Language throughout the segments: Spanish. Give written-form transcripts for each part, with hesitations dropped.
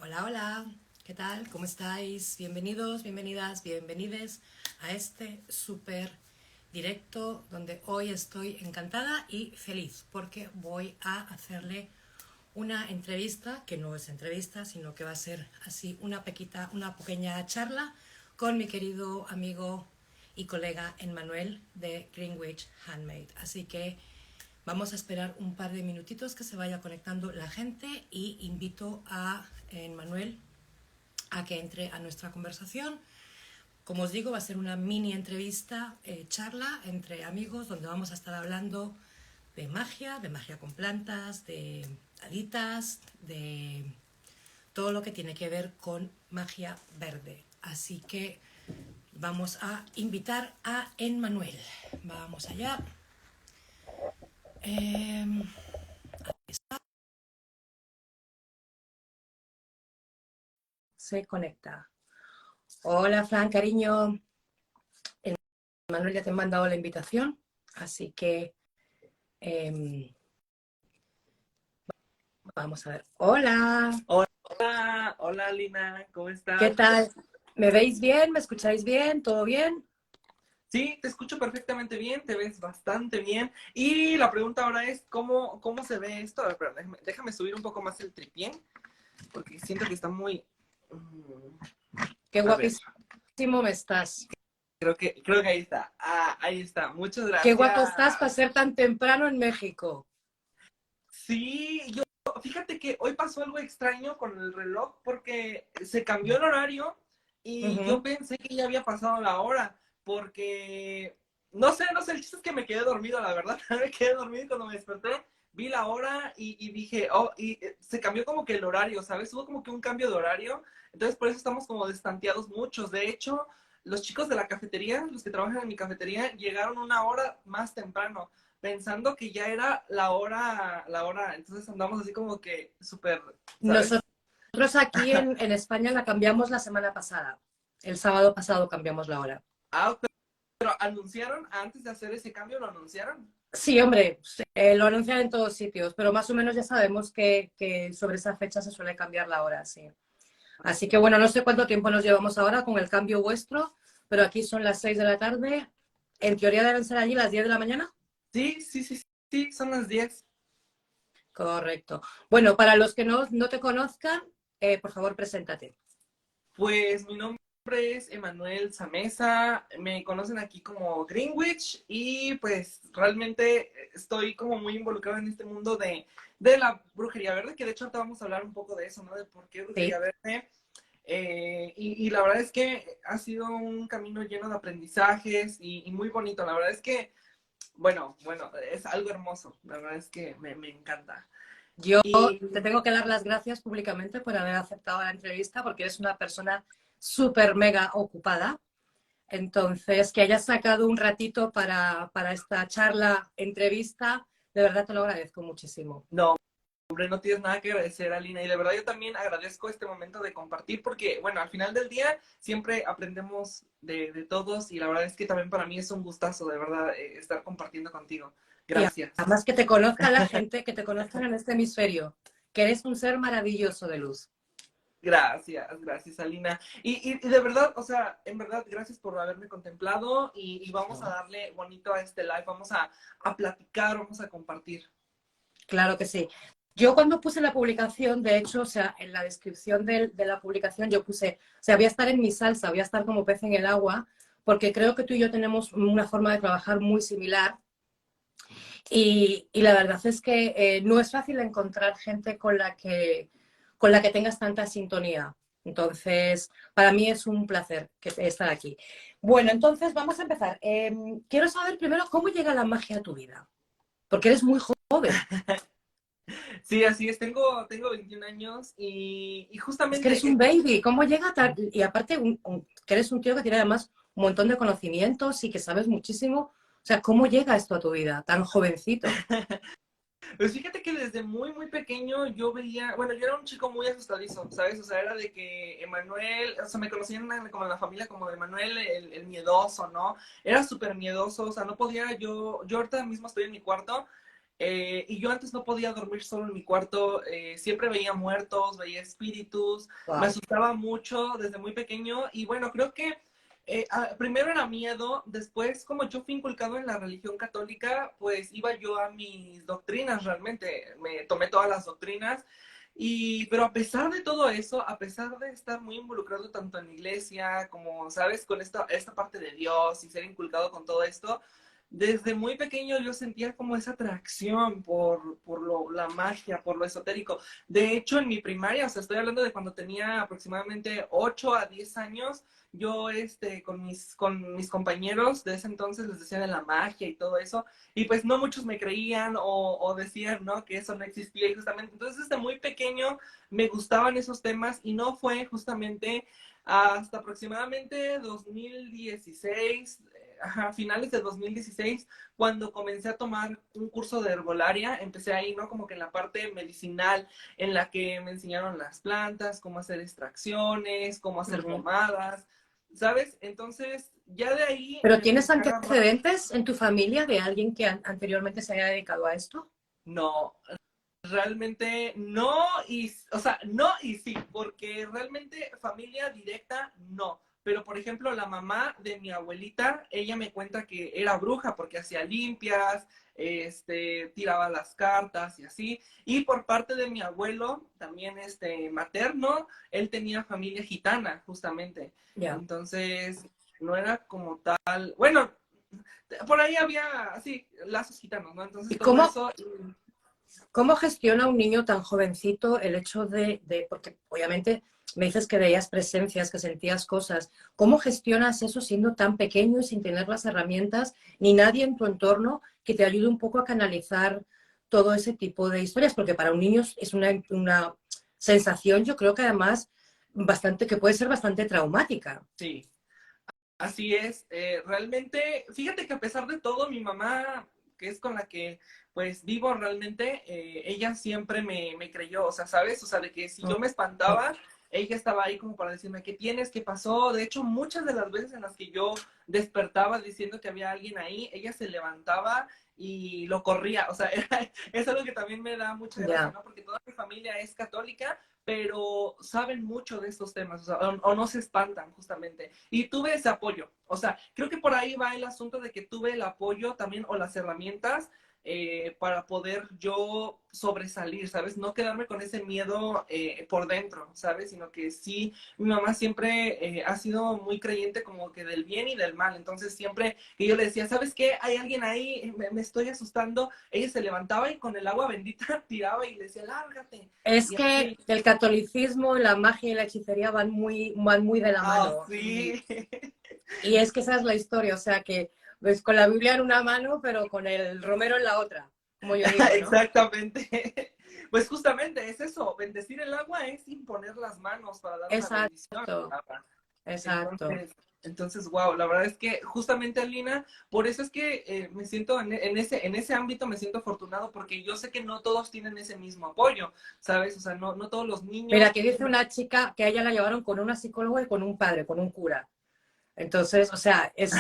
Hola, hola, ¿qué tal? ¿Cómo estáis? Bienvenidos, bienvenidas, bienvenides a este súper directo donde hoy estoy encantada y feliz porque voy a hacerle una entrevista, que no es entrevista, sino que va a ser así una pequeña charla con mi querido amigo y colega Emmanuel de Greenwich Handmade. Así que vamos a esperar un par de minutitos que se vaya conectando la gente y invito a Manuel a que entre a nuestra conversación. Como os digo, va a ser una mini entrevista, charla entre amigos, donde vamos a estar hablando de magia con plantas, de haditas, de todo lo que tiene que ver con magia verde. Así que vamos a invitar a Emmanuel. Vamos allá. Se conecta. Hola, Fran, cariño. Manuel ya te he mandado la invitación, así que vamos a ver. Hola, Hola, hola Lina, ¿cómo ¿qué estás? tal? ¿Me veis bien? ¿Me escucháis bien? ¿Todo bien? Sí, te escucho perfectamente bien, te ves bastante bien. Y la pregunta ahora es, ¿cómo se ve esto? A ver, espera, déjame subir un poco más el tripié, porque siento que está muy... Qué A ver, guapísimo me estás. creo que ahí está. Ah, ahí está, muchas Qué gracias. guapo estás para ser tan temprano en México. Sí, fíjate que hoy pasó algo extraño con el reloj, porque se cambió el horario y yo Ujú. pensé que ya había pasado la hora, porque no sé, el chiste es que me quedé dormido, la verdad, me quedé dormido y cuando me desperté vi la hora y dije, oh, y se cambió como que el horario, ¿sabes? Hubo como que un cambio de horario, entonces por eso estamos como destanteados muchos. De hecho, los chicos de la cafetería, los que trabajan en mi cafetería, llegaron una hora más temprano pensando que ya era la hora, entonces andamos así como que súper, ¿sabes? Nosotros aquí en España la cambiamos la semana pasada. El sábado pasado cambiamos la hora. Ah, pero anunciaron, antes de hacer ese cambio, lo anunciaron. Sí, hombre, lo anuncian en todos sitios, pero más o menos ya sabemos que sobre esa fecha se suele cambiar la hora, sí. Así que bueno, no sé cuánto tiempo nos llevamos ahora con el cambio vuestro, pero aquí son las 6 de la tarde. En teoría deben ser allí las 10 de la mañana. Sí, sí, sí, sí, son las 10. Correcto. Bueno, para los que no te conozcan, por favor, preséntate. Pues mi nombre es Emanuel Samesa, me conocen aquí como Greenwich y pues realmente estoy como muy involucrado en este mundo de la brujería verde, que de hecho ahorita vamos a hablar un poco de eso, ¿no? De por qué brujería Sí. verde. Y la verdad es que ha sido un camino lleno de aprendizajes y muy bonito. La verdad es que, bueno, es algo hermoso. La verdad es que me encanta. Yo Y te tengo que dar las gracias públicamente por haber aceptado la entrevista porque eres una persona súper mega ocupada. Entonces, que hayas sacado un ratito para esta charla, entrevista, de verdad te lo agradezco muchísimo. no, hombre, no tienes nada que agradecer, Alina. Y de verdad yo también agradezco este momento de compartir porque, bueno, al final del día siempre aprendemos de todos y la verdad es que también para mí es un gustazo, de verdad, estar compartiendo contigo. Y Gracias. además que te conozca la gente, que te conozcan en este hemisferio, que eres un ser maravilloso de luz. Gracias, Alina. Y de verdad, o sea, en verdad, gracias por haberme contemplado y vamos a darle bonito a este live, vamos a platicar, vamos a compartir. Claro que sí. Yo cuando puse la publicación, de hecho, o sea, en la descripción de la publicación yo puse, o sea, voy a estar en mi salsa, voy a estar como pez en el agua, porque creo que tú y yo tenemos una forma de trabajar muy similar y la verdad es que no es fácil encontrar gente con la que tengas tanta sintonía. Entonces, para mí es un placer estar aquí. Bueno, entonces vamos a empezar. Quiero saber primero cómo llega la magia a tu vida, porque eres muy joven. Sí, así es, tengo 21 años y Es que eres justamente un baby, ¿cómo llega tal? Y aparte, que eres un tío que tiene además un montón de conocimientos y que sabes muchísimo. O sea, ¿cómo llega esto a tu vida tan jovencito? pues fíjate que desde muy pequeño yo veía, bueno, yo era un chico muy asustadizo, ¿sabes? O sea, era de que Emanuel, o sea, me conocían como en la familia como de Emanuel el miedoso, ¿no? Era súper miedoso, o sea, no podía yo ahorita mismo estoy en mi cuarto Y yo antes no podía dormir solo en mi cuarto, siempre veía muertos, veía espíritus, me Wow. asustaba mucho desde muy pequeño y bueno, creo que primero era miedo, después como yo fui inculcado en la religión católica, pues iba yo a mis doctrinas realmente, me tomé todas las doctrinas. Pero a pesar de todo eso, a pesar de estar muy involucrado tanto en la iglesia como, ¿sabes? Con esta parte de Dios y ser inculcado con todo esto, desde muy pequeño yo sentía como esa atracción la magia, por lo esotérico. De hecho, en mi primaria, o sea, estoy hablando de cuando tenía aproximadamente 8 a 10 años, yo con mis compañeros de ese entonces les decía de la magia y todo eso, y pues no muchos me creían o decían, ¿no? Que eso no existía y justamente, entonces desde muy pequeño me gustaban esos temas y no fue justamente hasta aproximadamente 2016, finales de 2016, cuando comencé a tomar un curso de herbolaria, empecé ahí, ¿no? Como que en la parte medicinal, en la que me enseñaron las plantas, cómo hacer extracciones, cómo hacer Ujú. pomadas, ¿sabes? Entonces, ya de ahí ¿Pero le tienes empecé a agarrar. antecedentes en tu familia de alguien que anteriormente se haya dedicado a esto? No, realmente no, o sea, no y sí, porque realmente familia directa no. Pero, por ejemplo, la mamá de mi abuelita, ella me cuenta que era bruja porque hacía limpias, tiraba las cartas y así. Y por parte de mi abuelo, también materno, él tenía familia gitana, justamente. Ya. Entonces, no era como tal, bueno, por ahí había, así, lazos gitanos, ¿no? Entonces, ¿Y todo cómo, eso. cómo gestiona un niño tan jovencito el hecho porque obviamente me dices que veías presencias, que sentías cosas, ¿cómo gestionas eso siendo tan pequeño y sin tener las herramientas ni nadie en tu entorno que te ayude un poco a canalizar todo ese tipo de historias? Porque para un niño es una sensación, yo creo que además bastante, que puede ser bastante traumática. Sí, así es. Realmente, fíjate que a pesar de todo, mi mamá, que es con la que pues vivo realmente, ella siempre me creyó, o sea, ¿sabes? O sea, de que si yo me espantaba, ella estaba ahí como para decirme, ¿qué tienes? ¿Qué pasó? De hecho, muchas de las veces en las que yo despertaba diciendo que había alguien ahí, ella se levantaba y lo corría. O sea, es algo que también me da mucha gracia, Ya. ¿no? Porque toda mi familia es católica, pero saben mucho de estos temas, o sea, o no se espantan justamente. Y tuve ese apoyo, o sea, creo que por ahí va el asunto de que tuve el apoyo también o las herramientas para poder yo sobresalir, ¿sabes? No quedarme con ese miedo por dentro, ¿sabes? Sino que sí, mi mamá siempre ha sido muy creyente como que del bien y del mal, entonces siempre que yo le decía, ¿sabes qué? Hay alguien ahí, me estoy asustando, ella se levantaba y con el agua bendita tiraba y le decía, lárgate. Es Y que así, el catolicismo, la magia y la hechicería van muy de la ah, mano. sí. Y es que esa es la historia, o sea que pues, con la Biblia en una mano, pero con el romero en la otra, como yo digo, ¿no? Exactamente. Pues justamente es eso, bendecir el agua es imponer las manos para dar una bendición Exacto, al agua. exacto. Entonces, wow, la verdad es que justamente, Alina, por eso es que me siento en ese ámbito, me siento afortunado porque yo sé que no todos tienen ese mismo apoyo, ¿sabes? O sea, no todos los Mira, niños aquí dice tienen. una chica que a ella la llevaron con una psicóloga y con un padre, con un cura. Entonces, o sea, es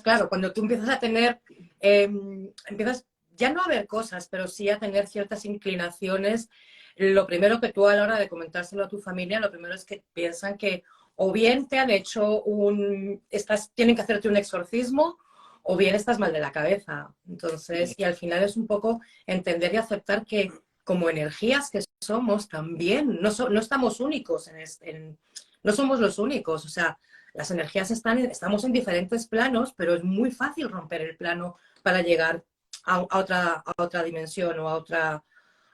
claro, cuando tú empiezas a tener, empiezas ya no a ver cosas, pero sí a tener ciertas inclinaciones, lo primero que tú a la hora de comentárselo a tu familia, lo primero es que piensan que o bien te han hecho tienen que hacerte un exorcismo, o bien estás mal de la cabeza. Entonces, y al final es un poco entender y aceptar que como energías que somos también, no estamos únicos no somos los únicos, o sea, las energías estamos en diferentes planos, pero es muy fácil romper el plano para llegar a otra dimensión o a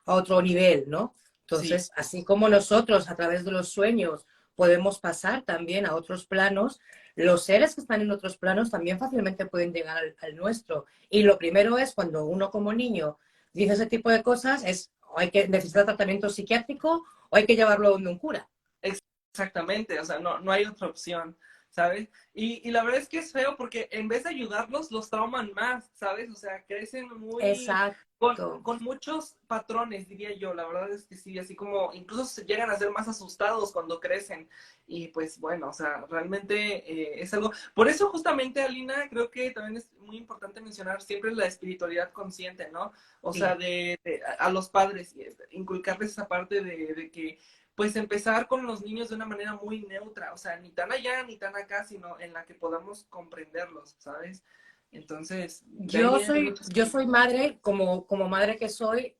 otro nivel, ¿no? Sí, Entonces, así como nosotros a través de los sueños podemos pasar también a otros planos, los seres que están en otros planos también fácilmente pueden llegar al nuestro. Y lo primero es cuando uno como niño dice ese tipo de cosas, es o hay que necesitar tratamiento psiquiátrico o hay que llevarlo donde un cura. exactamente, o sea, no hay otra opción, ¿sabes? Y la verdad es que es feo porque en vez de ayudarlos, los trauman más, ¿sabes? O sea, crecen muy, Exacto. con muchos patrones, diría yo. La verdad es que sí, así como incluso se llegan a ser más asustados cuando crecen. Y pues bueno, o sea, realmente es algo. Por eso justamente, Alina, creo que también es muy importante mencionar siempre la espiritualidad consciente, ¿no? O sea, Sí. a los padres, inculcarles esa parte de que pues empezar con los niños de una manera muy neutra, o sea, ni tan allá ni tan acá, sino en la que podamos comprenderlos, ¿sabes? Entonces, de ahí vienen muchas Yo cosas. soy madre, como madre que soy,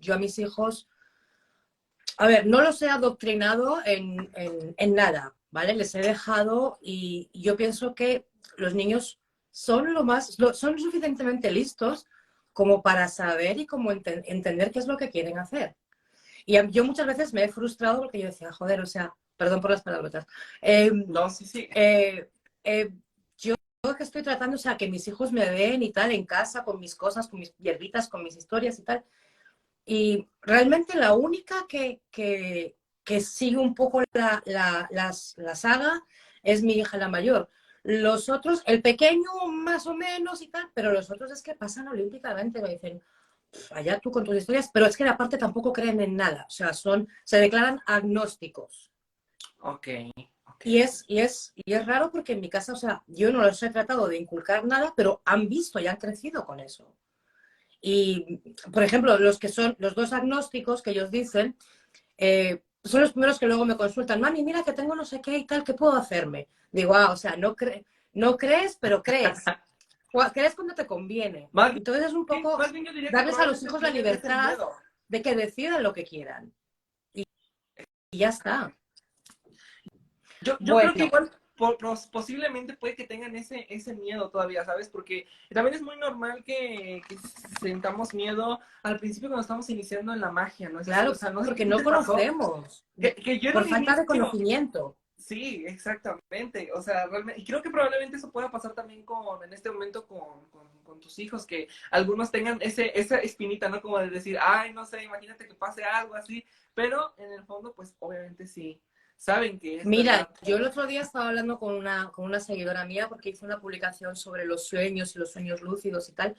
yo a mis hijos, a ver, no los he adoctrinado en nada, ¿vale? Les he dejado y yo pienso que los niños son son suficientemente listos como para saber y como entender qué es lo que quieren hacer. Y yo muchas veces me he frustrado porque yo decía, joder, o sea, perdón por las palabrotas. Eh, No, sí, sí. eh, eh, yo que estoy tratando, o sea, que mis hijos me ven y tal en casa con mis cosas, con mis hierbitas, con mis historias y tal. Y realmente la única que sigue un poco la saga es mi hija la mayor. Los otros, el pequeño más o menos y tal, pero los otros es que pasan olímpicamente, me dicen, allá tú con tus historias, pero es que aparte tampoco creen en nada, o sea, se declaran agnósticos. Ok, ok. Y es raro porque en mi casa, o sea, yo no los he tratado de inculcar nada, pero han visto y han crecido con eso. Y, por ejemplo, los que son los dos agnósticos que ellos dicen, son los primeros que luego me consultan, mami, mira que tengo no sé qué y tal, ¿qué puedo hacerme? Digo, o sea, no crees, pero crees. Crees cuando te conviene. Más Entonces es un poco más bien yo diría que darles a los probablemente hijos la tienen ese libertad miedo. de que decidan lo que quieran. Y ya está. Yo creo que Bueno, igual posiblemente puede que tengan ese miedo todavía, ¿sabes? Porque también es muy normal que sentamos miedo al principio cuando estamos iniciando en la magia, ¿no es así? O claro, sea, no sé si porque a ti no te pasó, conocemos, que yo en por un falta de inicio. conocimiento. Sí, exactamente. O sea, realmente, y creo que probablemente eso pueda pasar también en este momento con tus hijos, que algunos tengan esa espinita, ¿no? Como de decir, ay, no sé, imagínate que pase algo así, pero en el fondo, pues obviamente sí, saben que es Mira, verdad. yo el otro día estaba hablando con una seguidora mía porque hice una publicación sobre los sueños y los sueños lúcidos y tal,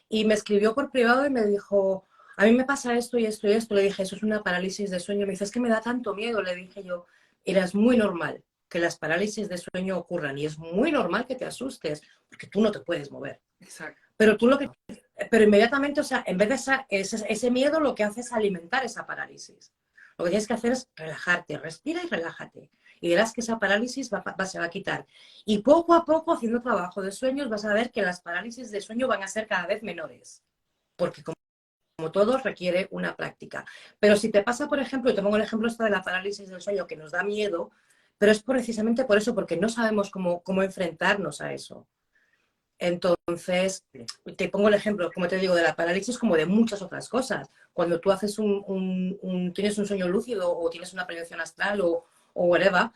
y me escribió por privado y me dijo, a mí me pasa esto y esto y esto. Le dije, eso es una parálisis de sueño. Me dice, es que me da tanto miedo. Le dije yo, era es muy normal que las parálisis de sueño ocurran y es muy normal que te asustes porque tú no te puedes mover. Exacto. Pero pero inmediatamente, o sea, en vez de ese miedo, lo que hace es alimentar esa parálisis. Lo que tienes que hacer es relajarte, respira y relájate. Y verás que esa parálisis se va a quitar. Y poco a poco, haciendo trabajo de sueños, vas a ver que las parálisis de sueño van a ser cada vez menores. Porque como todo, requiere una práctica. Pero si te pasa, por ejemplo, y te pongo el ejemplo de la parálisis del sueño, que nos da miedo, pero es precisamente por eso, porque no sabemos cómo enfrentarnos a eso. Entonces, te pongo el ejemplo, como te digo, de la parálisis como de muchas otras cosas. Cuando tú haces tienes un sueño lúcido o tienes una proyección astral o whatever,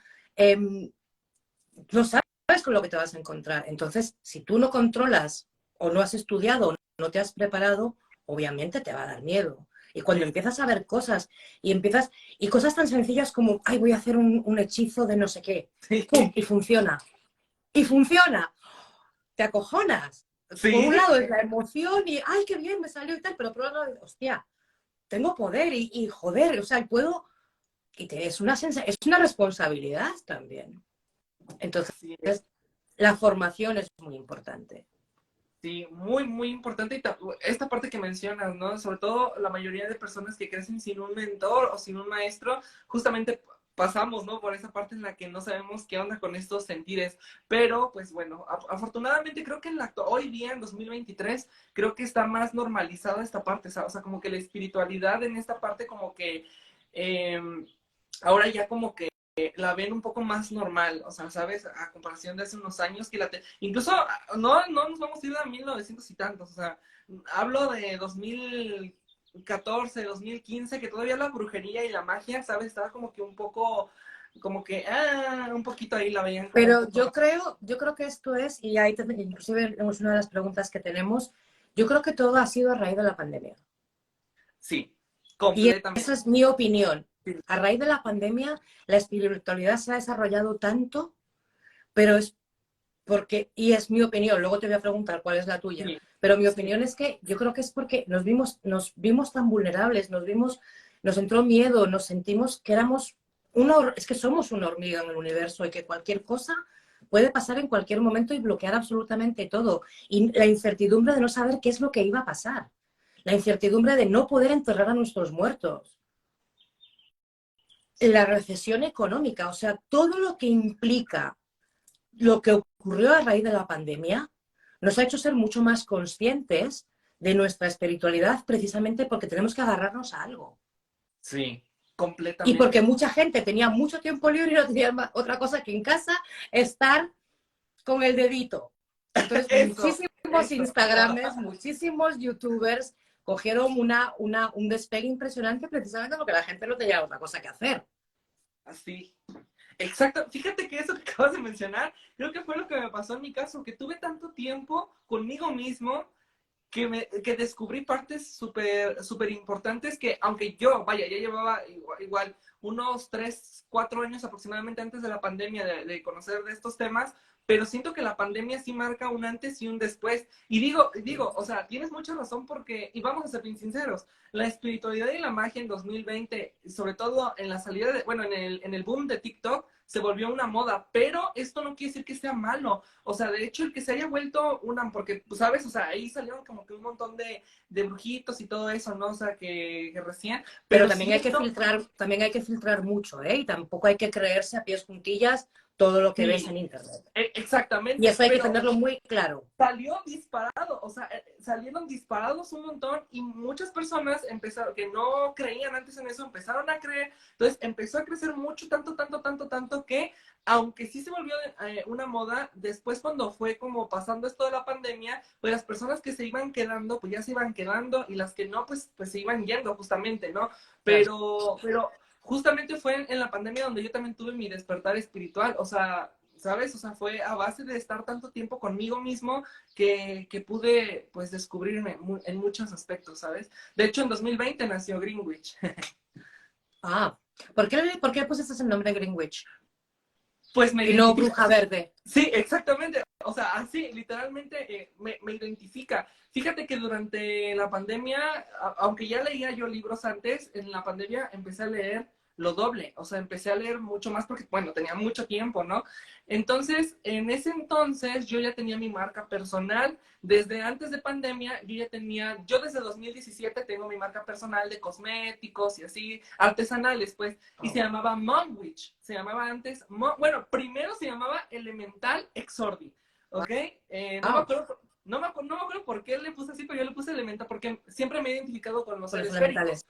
no sabes con lo que te vas a encontrar. Entonces, si tú no controlas o no has estudiado o no te has preparado, obviamente te va a dar miedo. Y cuando empiezas a ver cosas y cosas tan sencillas como, ay, voy a hacer un hechizo de no sé qué, Sí, ¡pum! Y funciona. Y funciona. Te acojonas. Por un sí, lado es la emoción y, ay, qué bien, me salió y tal, pero por otro lado, hostia, tengo poder y joder, o sea, puedo, es una responsabilidad también. Entonces, así es. la formación es muy importante. Sí, muy, muy importante. Y esta parte que mencionas, ¿no? Sobre todo la mayoría de personas que crecen sin un mentor o sin un maestro, justamente pasamos, ¿no? Por esa parte en la que no sabemos qué onda con estos sentires. Pero, pues bueno, afortunadamente creo que hoy día, en 2023, creo que está más normalizada esta parte, o sea, como que la espiritualidad en esta parte como que ahora ya como que la ven un poco más normal, o sea, ¿sabes? A comparación de hace unos años que incluso no nos vamos a ir a 1900 y tantos, o sea, hablo de 2014, 2015, que todavía la brujería y la magia, ¿sabes? Estaba como que un poco, como que, un poquito ahí la veían como un Pero poco. yo creo que esto es, y ahí inclusive es una de las preguntas que tenemos, yo creo que todo ha sido a raíz de la pandemia. Sí, Y completamente. esa es mi opinión. A raíz de la pandemia, la espiritualidad se ha desarrollado tanto, pero es porque, y es mi opinión, luego te voy a preguntar cuál es la tuya, Sí, pero mi sí, opinión es que yo creo que es porque nos vimos tan vulnerables, nos entró miedo, nos sentimos que éramos es que somos una hormiga en el universo y que cualquier cosa puede pasar en cualquier momento y bloquear absolutamente todo. Y la incertidumbre de no saber qué es lo que iba a pasar, la incertidumbre de no poder enterrar a nuestros muertos, la recesión económica, o sea, todo lo que implica lo que ocurrió a raíz de la pandemia nos ha hecho ser mucho más conscientes de nuestra espiritualidad precisamente porque tenemos que agarrarnos a algo. sí, Y porque completamente. mucha gente tenía mucho tiempo libre y no tenía otra cosa que en casa estar con el dedito. Entonces, muchísimos Eso. Instagrames, muchísimos YouTubers cogieron un despegue impresionante precisamente porque la gente no tenía otra cosa que hacer. Así. Exacto. Fíjate que eso que acabas de mencionar, creo que fue lo que me pasó en mi caso, que tuve tanto tiempo conmigo mismo que descubrí partes súper importantes que, aunque yo, vaya, ya llevaba igual unos 3 4 años aproximadamente antes de la pandemia de conocer de estos temas, pero siento que la pandemia sí marca un antes y un después. Y digo, o sea, tienes mucha razón porque, y vamos a ser bien sinceros, la espiritualidad y la magia en 2020, sobre todo en la salida de, bueno, en el boom de TikTok, se volvió una moda, pero esto no quiere decir que sea malo. O sea, de hecho, el que se haya vuelto una, porque, pues, ¿sabes? O sea, ahí salieron como que un montón de brujitos y todo eso, ¿no? O sea, que recién, Pero pero siento, también hay que filtrar mucho, ¿eh? Y tampoco hay que creerse a pies juntillas todo lo que ves sí, en Internet. Y exactamente, eso hay que pero tenerlo muy claro. salió disparado, o sea, salieron disparados un montón y muchas personas empezaron, que no creían antes en eso, empezaron a creer, entonces empezó a crecer mucho, tanto que, aunque sí se volvió una moda, después cuando fue como pasando esto de la pandemia, pues las personas que se iban quedando, pues ya se iban quedando y las que no, pues se iban yendo justamente, ¿no? Claro. Pero justamente fue en la pandemia donde yo también tuve mi despertar espiritual, o sea, ¿sabes? O sea, fue a base de estar tanto tiempo conmigo mismo que pude, pues, descubrirme en muchos aspectos, ¿sabes? De hecho, en 2020 nació Greenwich. Ah, ¿por qué pusiste el nombre de Greenwich? Pues me Y no identifica, Bruja Verde. sí, exactamente. O sea, así, literalmente me identifica. Fíjate que durante la pandemia, aunque ya leía yo libros antes, en la pandemia empecé a leer lo doble. O sea, empecé a leer mucho más porque, bueno, tenía mucho tiempo, ¿no? Entonces, en ese entonces yo ya tenía mi marca personal. Desde antes de pandemia, yo desde 2017 tengo mi marca personal de cosméticos y así, artesanales, pues, y se llamaba Monwitch. Se llamaba antes, bueno, primero se llamaba Elemental Exordi, ¿ok? No me Wow, acuerdo. No me acuerdo por qué le puse así, pero yo le puse Elemental porque siempre me he identificado con los con los seres elementales.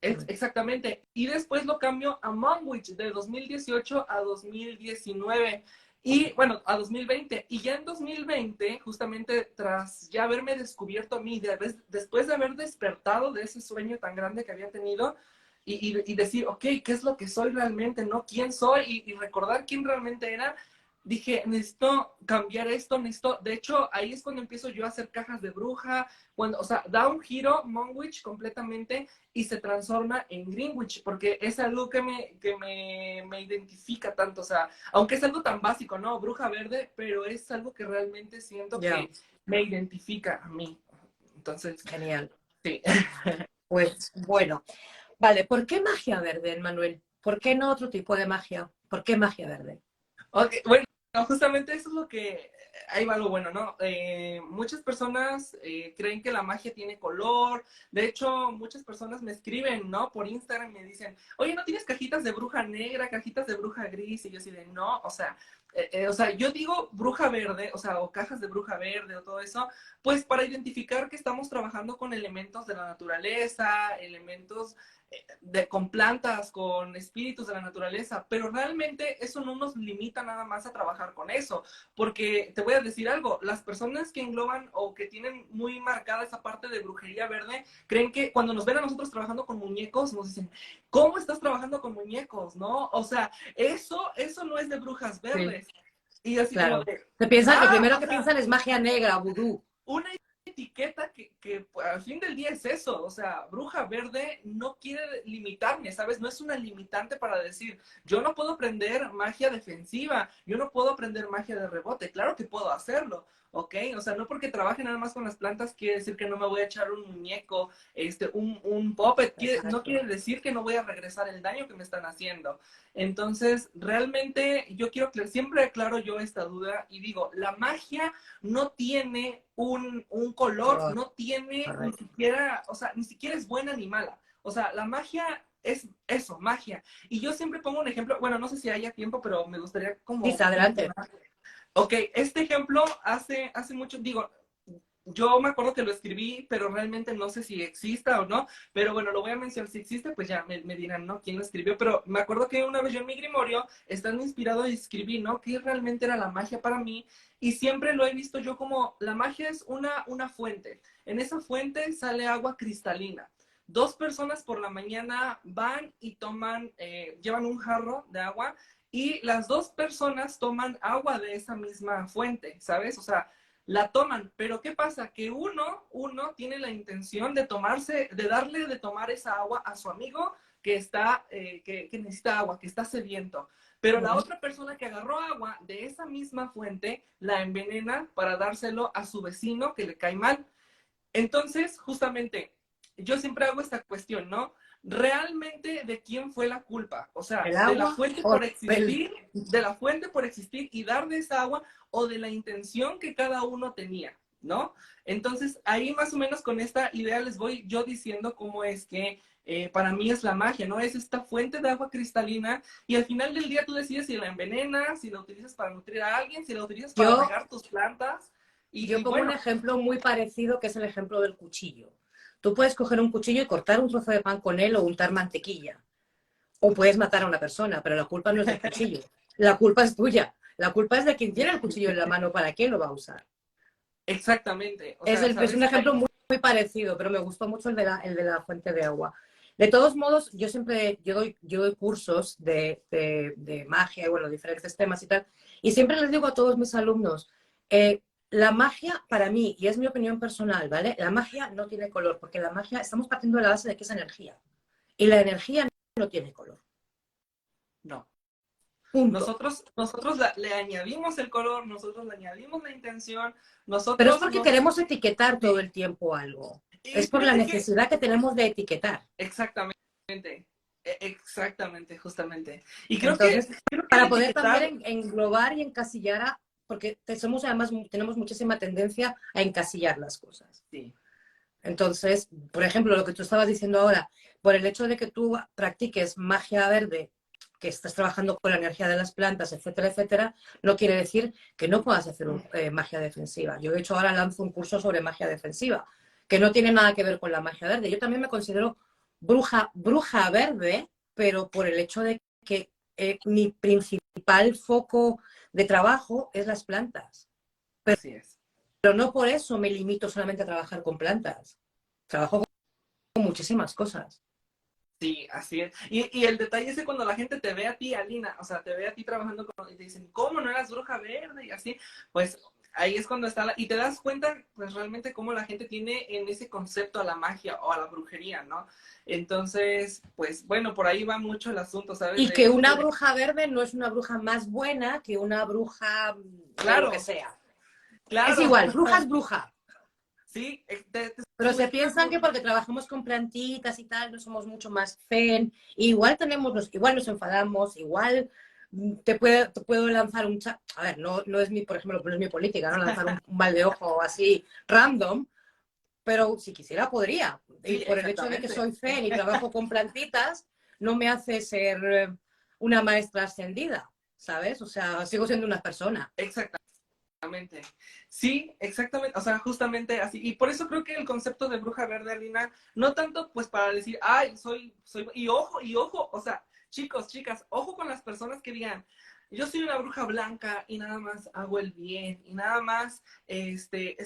féricos. Exactamente. Y después lo cambió a Monwitch de 2018 a 2019. Y bueno, a 2020. Y ya en 2020, justamente tras ya haberme descubierto a mí, después de haber despertado de ese sueño tan grande que había tenido, y decir, ok, ¿qué es lo que soy realmente? ¿No? ¿Quién soy? Y recordar quién realmente era, dije, necesito cambiar esto, de hecho, ahí es cuando empiezo yo a hacer cajas de bruja, cuando, o sea, da un giro Monwitch completamente y se transforma en Greenwich, porque es algo que me identifica tanto, o sea, aunque es algo tan básico, ¿no? Bruja verde, pero es algo que realmente siento Ya, que me identifica a mí. Entonces, genial. sí. Pues bueno, vale, ¿por qué magia verde, Manuel? ¿Por qué no otro tipo de magia? ¿Por qué magia verde? Ok, bueno, justamente eso es lo que, ahí va lo bueno, ¿no? Muchas personas creen que la magia tiene color, de hecho, muchas personas me escriben, ¿no? Por Instagram me dicen, oye, ¿no tienes cajitas de bruja negra, cajitas de bruja gris? Y yo así de, no, o sea, yo digo bruja verde, o sea, o cajas de bruja verde o todo eso, pues para identificar que estamos trabajando con elementos de la naturaleza, elementos con plantas, con espíritus de la naturaleza, pero realmente eso no nos limita nada más a trabajar con eso, porque te voy a decir algo, las personas que engloban o que tienen muy marcada esa parte de brujería verde, creen que cuando nos ven a nosotros trabajando con muñecos, nos dicen, ¿cómo estás trabajando con muñecos? ¿No? O sea, eso no es de brujas Sí, verdes. Y así como claro. de, Lo primero o que sea, piensan es magia negra, vudú. una etiqueta que pues, al fin del día es eso, o sea, bruja verde no quiere limitarme, ¿sabes? No es una limitante para decir, yo no puedo aprender magia defensiva, yo no puedo aprender magia de rebote, claro que puedo hacerlo, ¿ok? O sea, no porque trabaje nada más con las plantas quiere decir que no me voy a echar un muñeco, un puppet, no Exacto. quiere decir que no voy a regresar el daño que me están haciendo. Entonces, realmente yo quiero que siempre aclaro yo esta duda y digo, la magia no tiene un color, Color, no tiene ni correcto. siquiera, o sea, ni siquiera es buena ni mala. O sea, la magia es eso, magia. Y yo siempre pongo un ejemplo, bueno, no sé si haya tiempo, pero me gustaría Sí, como está adelante. mencionar. Ok, este ejemplo hace mucho, digo, yo me acuerdo que lo escribí, pero realmente no sé si exista o no, pero bueno, lo voy a mencionar, si existe, pues ya me dirán, ¿no? ¿Quién lo escribió? Pero me acuerdo que una vez yo en mi grimorio, estando inspirado, escribí, ¿no? ¿Qué realmente era la magia para mí? Y siempre lo he visto yo como, la magia es una fuente. En esa fuente sale agua cristalina. Dos personas por la mañana van y toman, llevan un jarro de agua y las dos personas toman agua de esa misma fuente, ¿sabes? O sea, la toman, pero ¿qué pasa? Que uno tiene la intención de tomarse, de darle de tomar esa agua a su amigo que está, que necesita agua, que está sediento. Pero la Ujú. otra persona que agarró agua de esa misma fuente la envenena para dárselo a su vecino que le cae mal. Entonces, justamente, yo siempre hago esta cuestión, ¿no? ¿Realmente de quién fue la culpa? O sea, ¿El de la agua fuente o por el...? existir, de la fuente por existir y dar de esa agua o de la intención que cada uno tenía, ¿no? Entonces, ahí más o menos con esta idea les voy yo diciendo cómo es que para mí es la magia, ¿no? Es esta fuente de agua cristalina y al final del día tú decides si la envenenas, si la utilizas para nutrir a alguien, si la utilizas para Yo, regar tus plantas. yo Y pongo un bueno, ejemplo muy parecido que es el ejemplo del cuchillo. Tú puedes coger un cuchillo y cortar un trozo de pan con él o untar mantequilla. O puedes matar a una persona, pero la culpa no es del cuchillo. La culpa es tuya. La culpa es de quien tiene el cuchillo en la mano. ¿Para qué lo va a usar? exactamente, o Es, sea, es un ¿sabes? ejemplo muy parecido, pero me gustó mucho el de la fuente de agua. De todos modos, yo doy cursos de magia y bueno, diferentes temas y tal, y siempre les digo a todos mis alumnos, la magia para mí, y es mi opinión personal, ¿vale? La magia no tiene color, porque la magia, estamos partiendo de la base de que es energía, y la energía no tiene color. No. Punto. Nosotros le añadimos el color, nosotros le añadimos la intención, Pero es nosotros porque nos... queremos etiquetar todo Sí. el tiempo algo. Y Es por la fíjate que... necesidad que tenemos de etiquetar. Exactamente, exactamente, justamente. Y Entonces, creo que el para poder también etiquetar... englobar y encasillar, porque somos además, tenemos muchísima tendencia a encasillar las cosas. Sí, Entonces, por ejemplo, lo que tú estabas diciendo ahora, por el hecho de que tú practiques magia verde, que estás trabajando con la energía de las plantas, etcétera, etcétera, no quiere decir que no puedas hacer magia defensiva. Yo, de hecho, ahora lanzo un curso sobre magia defensiva, que no tiene nada que ver con la magia verde. Yo también me considero bruja verde, pero por el hecho de que mi principal foco de trabajo es las plantas. así es. Pero no por eso me limito solamente a trabajar con plantas. Trabajo con muchísimas cosas. Sí, así es. Y el detalle es que cuando la gente te ve a ti, Alina, o sea, te ve a ti trabajando con, y te dicen, ¿cómo no eras bruja verde? Y así, pues ahí es cuando está y te das cuenta, pues realmente cómo la gente tiene en ese concepto a la magia o a la brujería, ¿no? Entonces, pues bueno, por ahí va mucho el asunto, ¿sabes? Y que De, una bruja verde no es una bruja más buena que una bruja de lo que claro, sea. Es claro, igual, bruja es bruja. sí, Pero se subestimas piensan que mucho. porque trabajamos con plantitas y tal, no somos mucho más zen. Igual igual nos enfadamos, igual te puedo lanzar un chat. A ver, no es mi, por ejemplo, no es mi política, ¿no? Lanzar un mal de ojo así random, pero si quisiera podría. Y Sí, por el hecho de que exactamente. soy zen y trabajo con plantitas, no me hace ser una maestra ascendida, ¿sabes? O sea, sigo siendo una persona. Exactamente. Sí, exactamente, o sea, justamente así. Y por eso creo que el concepto de bruja verde, Alina, no tanto pues para decir, ay, y ojo, o sea, chicos, chicas, ojo con las personas que digan, yo soy una bruja blanca y nada más hago el bien y nada más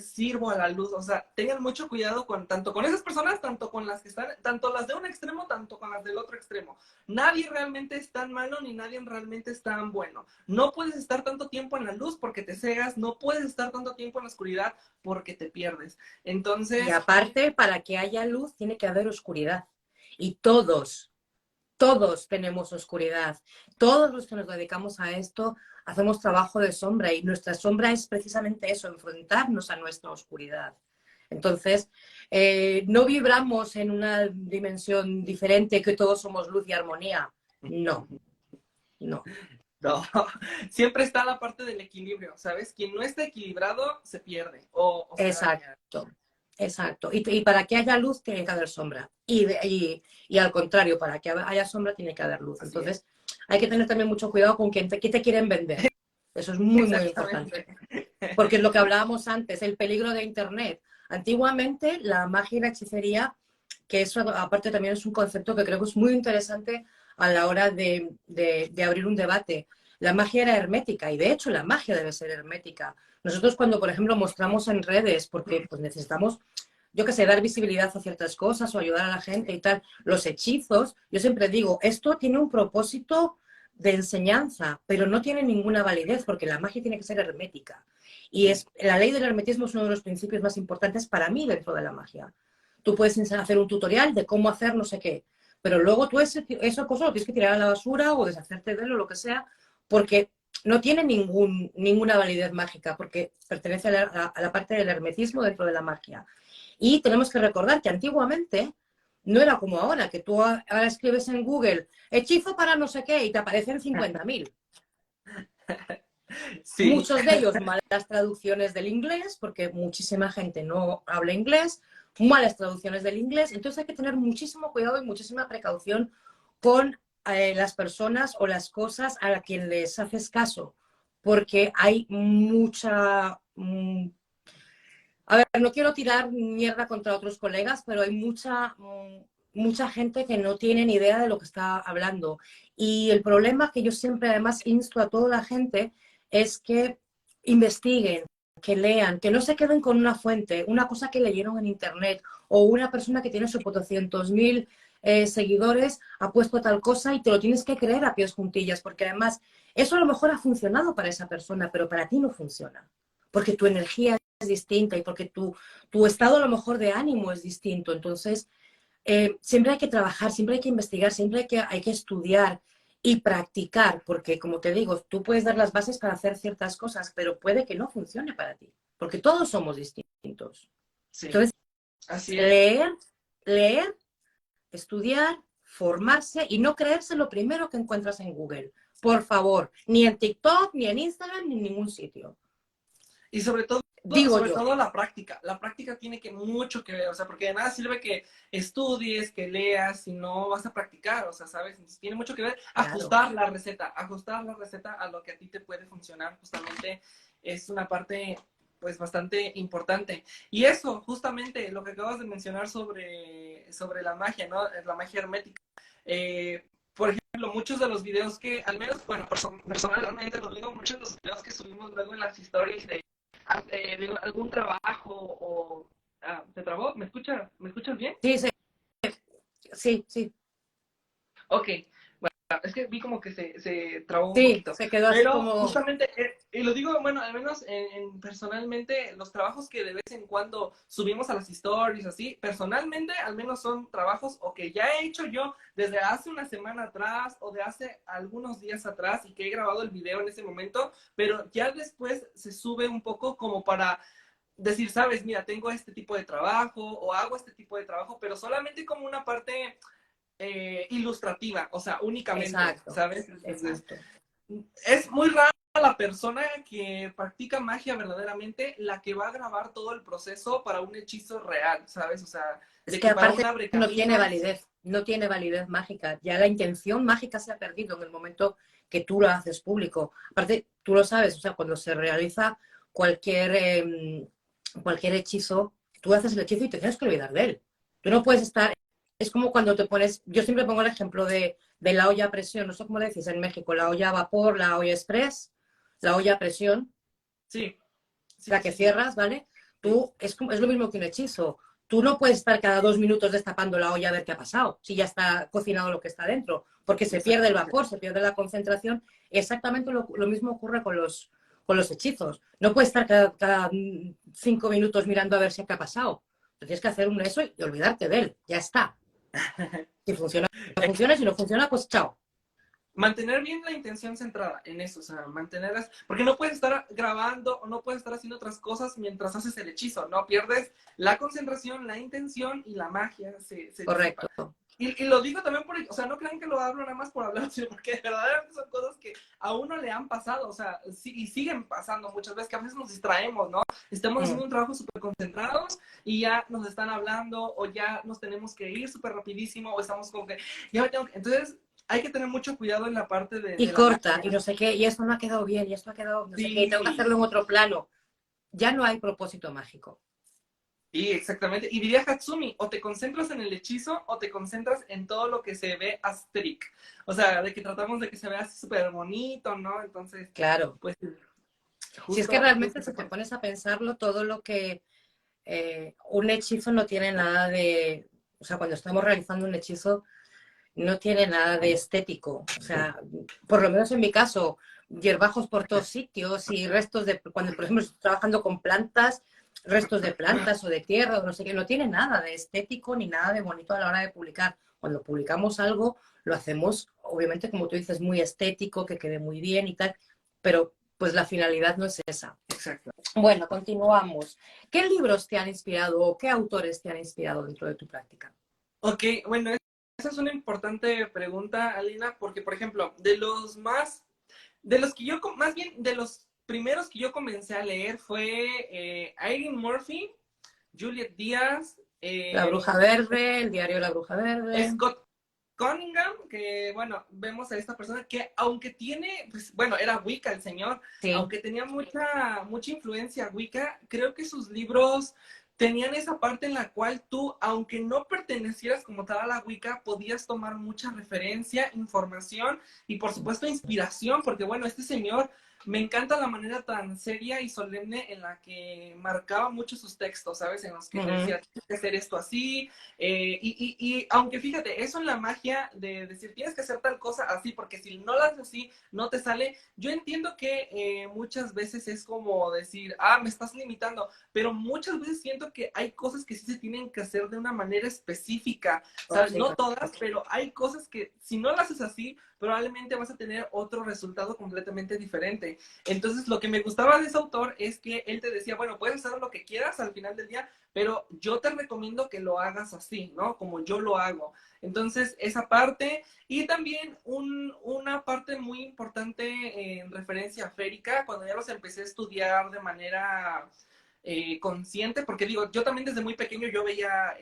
sirvo a la luz. O sea, tengan mucho cuidado tanto con esas personas, tanto con las que están, tanto las de un extremo, tanto con las del otro extremo. Nadie realmente es tan malo ni nadie realmente es tan bueno. No puedes estar tanto tiempo en la luz porque te cegas, no puedes estar tanto tiempo en la oscuridad porque te pierdes. Y Entonces, aparte, para que haya luz, tiene que haber oscuridad. Y todos tenemos oscuridad. Todos los que nos dedicamos a esto hacemos trabajo de sombra y nuestra sombra es precisamente eso, enfrentarnos a nuestra oscuridad. Entonces, no vibramos en una dimensión diferente que todos somos luz y armonía. No, no. no, siempre está la parte del equilibrio, ¿sabes? Quien no está equilibrado se pierde o se daña. Exacto, exacto. Y para que haya luz tiene que haber sombra. Y al contrario, para que haya sombra tiene que haber luz. Así es. Entonces, hay que tener también mucho cuidado con qué te quieren vender. Eso es muy, muy Exactamente. importante. Porque es lo que hablábamos antes, el peligro de Internet. Antiguamente, la magia y la hechicería, que eso aparte también es un concepto que creo que es muy interesante a la hora de abrir un debate. La magia era hermética y de hecho la magia debe ser hermética. Nosotros cuando, por ejemplo, mostramos en redes, porque pues necesitamos, yo qué sé, dar visibilidad a ciertas cosas o ayudar a la gente y tal, los hechizos, yo siempre digo, esto tiene un propósito de enseñanza, pero no tiene ninguna validez porque la magia tiene que ser hermética. Y la ley del hermetismo es uno de los principios más importantes para mí dentro de la magia. Tú puedes hacer un tutorial de cómo hacer no sé qué, pero luego tú esa cosa lo tienes que tirar a la basura o deshacerte de él o lo que sea, porque no tiene ninguna validez mágica, porque pertenece a la parte del hermetismo dentro de la magia. Y tenemos que recordar que antiguamente no era como ahora, que tú ahora escribes en Google hechizo para no sé qué y te aparecen 50.000. Sí, Muchos de ellos malas traducciones del inglés, porque muchísima gente no habla inglés, malas traducciones del inglés. Entonces hay que tener muchísimo cuidado y muchísima precaución con las personas o las cosas a quien les haces caso, porque hay mucha... A ver, no quiero tirar mierda contra otros colegas, pero hay mucha gente que no tiene ni idea de lo que está hablando. Y el problema que yo siempre además insto a toda la gente es que investiguen, que lean, que no se queden con una fuente, una cosa que leyeron en internet o una persona que tiene sus 400.000 seguidores ha puesto tal cosa y te lo tienes que creer a pies juntillas, porque además eso a lo mejor ha funcionado para esa persona, pero para ti no funciona, porque tu energía es distinta y porque tu estado a lo mejor de ánimo es distinto. Entonces, siempre hay que trabajar, siempre hay que investigar, siempre hay que estudiar y practicar, porque como te digo, tú puedes dar las bases para hacer ciertas cosas, pero puede que no funcione para ti, porque todos somos distintos. sí, Entonces, así es. leer, estudiar, formarse y no creerse lo primero que encuentras en Google. Por favor, ni en TikTok, ni en Instagram, ni en ningún sitio. Y sobre todo, Digo yo. la práctica tiene que mucho que ver, o sea, porque de nada sirve que estudies, que leas, si no vas a practicar, o sea, ¿sabes? Entonces tiene mucho que ver Claro. ajustar la receta a lo que a ti te puede funcionar, justamente es una parte pues bastante importante. Y eso, justamente, lo que acabas de mencionar sobre la magia, ¿no? La magia hermética. Por ejemplo, muchos de los videos que, al menos, bueno, personalmente los digo, muchos de los videos que subimos luego en las stories de algún trabajo o... ¿se trabó? ¿Me escuchas bien? Sí, sí, sí, sí. Ok, bueno, es que vi como que se trabó un Sí, poquito. se quedó así Pero como... justamente, y lo digo, bueno, al menos personalmente, los trabajos que de vez en cuando subimos a las stories, así, personalmente, al menos son trabajos o que ya he hecho yo desde hace una semana atrás o de hace algunos días atrás y que he grabado el video en ese momento, pero ya después se sube un poco como para decir, sabes, mira, tengo este tipo de trabajo o hago este tipo de trabajo, pero solamente como una parte ilustrativa, o sea, únicamente, Exacto, ¿sabes? Entonces, exacto. es muy rara la persona que practica magia verdaderamente, la que va a grabar todo el proceso para un hechizo real, ¿sabes? O sea, Es de que que para aparte una no tiene brecamines, validez, no tiene validez mágica. Ya la intención mágica se ha perdido en el momento que tú lo haces público. Aparte, tú lo sabes, o sea, cuando se realiza cualquier hechizo, tú haces el hechizo y te tienes que olvidar de él. Tú no puedes estar es como cuando te pones, yo siempre pongo el ejemplo de la olla a presión, no sé cómo le decís en México, la olla a vapor, la olla express, la olla a presión, Sí, sí, la sí, que sí, sí. cierras, ¿vale? Sí. Tú, es lo mismo que un hechizo. Tú no puedes estar cada 2 minutos destapando la olla a ver qué ha pasado, si ya está cocinado lo que está dentro, porque se pierde el Exactamente. vapor, se pierde la concentración. Exactamente lo mismo ocurre con los hechizos. No puedes estar cada 5 minutos mirando a ver si qué ha pasado. Tienes que hacer un eso y olvidarte de él. Ya está. Si funciona, funciona. Si no funciona, pues chao. Mantener bien la intención centrada en eso, o sea, mantenerlas, porque no puedes estar grabando o no puedes estar haciendo otras cosas mientras haces el hechizo, ¿no? Pierdes la concentración, la intención y la magia se Correcto. disipa. Y lo digo también por, o sea, no crean que lo hablo nada más por hablar, sino porque verdaderamente son cosas que a uno le han pasado, o sea, sí, y siguen pasando muchas veces, que a veces nos distraemos, ¿no? Estamos haciendo un trabajo súper concentrados y ya nos están hablando o ya nos tenemos que ir súper rapidísimo o estamos como que, ya me tengo que... Entonces, hay que tener mucho cuidado en la parte Y de la corta, y magia. no sé qué, y esto no ha quedado bien, y esto ha quedado no sé qué, y tengo que Sí, hacerlo en otro plano. Ya no hay propósito mágico. y exactamente. Y diría Hatsumi, o te concentras en el hechizo o te concentras en todo lo que se ve asteric. O sea, de que tratamos de que se vea así súper bonito, ¿no? Entonces, Claro. pues Si es que justo, realmente justo si esa te parte. pones a pensarlo, todo lo que un hechizo no tiene nada de, o sea, cuando estamos realizando un hechizo, no tiene nada de estético. O sea, por lo menos en mi caso, hierbajos por todos sitios y restos de, cuando por ejemplo estoy trabajando con plantas, restos de plantas o de tierra o no sé qué, no tiene nada de estético ni nada de bonito a la hora de publicar. Cuando publicamos algo, lo hacemos, obviamente, como tú dices, muy estético, que quede muy bien y tal, pero pues la finalidad no es esa. Exacto. Bueno, continuamos. ¿Qué libros te han inspirado o qué autores te han inspirado dentro de tu práctica? Ok, bueno, esa es una importante pregunta, Alina, porque, por ejemplo, de los más, de los que yo, más bien, de los primeros que yo comencé a leer fue Irene Murphy, Juliet Díaz, La Bruja Verde, el diario de la Bruja Verde. Scott Cunningham, que bueno, vemos a esta persona que aunque tiene, pues bueno, era Wicca el señor, Sí, aunque tenía mucha influencia Wicca, creo que sus libros tenían esa parte en la cual tú, aunque no pertenecieras como tal a la Wicca, podías tomar mucha referencia, información y por supuesto inspiración, porque bueno, este señor me encanta la manera tan seria y solemne en la que marcaba mucho sus textos, ¿sabes? En los que te uh-huh. decía, tienes que hacer esto así, y aunque fíjate, eso en la magia de decir tienes que hacer tal cosa así, porque si no lo haces así, no te sale. Yo entiendo que muchas veces es como decir, ah, me estás limitando, pero muchas veces siento que hay cosas que sí se tienen que hacer de una manera específica, Oh, ¿sabes? sí. No todas, pero hay cosas que si no las haces así, probablemente vas a tener otro resultado completamente diferente. Entonces, lo que me gustaba de ese autor es que él te decía, bueno, puedes hacer lo que quieras al final del día, pero yo te recomiendo que lo hagas así, ¿no? Como yo lo hago. Entonces, esa parte y también una parte muy importante en referencia a Férica, cuando ya los empecé a estudiar de manera consciente, porque digo, yo también desde muy pequeño yo veía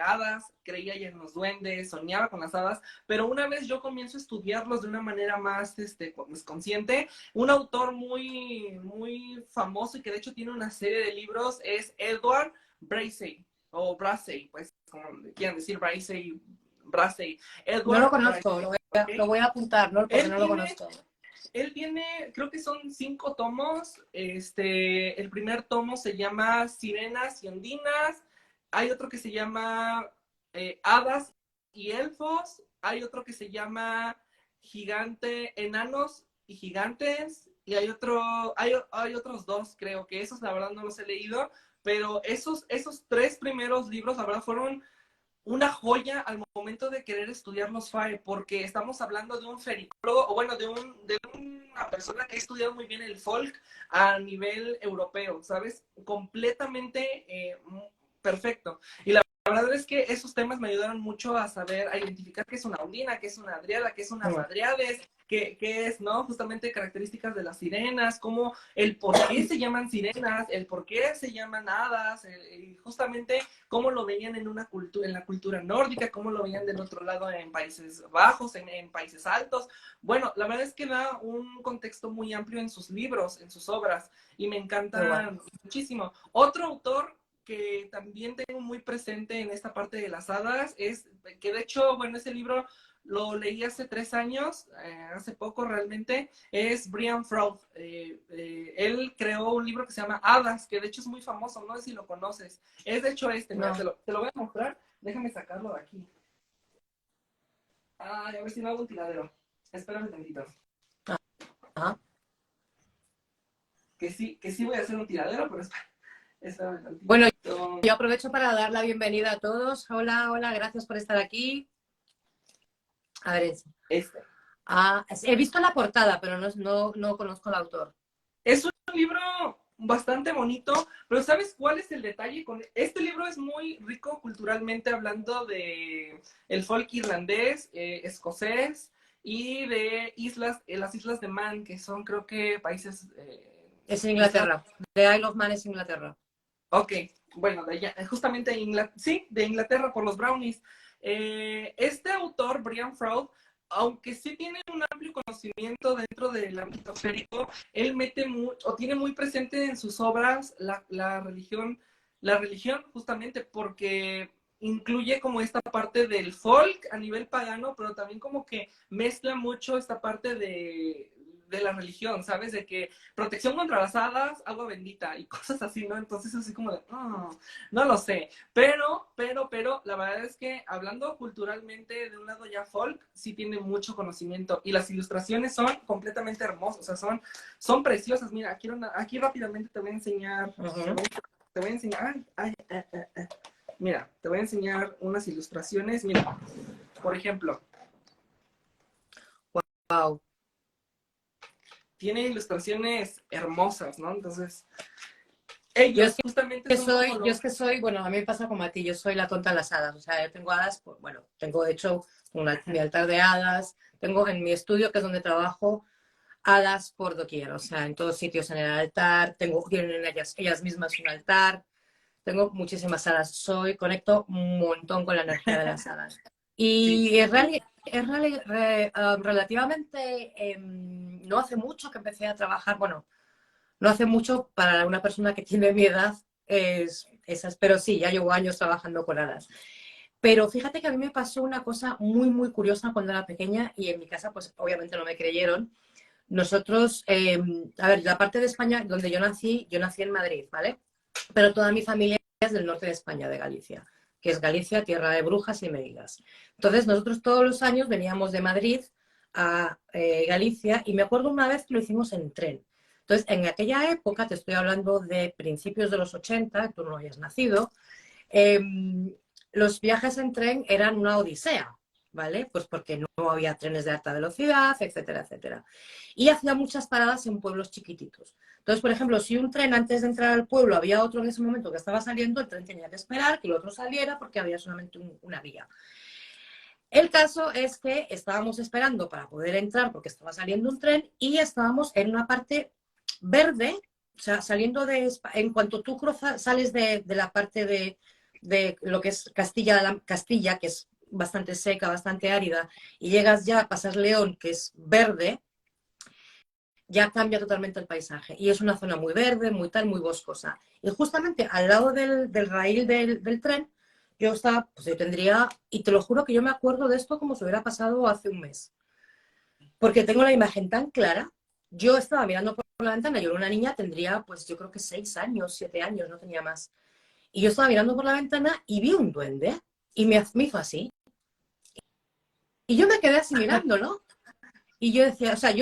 hadas, creía ya en los duendes, soñaba con las hadas, pero una vez yo comienzo a estudiarlos de una manera más pues, consciente, un autor muy famoso y que de hecho tiene una serie de libros es Edward Brassey, o Brassey, pues como quieran decir Brassey, Brassey, No lo Edward Brassey, conozco, ¿ok? lo voy a apuntar, ¿no? Porque Él no lo tiene, conozco. él tiene, creo que son 5 tomos. El primer tomo se llama Sirenas y Ondinas. Hay otro que se llama Hadas y Elfos. Hay otro que se llama Enanos y Gigantes. Y hay otros dos, creo que esos la verdad no los he leído. Pero esos 3 primeros libros, la verdad, fueron una joya al momento de querer estudiar los FAE, porque estamos hablando de un fericólogo, o bueno, de una persona que ha estudiado muy bien el folk a nivel europeo, ¿sabes? Completamente perfecto. Y la verdad es que esos temas me ayudaron mucho a saber, a identificar qué es una ondina, qué es una adriada, qué es una madriades, qué es, ¿no? Justamente características de las sirenas, cómo el por qué se llaman sirenas, el por qué se llaman hadas, y justamente cómo lo veían en una cultura, en la cultura nórdica, cómo lo veían del otro lado en Países Bajos, en Países Altos. Bueno, la verdad es que da un contexto muy amplio en sus libros, en sus obras, y me Qué guay. encanta muchísimo. Otro autor que también tengo muy presente en esta parte de las hadas es que, de hecho, bueno, ese libro lo leí hace 3 años, hace poco realmente, es Brian Froud. Él creó un libro que se llama Hadas, que de hecho es muy famoso, no sé si lo conoces. Es de hecho mira, No. te lo voy a mostrar, déjame sacarlo de aquí. Ay, a ver si no hago un tiradero. Espérame tantito. Ajá. Que sí voy a hacer un tiradero, pero espérame Bueno, tantito. yo aprovecho para dar la bienvenida a todos. Hola, hola, gracias por estar aquí. A ver, Este. he visto la portada, pero no conozco al autor. Es un libro bastante bonito, pero ¿sabes cuál es el detalle? Este libro es muy rico culturalmente hablando de el folk irlandés, escocés y de las islas de Man, que son creo que países... Es en islas. Inglaterra. The Isle of Man es Inglaterra. Ok, bueno, de allá, justamente sí, de Inglaterra por los brownies. Este autor, Brian Froud, aunque sí tiene un amplio conocimiento dentro del ámbito férico, él mete o tiene muy presente en sus obras la religión justamente porque incluye como esta parte del folk a nivel pagano, pero también como que mezcla mucho esta parte de la religión, ¿sabes? De que protección contra las hadas, agua bendita y cosas así, ¿no? Entonces así como de, no lo sé. Pero, la verdad es que hablando culturalmente de un lado ya folk, sí tiene mucho conocimiento y las ilustraciones son completamente hermosas, o sea, son preciosas. Mira, aquí rápidamente te voy a enseñar, Uh-huh. te voy a enseñar, mira, te voy a enseñar unas ilustraciones, mira, por ejemplo, Wow. tiene ilustraciones hermosas, ¿no? Entonces, Yo ellos es justamente son como yo es que soy, bueno, a mí me pasa como a ti, yo soy la tonta de las hadas. O sea, yo tengo hadas, pues, bueno, tengo de hecho mi altar de hadas, tengo en mi estudio, que es donde trabajo, hadas por doquier, o sea, en todos sitios en el altar, tienen ellas mismas un altar, tengo muchísimas hadas, conecto un montón con la energía de las hadas. Sí, Y relativamente, no hace mucho que empecé a trabajar, bueno, no hace mucho para una persona que tiene mi edad, esas, pero sí, ya llevo años trabajando con hadas. Pero fíjate que a mí me pasó una cosa muy, muy curiosa cuando era pequeña y en mi casa, pues obviamente no me creyeron. Nosotros, a ver, la parte de España donde yo nací en Madrid, ¿vale? Pero toda mi familia es del norte de España, de Galicia, que es Galicia, tierra de brujas y medigas. Entonces, nosotros todos los años veníamos de Madrid a Galicia y me acuerdo una vez que lo hicimos en tren. Entonces, en aquella época, te estoy hablando de principios de los 80, tú no hayas nacido, eh, los viajes en tren eran una odisea, ¿vale? Pues porque no había trenes de alta velocidad, etcétera, etcétera. Y hacía muchas paradas en pueblos chiquititos. Entonces, por ejemplo, si un tren antes de entrar al pueblo había otro en ese momento que estaba saliendo, el tren tenía que esperar que el otro saliera porque había solamente una vía. El caso es que estábamos esperando para poder entrar porque estaba saliendo un tren y estábamos en una parte verde, o sea, saliendo en cuanto tú sales de la parte de lo que es Castilla, que es bastante seca, bastante árida, y llegas ya, pasas León, que es verde, ya cambia totalmente el paisaje. Y es una zona muy verde, muy tal, muy boscosa. Y justamente al lado del raíl del tren, yo estaba, pues yo tendría, y te lo juro que yo me acuerdo de esto como si hubiera pasado hace un mes. Porque tengo la imagen tan clara. Yo estaba mirando por la ventana, yo era una niña, tendría, pues yo creo que 6 años, 7 años, no tenía más. Y yo estaba mirando por la ventana y vi un duende y me hizo así. Y yo me quedé así mirándolo. Y yo decía, o sea,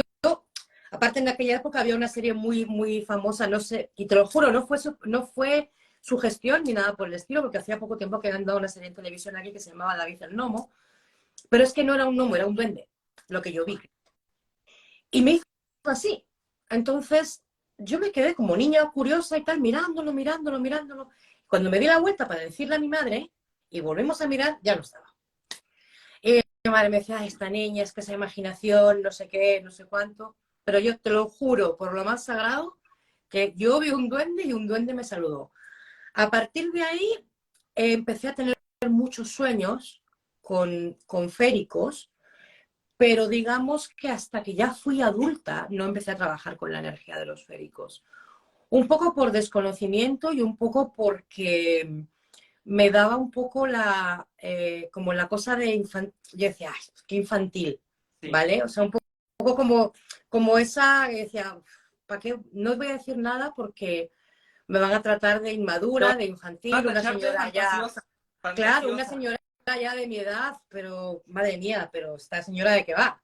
aparte en aquella época había una serie muy, muy famosa, no sé, y te lo juro, no fue su gestión ni nada por el estilo, porque hacía poco tiempo que habían dado una serie en televisión aquí que se llamaba David el Gnomo, pero es que no era un gnomo, era un duende, lo que yo vi. Y me hizo así. Entonces, yo me quedé como niña curiosa y tal, mirándolo, mirándolo, mirándolo. Cuando me di la vuelta para decirle a mi madre, y volvimos a mirar, ya no estaba. Y mi madre me decía, "Ay, esta niña, es que esa imaginación, no sé qué, no sé cuánto". Pero yo te lo juro, por lo más sagrado, que yo vi un duende y un duende me saludó. A partir de ahí empecé a tener muchos sueños con féricos, pero digamos que hasta que ya fui adulta no empecé a trabajar con la energía de los féricos. Un poco por desconocimiento y un poco porque me daba un poco como la cosa de infantil. Yo decía, ay, qué infantil, Sí. ¿vale? O sea, un poco como esa, que decía, ¿para qué? No os voy a decir nada porque me van a tratar de Te van inmadura, de a infantil, una tachar de señora ya, fantasiosa, claro, una fantasiosa. señora ya de mi edad, pero madre mía, pero esta señora de qué va.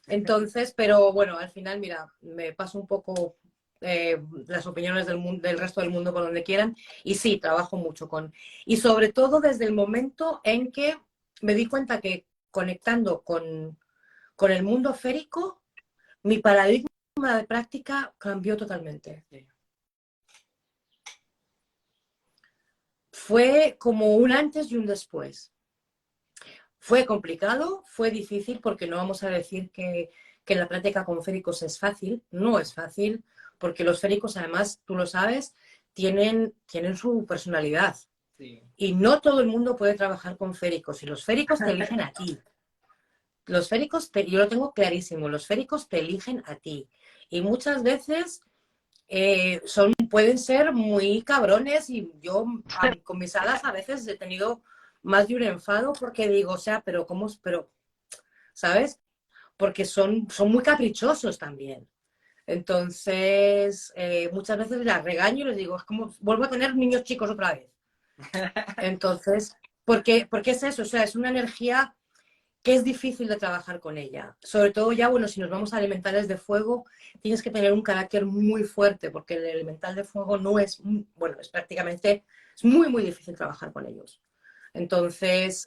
Entonces, pero bueno, al final, mira, me paso un poco las opiniones del resto del mundo por donde quieran y sí, trabajo mucho y sobre todo desde el momento en que me di cuenta que conectando con el mundo férico, mi paradigma de práctica cambió totalmente. Sí. Fue como un antes y un después. Fue complicado, fue difícil, porque no vamos a decir que la práctica con féricos es fácil, no es fácil, porque los féricos, además, tú lo sabes, tienen su personalidad. Sí. Y no todo el mundo puede trabajar con féricos, y los féricos te eligen a ti. Los féricos, yo lo tengo clarísimo, los féricos te eligen a ti. Y muchas veces pueden ser muy cabrones y yo con mis hadas a veces he tenido más de un enfado porque digo, o sea, pero ¿cómo? Pero, ¿sabes? Porque son muy caprichosos también. Entonces, muchas veces las regaño y les digo, es como, vuelvo a tener niños chicos otra vez. Entonces, porque es eso, o sea, es una energía que es difícil de trabajar con ella. Sobre todo ya, bueno, si nos vamos a elementales de fuego, tienes que tener un carácter muy fuerte, porque el elemental de fuego no es, bueno, es prácticamente, es muy, muy difícil trabajar con ellos. Entonces,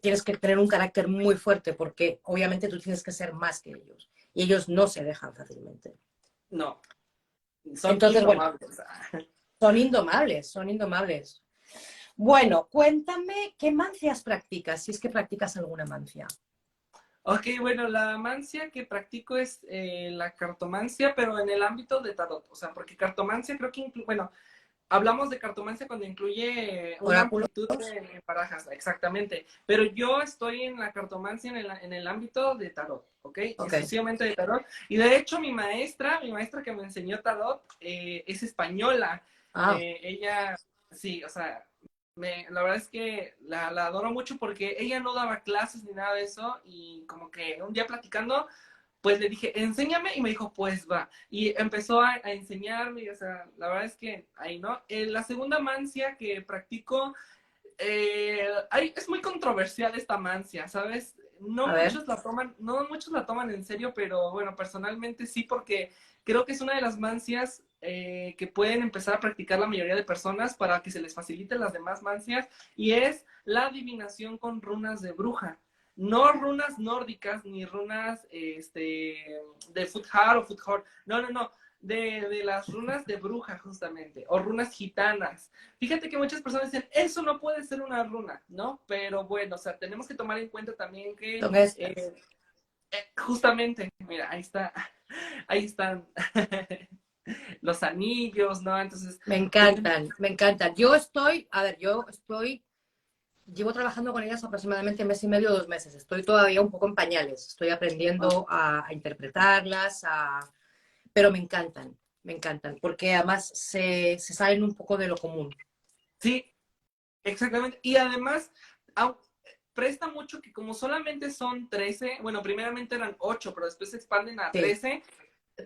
tienes que tener un carácter muy fuerte, porque obviamente tú tienes que ser más que ellos. Y ellos no se dejan fácilmente. No, son Entonces, bueno, indomables. son indomables, son indomables. Bueno, cuéntame qué mancias practicas, si es que practicas alguna mancia. Ok, bueno, la mancia que practico es la cartomancia, pero en el ámbito de tarot. O sea, porque cartomancia creo que incluye, bueno, hablamos de cartomancia cuando incluye una Oráculos. amplitud de barajas, exactamente. Pero yo estoy en la cartomancia en el ámbito de tarot, ¿ok? Ok. Exclusivamente de tarot. Y de hecho, mi maestra que me enseñó tarot, es española. Ah, Ella, sí, o sea, la verdad es que la adoro mucho porque ella no daba clases ni nada de eso. Y como que un día platicando, pues le dije, enséñame, y me dijo, pues va. Y empezó a enseñarme, y, o sea, la verdad es que ahí, ¿no? La segunda mancia que practico, es muy controversial esta mancia, ¿sabes? a ver. No muchos la toman en serio, pero bueno, personalmente sí, porque creo que es una de las mancias que pueden empezar a practicar la mayoría de personas para que se les faciliten las demás mancias, y es la adivinación con runas de bruja. No runas nórdicas, ni runas de Futhar o Futhor. No, no, no. De las runas de bruja, justamente. O runas gitanas. Fíjate que muchas personas dicen, eso no puede ser una runa, ¿no? Pero bueno, o sea, tenemos que tomar en cuenta también que Son estas. justamente, mira, ahí está, ahí están los anillos, ¿no? Entonces, Me pues, encantan, me encantan. A ver, llevo trabajando con ellas aproximadamente mes y medio, 2 meses. Estoy todavía un poco en pañales. Estoy aprendiendo a interpretarlas, pero me encantan, porque además se salen un poco de lo común. sí, exactamente. Y además, au- presta mucho que como solamente son 13, bueno, primeramente eran 8, pero después se expanden a Sí, 13,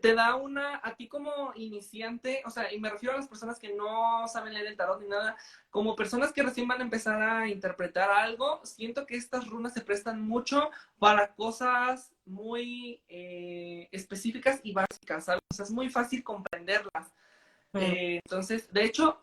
te da a ti como iniciante, o sea, y me refiero a las personas que no saben leer el tarot ni nada, como personas que recién van a empezar a interpretar algo, siento que estas runas se prestan mucho para cosas muy específicas y básicas, ¿sabes? O sea, es muy fácil comprenderlas. mm, Entonces, de hecho,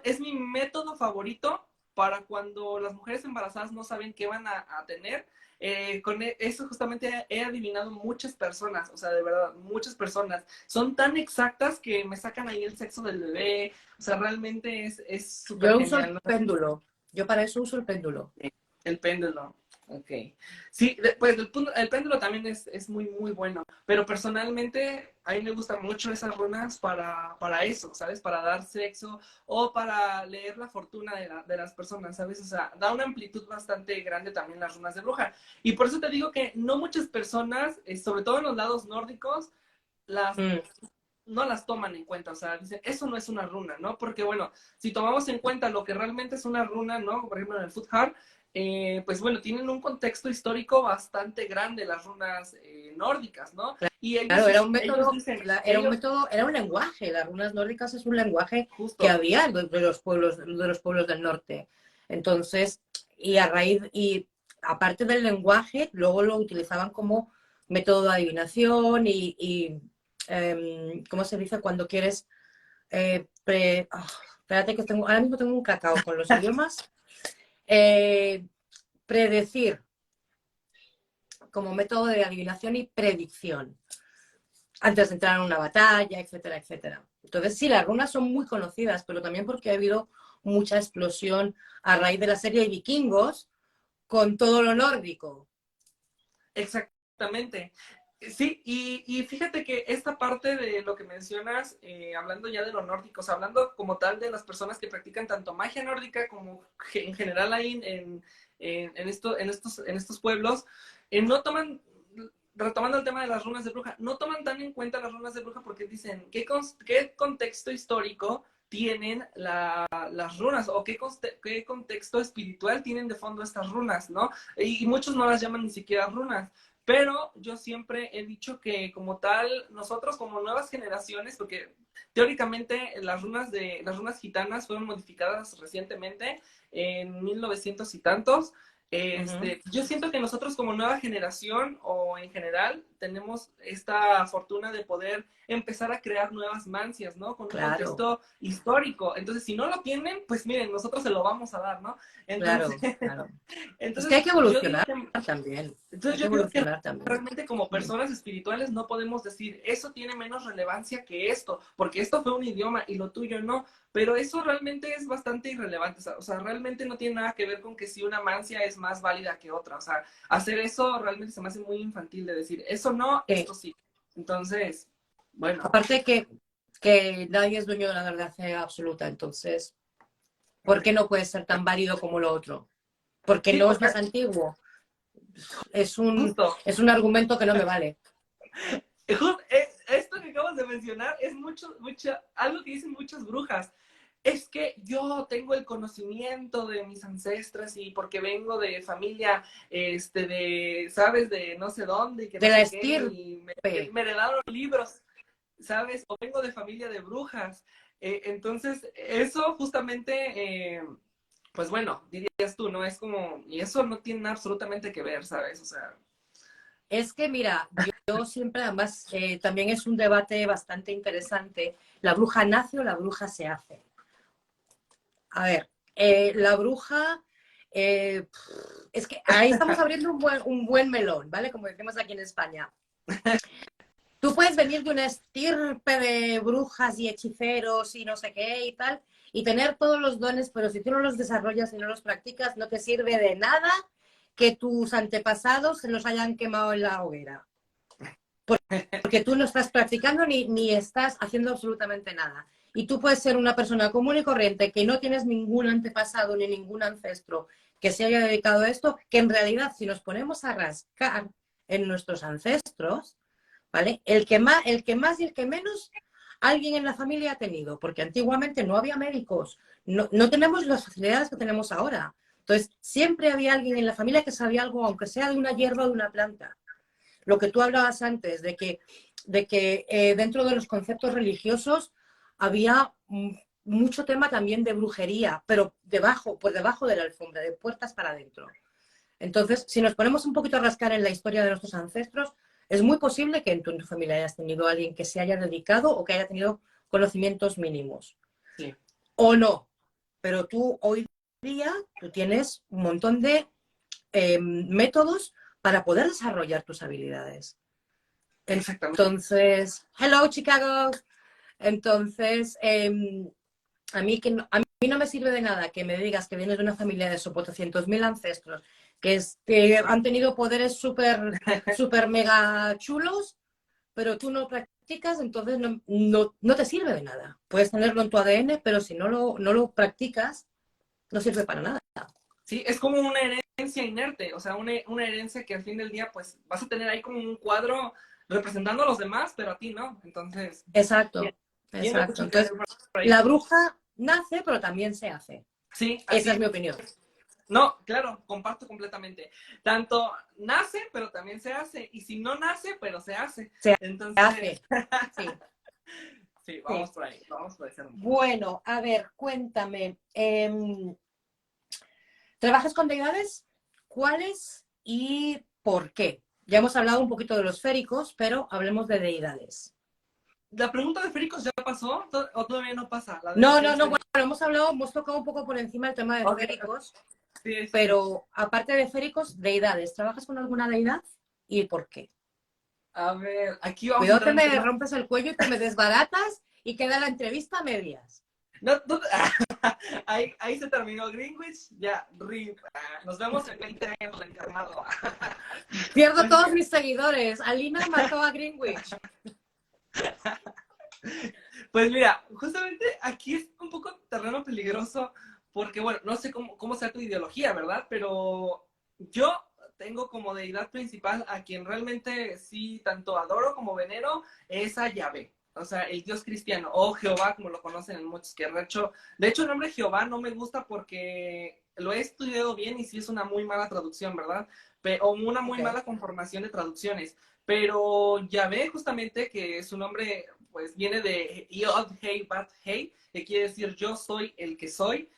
es mi método favorito para cuando las mujeres embarazadas no saben qué van a tener. Eso justamente he adivinado muchas personas, o sea, de verdad, muchas personas. Son tan exactas que me sacan ahí el sexo del bebé, o sea, realmente es súper yo uso el genial, ¿no? péndulo. Yo para eso uso el péndulo. El péndulo. Ok. Sí, pues el péndulo también es muy, muy bueno. Pero personalmente, a mí me gustan mucho esas runas para eso, ¿sabes? Para dar sexo o para leer la fortuna de las personas, ¿sabes? O sea, da una amplitud bastante grande también las runas de bruja. Y por eso te digo que no muchas personas, sobre todo en los lados nórdicos, las Mm, no las toman en cuenta, o sea, dicen, eso no es una runa, ¿no? Porque bueno, si tomamos en cuenta lo que realmente es una runa, ¿no? Por ejemplo, en el Futhar, pues bueno, tienen un contexto histórico bastante grande las runas nórdicas, ¿no? Y Claro, ellos dicen, era un lenguaje. Las runas nórdicas es un lenguaje que justo, había de los pueblos del norte. Entonces, y aparte del lenguaje, luego lo utilizaban como método de adivinación ¿cómo se dice? Cuando quieres, espérate que ahora mismo tengo un cacao con los idiomas. Eh, predecir como método de adivinación y predicción antes de entrar en una batalla, etcétera, etcétera. Entonces, sí, las runas son muy conocidas, pero también porque ha habido mucha explosión a raíz de la serie de Vikingos con todo lo nórdico. exactamente. Sí, y fíjate que esta parte de lo que mencionas, hablando ya de lo nórdico, o sea, hablando como tal de las personas que practican tanto magia nórdica como en general ahí en estos pueblos, no toman, retomando el tema de las runas de bruja, no toman tan en cuenta las runas de bruja porque dicen, ¿qué contexto histórico tienen las runas o qué contexto espiritual tienen de fondo estas runas, ¿no? Y muchos no las llaman ni siquiera runas. Pero yo siempre he dicho que como tal, nosotros como nuevas generaciones, porque teóricamente las runas gitanas fueron modificadas recientemente en 1900 y tantos. Yo siento que nosotros como nueva generación o en general tenemos esta fortuna de poder empezar a crear nuevas mancias, ¿no? Con un Claro, contexto histórico. Entonces, si no lo tienen, pues miren, nosotros se lo vamos a dar, ¿no? Entonces, claro, claro. Es que entonces hay que yo digo evolucionar que también. Hay entonces que yo creo que evolucionar también. realmente como personas espirituales no podemos decir, eso tiene menos relevancia que esto, porque esto fue un idioma y lo tuyo no, pero eso realmente es bastante irrelevante, o sea, realmente no tiene nada que ver con que si una mancia es más válida que otra, o sea, hacer eso realmente se me hace muy infantil de decir, eso no, Sí. esto sí. Entonces, bueno, Aparte que nadie es dueño de la verdad absoluta, entonces, ¿por qué no puede ser tan válido como lo otro? Porque sí, no es porque más antiguo. Es un, justo, es un argumento que no me vale. esto que acabas de mencionar es algo que dicen muchas brujas. Es que yo tengo el conocimiento de mis ancestras y porque vengo de familia, sabes, de no sé dónde y que De no la sé qué, y estirpe. me heredaron libros, ¿sabes? O vengo de familia de brujas. Entonces, eso justamente, pues bueno, dirías tú, ¿no? Es como, y eso no tiene absolutamente que ver, ¿sabes? O sea, Es que, mira, yo siempre, además, también es un debate bastante interesante. ¿La bruja nace o la bruja se hace? A ver, la bruja, eh, es que ahí estamos abriendo un buen melón, ¿vale? Como decimos aquí en España. Tú puedes venir de una estirpe de brujas y hechiceros y no sé qué y tal, y tener todos los dones, pero si tú no los desarrollas y no los practicas, no te sirve de nada que tus antepasados se los hayan quemado en la hoguera. Porque tú no estás practicando ni estás haciendo absolutamente nada. Y tú puedes ser una persona común y corriente que no tienes ningún antepasado ni ningún ancestro que se haya dedicado a esto, que en realidad si nos ponemos a rascar en nuestros ancestros, ¿vale? El que más y el que menos alguien en la familia ha tenido, porque antiguamente no había médicos, no tenemos las facilidades que tenemos ahora. Entonces, siempre había alguien en la familia que sabía algo, aunque sea de una hierba o de una planta. Lo que tú hablabas antes, de que dentro de los conceptos religiosos había mucho tema también de brujería, pero por debajo de la alfombra, de puertas para adentro. Entonces, si nos ponemos un poquito a rascar en la historia de nuestros ancestros, es muy posible que en tu familia hayas tenido a alguien que se haya dedicado o que haya tenido conocimientos mínimos. sí, O no, pero tú hoy día tú tienes un montón de métodos para poder desarrollar tus habilidades. exactamente. Entonces, hello Chicago. Entonces, a mí no me sirve de nada que me digas que vienes de una familia de 400.000 ancestros que han tenido poderes súper super mega chulos, pero tú no practicas, entonces no te sirve de nada. Puedes tenerlo en tu ADN, pero si no lo practicas, no sirve para nada. Sí, es como una herencia inerte, o sea, una herencia que al fin del día, pues vas a tener ahí como un cuadro representando a los demás, pero a ti no. Entonces, Exacto, tiene exacto. mucho que ver Entonces, por ahí. la bruja nace, pero también se hace. Sí, Esa así es mi es. opinión. No, claro, comparto completamente. Tanto nace, pero también se hace. Y si no nace, pero se hace. Se Entonces, hace, sí, sí, sí. vamos por ese rumbo. Bueno, a ver, cuéntame. ¿Trabajas con deidades? ¿Cuáles y por qué? Ya hemos hablado un poquito de los féricos, pero hablemos de deidades. ¿La pregunta de Féricos ya pasó o todavía no pasa? La de No, los no, seres no, bueno, féricos. hemos tocado un poco por encima el tema de Ok, féricos, sí, sí, sí. pero aparte de féricos, deidades. ¿Trabajas con alguna deidad y por qué? A ver, aquí vamos a Cuidado entrar que en un me tema. rompes el cuello y te me desbaratas y queda la entrevista a medias. No, ahí se terminó Greenwich, ya, RIP. Nos vemos en 20 años reencarnado. Pierdo Pues todos mira, mis seguidores. Alina mató a Greenwich. pues mira, justamente aquí es un poco terreno peligroso porque, bueno, no sé cómo sea tu ideología, ¿verdad? Pero yo tengo como deidad principal a quien realmente sí tanto adoro como venero, es a Yahvé. O sea, el Dios cristiano, o Jehová, como lo conocen en muchos, que de hecho el nombre Jehová no me gusta porque lo he estudiado bien y sí es una muy mala traducción, ¿verdad? O una muy Ok. mala conformación de traducciones. Pero Yahvé, justamente, que su nombre pues viene de Yod Hei Bat Hei, que quiere decir yo soy el que soy.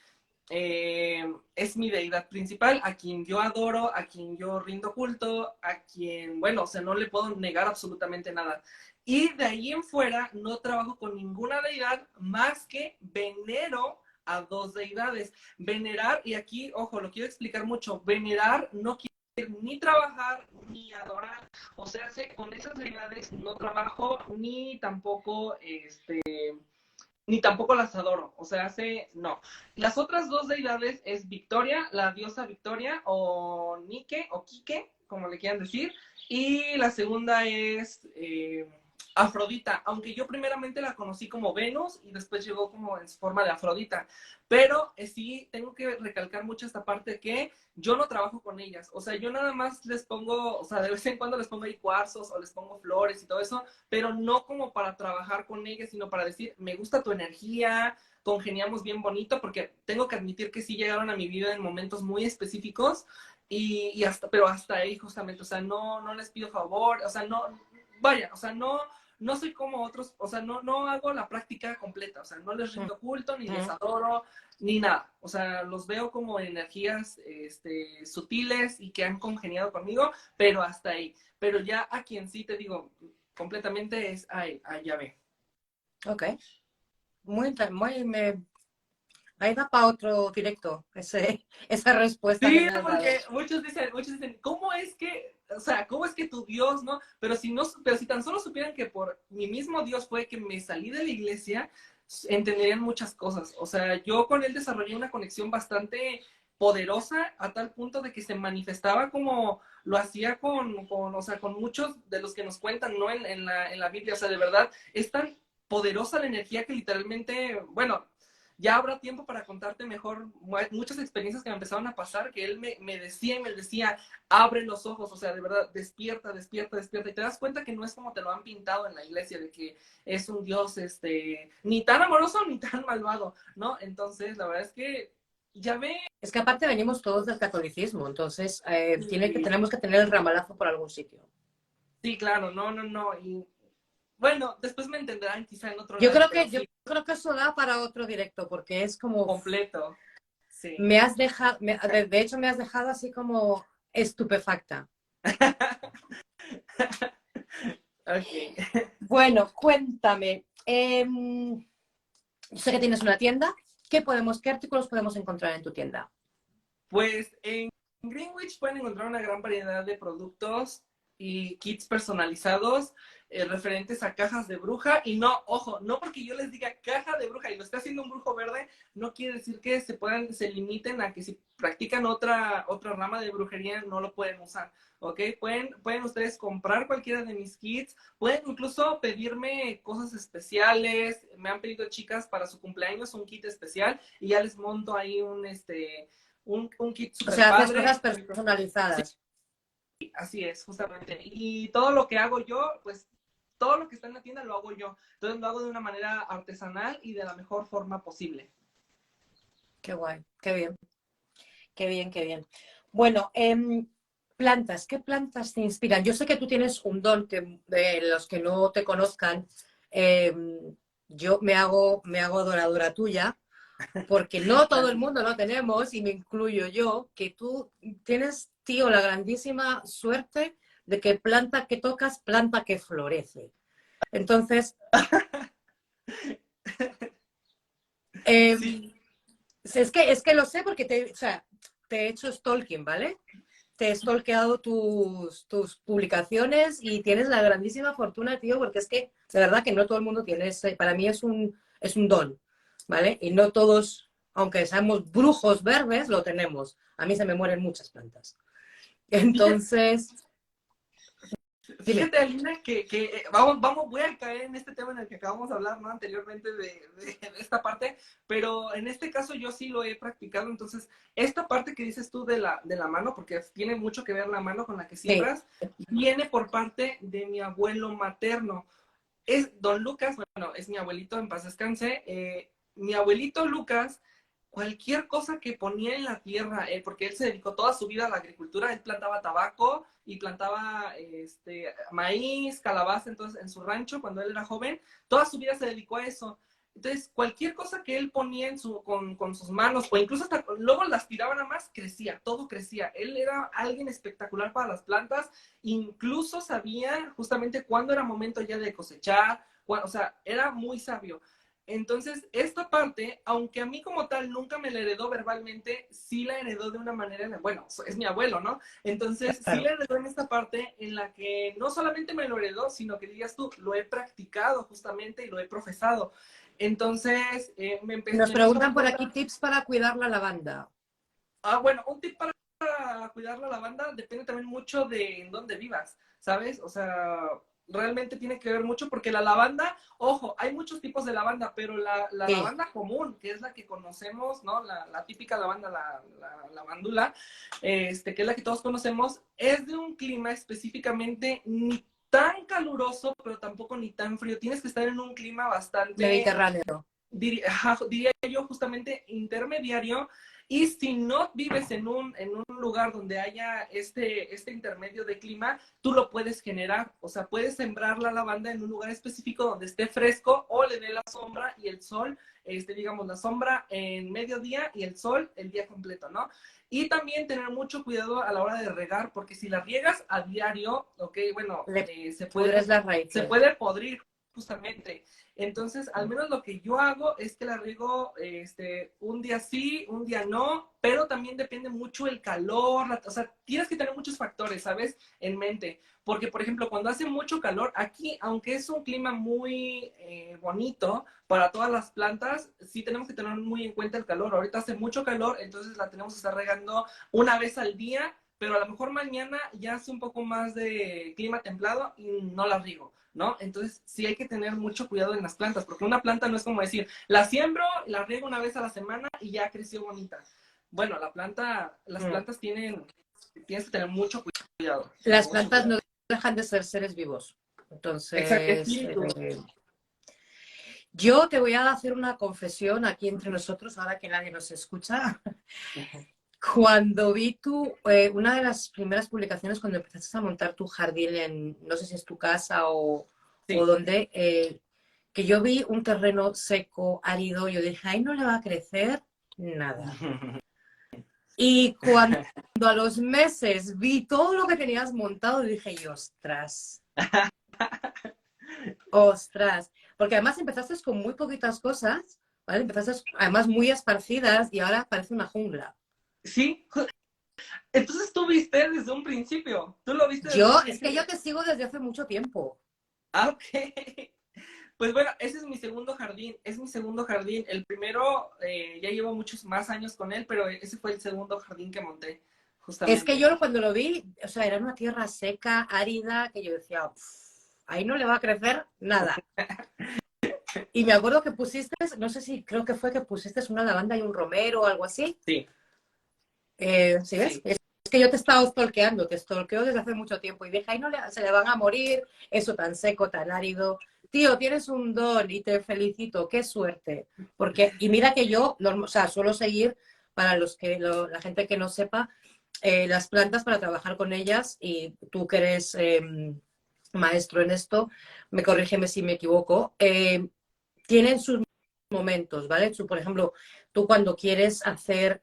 Es mi deidad principal, a quien yo adoro, a quien yo rindo culto, a quien, bueno, o sea, no le puedo negar absolutamente nada. Y de ahí en fuera no trabajo con ninguna deidad más que venero a dos deidades. Venerar, y aquí, ojo, lo quiero explicar mucho, venerar no quiere decir ni trabajar ni adorar. O sea, con esas deidades no trabajo ni tampoco las adoro, o sea, no. Las otras dos deidades es Victoria, la diosa Victoria, o Nike, o Kike, como le quieran decir, y la segunda es Afrodita, aunque yo primeramente la conocí como Venus y después llegó como en forma de Afrodita, pero sí tengo que recalcar mucho esta parte que yo no trabajo con ellas, o sea, yo nada más les pongo, o sea, de vez en cuando les pongo ahí cuarzos o les pongo flores y todo eso, pero no como para trabajar con ella, sino para decir, me gusta tu energía, congeniamos bien bonito, porque tengo que admitir que sí llegaron a mi vida en momentos muy específicos pero hasta ahí justamente, o sea, no les pido favor, o sea, no, vaya, o sea, no soy como otros, o sea, no hago la práctica completa, o sea, no les rindo culto, ni les adoro, ni nada, o sea, los veo como energías sutiles y que han congeniado conmigo, pero hasta ahí. Pero ya a quien sí te digo, completamente es a Yahvé. Ok. Ahí da para otro directo, esa respuesta que Sí, me has dado. porque muchos dicen, ¿cómo es que, o sea, cómo es que tu Dios, ¿no? Pero pero si tan solo supieran que por mi mismo Dios fue que me salí de la iglesia, entenderían muchas cosas. O sea, yo con él desarrollé una conexión bastante poderosa a tal punto de que se manifestaba como lo hacía o sea, con muchos de los que nos cuentan, ¿no? En la Biblia, o sea, de verdad, es tan poderosa la energía que literalmente, bueno, ya habrá tiempo para contarte mejor muchas experiencias que me empezaron a pasar, que él me decía y me decía, abre los ojos, o sea, de verdad, despierta, despierta, despierta, y te das cuenta que no es como te lo han pintado en la iglesia, de que es un Dios, ni tan amoroso ni tan malvado, ¿no? Entonces, la verdad es que ya ve, Es que aparte venimos todos del catolicismo, entonces y, tenemos que tener el ramalazo por algún sitio. sí, claro, no, y bueno, después me entenderán quizá en otro Yo lado, creo pero que, yo sí, creo que eso da para otro directo, porque es como, completo, sí. me has dejado, de hecho me has dejado así como estupefacta. Ok. Bueno, cuéntame. Sé que tienes una tienda. ¿Qué artículos podemos encontrar en tu tienda? Pues en Greenwich pueden encontrar una gran variedad de productos y kits personalizados referentes a cajas de bruja. Y no, ojo, no porque yo les diga caja de bruja y lo esté haciendo un brujo verde, no quiere decir que se limiten a que si practican otra rama de brujería no lo pueden usar. ¿Ok? Pueden ustedes comprar cualquiera de mis kits, pueden incluso pedirme cosas especiales. Me han pedido chicas para su cumpleaños un kit especial y ya les monto ahí un kit O super sea, haces padre. cosas Sí, personalizadas. así es, justamente. Y todo lo que hago yo, pues todo lo que está en la tienda lo hago yo. Entonces lo hago de una manera artesanal y de la mejor forma posible. Qué guay, qué bien, qué bien, qué bien. Bueno, plantas, ¿qué plantas te inspiran? Yo sé que tú tienes un don que de los que no te conozcan, yo me hago adoradora tuya, porque no todo el Gracias. mundo lo tenemos, y me incluyo yo, que tú tienes, tío, la grandísima suerte de que planta que tocas, planta que florece. Entonces, eh, Sí, es que lo sé porque o sea, te he hecho stalking, ¿vale? Te he stalkeado tus publicaciones y tienes la grandísima fortuna, tío, porque es que de verdad que no todo el mundo tiene ese, para mí es un don, ¿vale? Y no todos, aunque seamos brujos verdes, lo tenemos. A mí se me mueren muchas plantas. fíjate, Entonces, dime, fíjate, Alina, que vamos, voy a caer en este tema en el que acabamos de hablar, ¿no? Anteriormente de esta parte, pero en este caso yo sí lo he practicado, entonces, esta parte que dices tú de la mano, porque tiene mucho que ver la mano con la que sí, siembras, viene por parte de mi abuelo materno. Es don Lucas, bueno, es mi abuelito, en paz descanse. Mi abuelito Lucas, cualquier cosa que ponía en la tierra, porque él se dedicó toda su vida a la agricultura, él plantaba tabaco y plantaba maíz, calabaza, entonces en su rancho cuando él era joven, toda su vida se dedicó a eso. Entonces, cualquier cosa que él ponía con sus manos, o incluso hasta luego las tiraba nada más, crecía, todo crecía. Él era alguien espectacular para las plantas, incluso sabía justamente cuándo era momento ya de cosechar, o sea, era muy sabio. Entonces, esta parte, aunque a mí como tal nunca me la heredó verbalmente, sí la heredó de una manera, bueno, es mi abuelo, ¿no? Entonces, sí claro. la heredó en esta parte en la que no solamente me lo heredó, sino que dirías tú, lo he practicado justamente y lo he profesado. Entonces, Nos me empezó a preguntan dar por cuenta. aquí tips para cuidar la lavanda. Bueno, un tip para cuidar la lavanda depende también mucho de en dónde vivas, ¿sabes? O sea, realmente tiene que ver mucho porque la lavanda, ojo, hay muchos tipos de lavanda, pero la Sí, lavanda común, que es la que conocemos, ¿no? La típica lavanda, la lavandula, que es la que todos conocemos, es de un clima específicamente ni tan caluroso, pero tampoco ni tan frío. Tienes que estar en un clima bastante Mediterráneo. diría yo justamente intermediario, y si no vives en un lugar donde haya este intermedio de clima, tú lo puedes generar, o sea, puedes sembrar la lavanda en un lugar específico donde esté fresco o le dé la sombra y el sol, digamos, la sombra en mediodía y el sol el día completo, ¿no? Y también tener mucho cuidado a la hora de regar, porque si la riegas a diario, ok, bueno, Le pudres las se raíces. puede podrir justamente. Entonces, al menos lo que yo hago es que la riego un día sí, un día no, pero también depende mucho el calor, o sea, tienes que tener muchos factores, ¿sabes? En mente. Porque, por ejemplo, cuando hace mucho calor, aquí, aunque es un clima muy bonito para todas las plantas, sí tenemos que tener muy en cuenta el calor. Ahorita hace mucho calor, entonces la tenemos que estar regando una vez al día, pero a lo mejor mañana ya hace un poco más de clima templado y no la riego, ¿no? Entonces sí hay que tener mucho cuidado en las plantas, porque una planta no es como decir, la siembro, la riego una vez a la semana y ya creció bonita. Bueno, las Mm. plantas tienes que tener mucho cuidado, Las mucho plantas cuidado. no dejan de ser seres vivos. Exacto, Entonces, espíritu. yo te voy a hacer una confesión aquí entre nosotros, ahora que nadie nos escucha. Cuando vi una de las primeras publicaciones, cuando empezaste a montar tu jardín en, no sé si es tu casa o Sí. donde, que yo vi un terreno seco, árido, yo dije, ahí no le va a crecer nada. Y cuando a los meses vi todo lo que tenías montado, dije, y ostras, ostras, porque además empezaste con muy poquitas cosas, ¿vale? Empezaste además muy esparcidas y ahora parece una jungla. Sí, entonces tú viste desde un principio, tú lo viste desde un Es que yo principio. te sigo desde hace mucho tiempo. Ah, ok. Pues bueno, ese es mi segundo jardín, es mi segundo jardín. El primero, ya llevo muchos más años con él, pero ese fue el segundo jardín que monté, Es que justamente. yo cuando lo vi, o sea, era una tierra seca, árida, que yo decía, ahí no le va a crecer nada. Y me acuerdo que pusiste, no sé si creo que fue que pusiste una lavanda y un romero o algo así. Sí, ¿Sí ves? sí. que yo te estaba stalkeando, te stalkeo desde hace mucho tiempo y dije, ay, no se le van a morir, eso tan seco, tan árido. Tío, tienes un don y te felicito, qué suerte. Porque, y mira que yo, o sea, suelo seguir, para los que, la gente que no sepa, las plantas para trabajar con ellas y tú que eres maestro en esto, me corrígeme si me equivoco, tienen sus momentos, ¿vale? Tú, por ejemplo, tú cuando quieres hacer,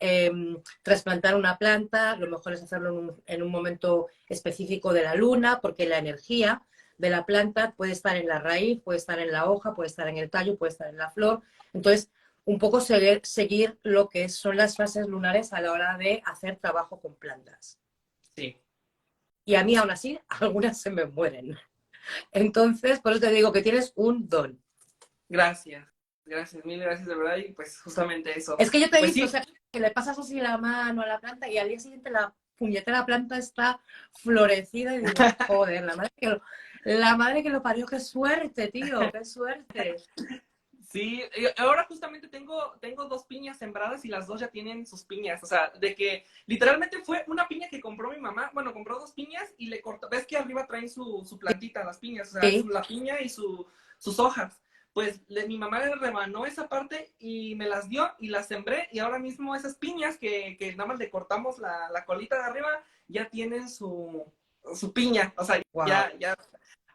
trasplantar una planta, lo mejor es hacerlo en un momento específico de la luna, porque la energía de la planta puede estar en la raíz, puede estar en la hoja, puede estar en el tallo, puede estar en la flor. Entonces, un poco seguir lo que son las fases lunares a la hora de hacer trabajo con plantas. Sí. Y a mí, aún así, algunas se me mueren. Entonces, por eso te digo que tienes un don. Gracias, gracias, mil gracias de verdad y pues justamente eso. Es que yo te he Pues visto, o sí, sea, que le pasas así la mano a la planta y al día siguiente la puñetera planta está florecida y digo, joder, la madre que lo parió, qué suerte, tío, qué suerte. sí, ahora justamente tengo dos piñas sembradas y las dos ya tienen sus piñas, o sea, de que literalmente fue una piña que compró mi mamá, bueno, compró dos piñas y le cortó, ves que arriba traen su plantita, las piñas, o sea, Sí. la piña y sus hojas. Pues mi mamá le rebanó esa parte y me las dio y las sembré y ahora mismo esas piñas que nada más le cortamos la colita de arriba ya tienen su piña, o sea, Wow. ya,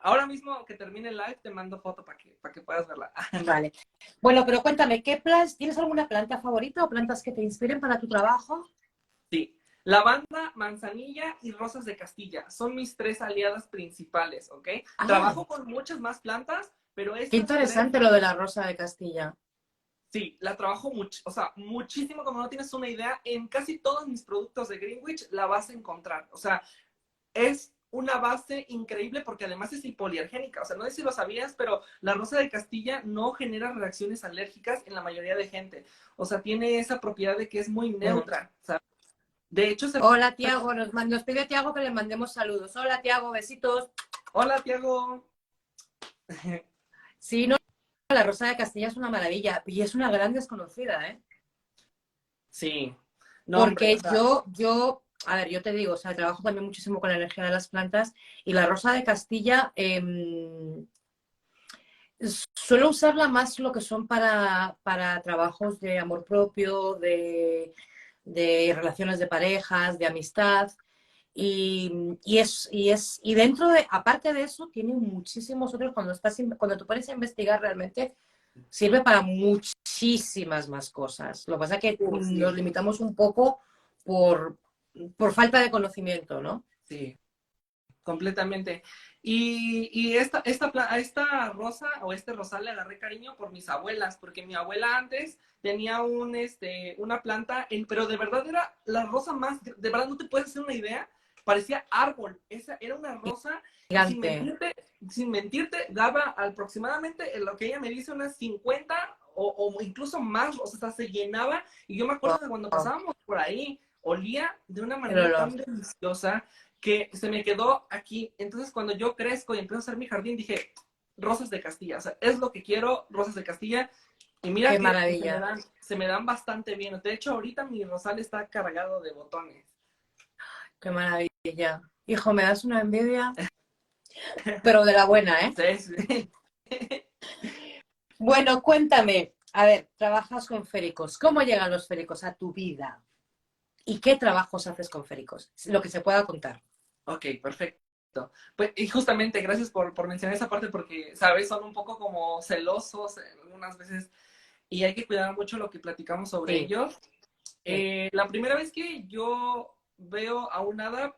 ahora mismo que termine el live te mando foto para que puedas verla. Vale. Bueno, pero cuéntame, ¿tienes alguna planta favorita o plantas que te inspiren para tu trabajo? Sí, lavanda, manzanilla y rosas de Castilla son mis tres aliadas principales, ¿ok? Ah, Trabajo con muchas más plantas, pero qué estas tres, interesante lo de la rosa de Castilla. sí, la trabajo mucho, o sea, muchísimo, como no tienes una idea, en casi todos mis productos de Greenwich la vas a encontrar, o sea, es una base increíble porque además es hipoalergénica, o sea, no sé si lo sabías, pero la rosa de Castilla no genera reacciones alérgicas en la mayoría de gente, o sea, tiene esa propiedad de que es muy neutra, o sea, de hecho, Hola, Tiago, nos pide Tiago que le mandemos saludos. Hola, Tiago, besitos. hola, Tiago. Sí, no, la rosa de Castilla es una maravilla y es una gran desconocida, ¿eh? Sí, no, hombre, o Porque sea, a ver, yo te digo, o sea, trabajo también muchísimo con la energía de las plantas y la rosa de Castilla suelo usarla más lo que son para trabajos de amor propio, de relaciones de parejas, de amistad. Y dentro de, aparte de eso, tiene muchísimos otros, cuando tú pones a investigar realmente, sirve para muchísimas más cosas. Lo que pasa es que nos sí, limitamos un poco por, por falta de conocimiento, ¿no? sí, completamente. A esta rosa o este rosal le agarré cariño por mis abuelas, porque mi abuela antes tenía una planta, pero de verdad era la rosa más, de verdad no te puedes hacer una idea, parecía árbol. Esa era una rosa y Gigante. sin mentirte, daba aproximadamente, en lo que ella me dice, unas 50 o incluso más, o sea, se llenaba. Y yo me acuerdo de cuando Wow, pasábamos por ahí, olía de una el manera olor. tan deliciosa que se me quedó aquí. Entonces, cuando yo crezco y empiezo a hacer mi jardín, dije, rosas de Castilla, o sea, es lo que quiero, rosas de Castilla. Y mira Qué que maravilla. se me dan bastante bien. De hecho, ahorita mi rosal está cargado de botones. Qué maravilla. Hijo, me das una envidia, pero de la buena, ¿eh? Sí, sí. Bueno, cuéntame. A ver, trabajas con féricos. ¿Cómo llegan los féricos a tu vida? ¿Y qué trabajos haces con féricos? Lo que se pueda contar. Ok, perfecto. Pues, y justamente, gracias por mencionar esa parte porque, ¿sabes? Son un poco como celosos algunas veces y hay que cuidar mucho lo que platicamos sobre Sí, ellos. sí. La primera vez que yo veo a un hada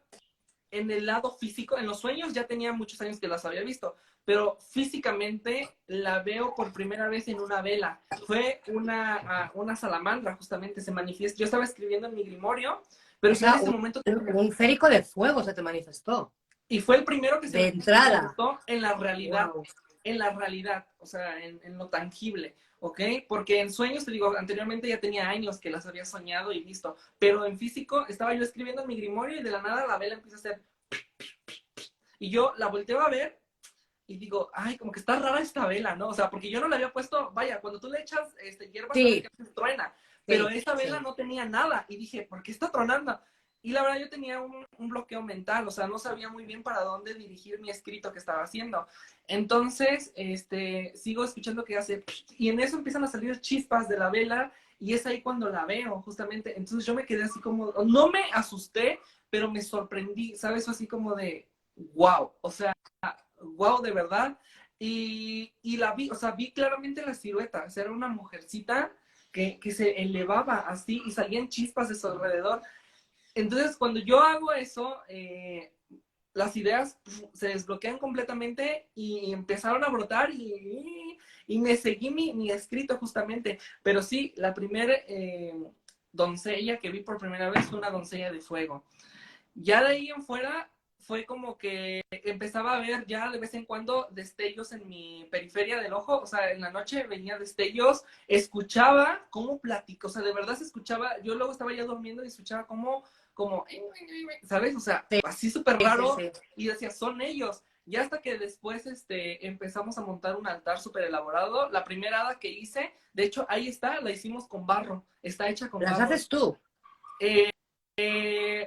en el lado físico, en los sueños ya tenía muchos años que las había visto, pero físicamente la veo por primera vez en una vela. Fue una salamandra, justamente, se manifiesta. Yo estaba escribiendo en mi grimorio, pero O yo en sea, ese momento un férico de fuego se te manifestó. y fue el primero que se De me entrada. manifestó Wow. en la realidad, o sea, en lo tangible, ¿ok? Porque en sueños, te digo, anteriormente ya tenía años que las había soñado y visto, pero en físico estaba yo escribiendo en mi grimorio y de la nada la vela empieza a hacer, y yo la volteo a ver y digo, ay, como que está rara esta vela, ¿no? O sea, porque yo no le había puesto, vaya, cuando tú le echas hierba, sabes Sí, que a veces truena, pero sí, esta vela sí. no tenía nada y dije, ¿por qué está tronando? y la verdad yo tenía un bloqueo mental, o sea, no sabía muy bien para dónde dirigir mi escrito que estaba haciendo. Entonces, sigo escuchando que hace, y en eso empiezan a salir chispas de la vela, y es ahí cuando la veo, justamente. Entonces yo me quedé así como, no me asusté, pero me sorprendí, ¿sabes? Así como de, wow, o sea, wow, de verdad. Y la vi, o sea, vi claramente la silueta, o sea, era una mujercita que se elevaba así y salían chispas de su alrededor. Entonces, cuando yo hago eso, las ideas se desbloquean completamente y empezaron a brotar y me seguí mi escrito justamente. Pero sí, la primera doncella que vi por primera vez fue una doncella de fuego. Ya de ahí en fuera fue como que empezaba a ver ya de vez en cuando destellos en mi periferia del ojo, o sea, en la noche venía destellos, escuchaba cómo platicó, o sea, de verdad se escuchaba, yo luego estaba ya durmiendo y escuchaba como, ¿sabes? O sea, Sí, así súper sí, raro sí. y decía, son ellos. Ya hasta que después empezamos a montar un altar súper elaborado. La primera hada que hice, de hecho, ahí está, la hicimos con barro, está hecha con ¿Las barro. haces tú? Eh,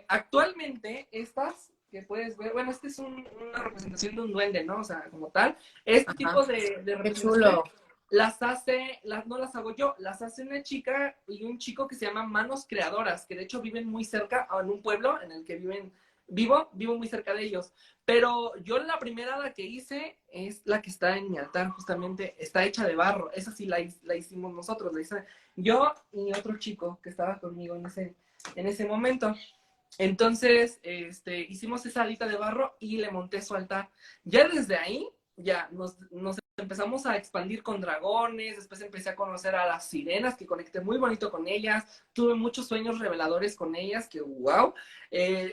Actualmente, estas que puedes ver, bueno, esta es una representación de un duende, ¿no? O sea, como tal, este tipo Ajá. de Qué representaciones chulo. no las hago yo, las hace una chica y un chico que se llama Manos Creadoras, que de hecho viven muy cerca, en un pueblo en el que vivo muy cerca de ellos. Pero yo la primera hada que hice es la que está en mi altar, justamente, está hecha de barro, esa sí la hicimos nosotros, la hice yo y otro chico que estaba conmigo en ese momento. Entonces, hicimos esa alita de barro y le monté su altar. Ya desde ahí, ya nos empezamos a expandir con dragones, después empecé a conocer a las sirenas, que conecté muy bonito con ellas, tuve muchos sueños reveladores con ellas, que wow,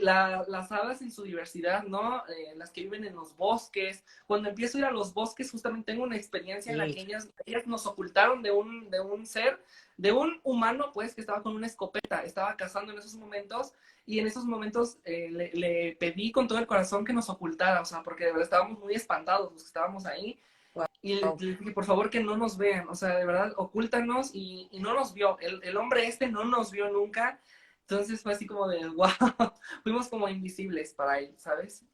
las hadas en su diversidad, ¿no? Las que viven en los bosques, cuando empiezo a ir a los bosques, justamente tengo una experiencia en la Sí. que ellas nos ocultaron de un ser, de un humano, pues, que estaba con una escopeta, estaba cazando en esos momentos, y en esos momentos le pedí con todo el corazón que nos ocultara, o sea, porque de verdad estábamos muy espantados los que estábamos ahí, y le Wow. dije, por favor, que no nos vean, o sea, de verdad, ocúltanos, y no nos vio, el hombre no nos vio nunca, entonces fue así como de, wow, fuimos como invisibles para él, ¿sabes?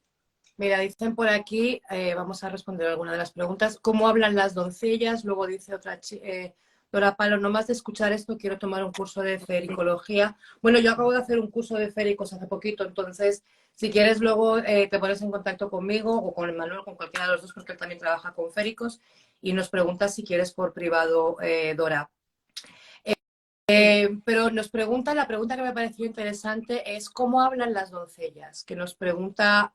Mira, dicen por aquí, vamos a responder alguna de las preguntas. ¿Cómo hablan las doncellas? Luego dice otra, Dora Palo, no más de escuchar esto, quiero tomar un curso de fericología. Bueno, yo acabo de hacer un curso de féricos hace poquito, entonces, si quieres, luego te pones en contacto conmigo o con Manuel, con cualquiera de los dos, porque él también trabaja con féricos, y nos preguntas si quieres por privado, Dora. Pero nos pregunta, la pregunta que me pareció interesante es ¿cómo hablan las doncellas? Que nos pregunta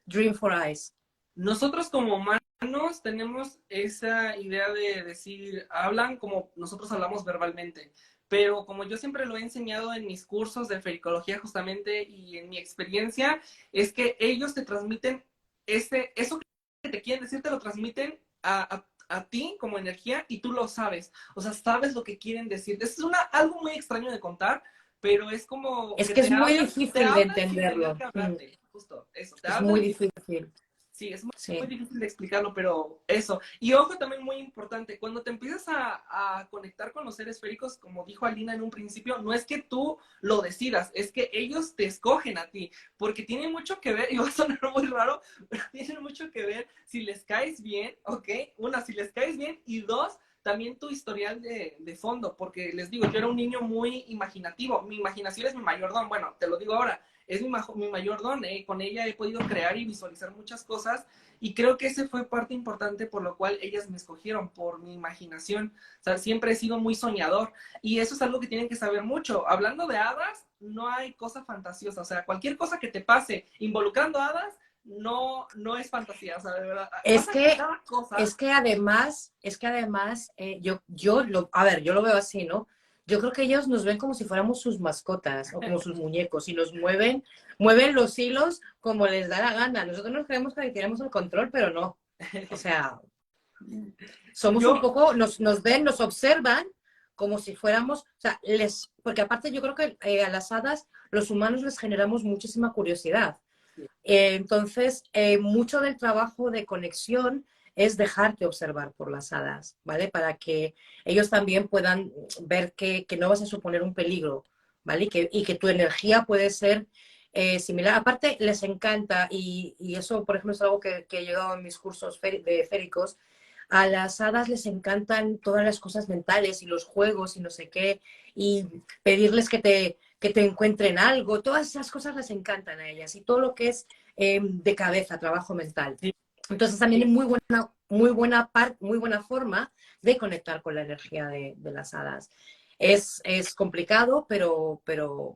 Dream for Eyes. Nosotros como humanos tenemos esa idea de decir, hablan como nosotros hablamos verbalmente, pero como yo siempre lo he enseñado en mis cursos de fericología justamente y en mi experiencia, es que ellos te transmiten eso que te quieren decir, te lo transmiten a ti como energía y tú lo sabes, o sea, sabes lo que quieren decir. Es algo muy extraño de contar, pero es como Es que que es muy te difícil de hablan sin tener entenderlo. que hablarte, justo eso, te Es muy hablan. difícil. Sí, es muy Sí. difícil de explicarlo, pero eso. Y ojo también muy importante, cuando te empiezas a conectar con los seres féricos, como dijo Alina en un principio, no es que tú lo decidas, es que ellos te escogen a ti, porque tiene mucho que ver, y va a sonar muy raro, pero tienen mucho que ver si les caes bien, ¿ok? Una, si les caes bien, y dos, también tu historial de fondo, porque les digo, yo era un niño muy imaginativo, mi imaginación es mi mayor don, bueno, te lo digo ahora, es mi mayor don, con ella he podido crear y visualizar muchas cosas y creo que ese fue parte importante por lo cual ellas me escogieron, por mi imaginación, o sea, siempre he sido muy soñador y eso es algo que tienen que saber mucho. Hablando de hadas, no hay cosa fantasiosa, o sea, cualquier cosa que te pase involucrando hadas, no es fantasía, o sea, de verdad, Es pasa que, cada cosa. es que además, a ver, yo lo veo así, ¿no? Yo creo que ellos nos ven como si fuéramos sus mascotas o como sus muñecos y nos mueven los hilos como les da la gana. Nosotros nos creemos que tenemos el control, pero no. O sea, somos un Yo, poco, nos ven, nos observan como si fuéramos, o sea, porque aparte yo creo que a las hadas los humanos les generamos muchísima curiosidad. Entonces, mucho del trabajo de conexión es dejarte observar por las hadas, ¿vale? Para que ellos también puedan ver que no vas a suponer un peligro ¿vale? Y que tu energía puede ser similar. Aparte, les encanta, y eso, por ejemplo, es algo que he llegado en mis cursos de féricos, a las hadas les encantan todas las cosas mentales y los juegos y no sé qué, y pedirles que te encuentren algo, todas esas cosas les encantan a ellas, y todo lo que es de cabeza, trabajo mental. Sí, Entonces también es sí. muy buena forma de conectar con la energía de las hadas. Es complicado, pero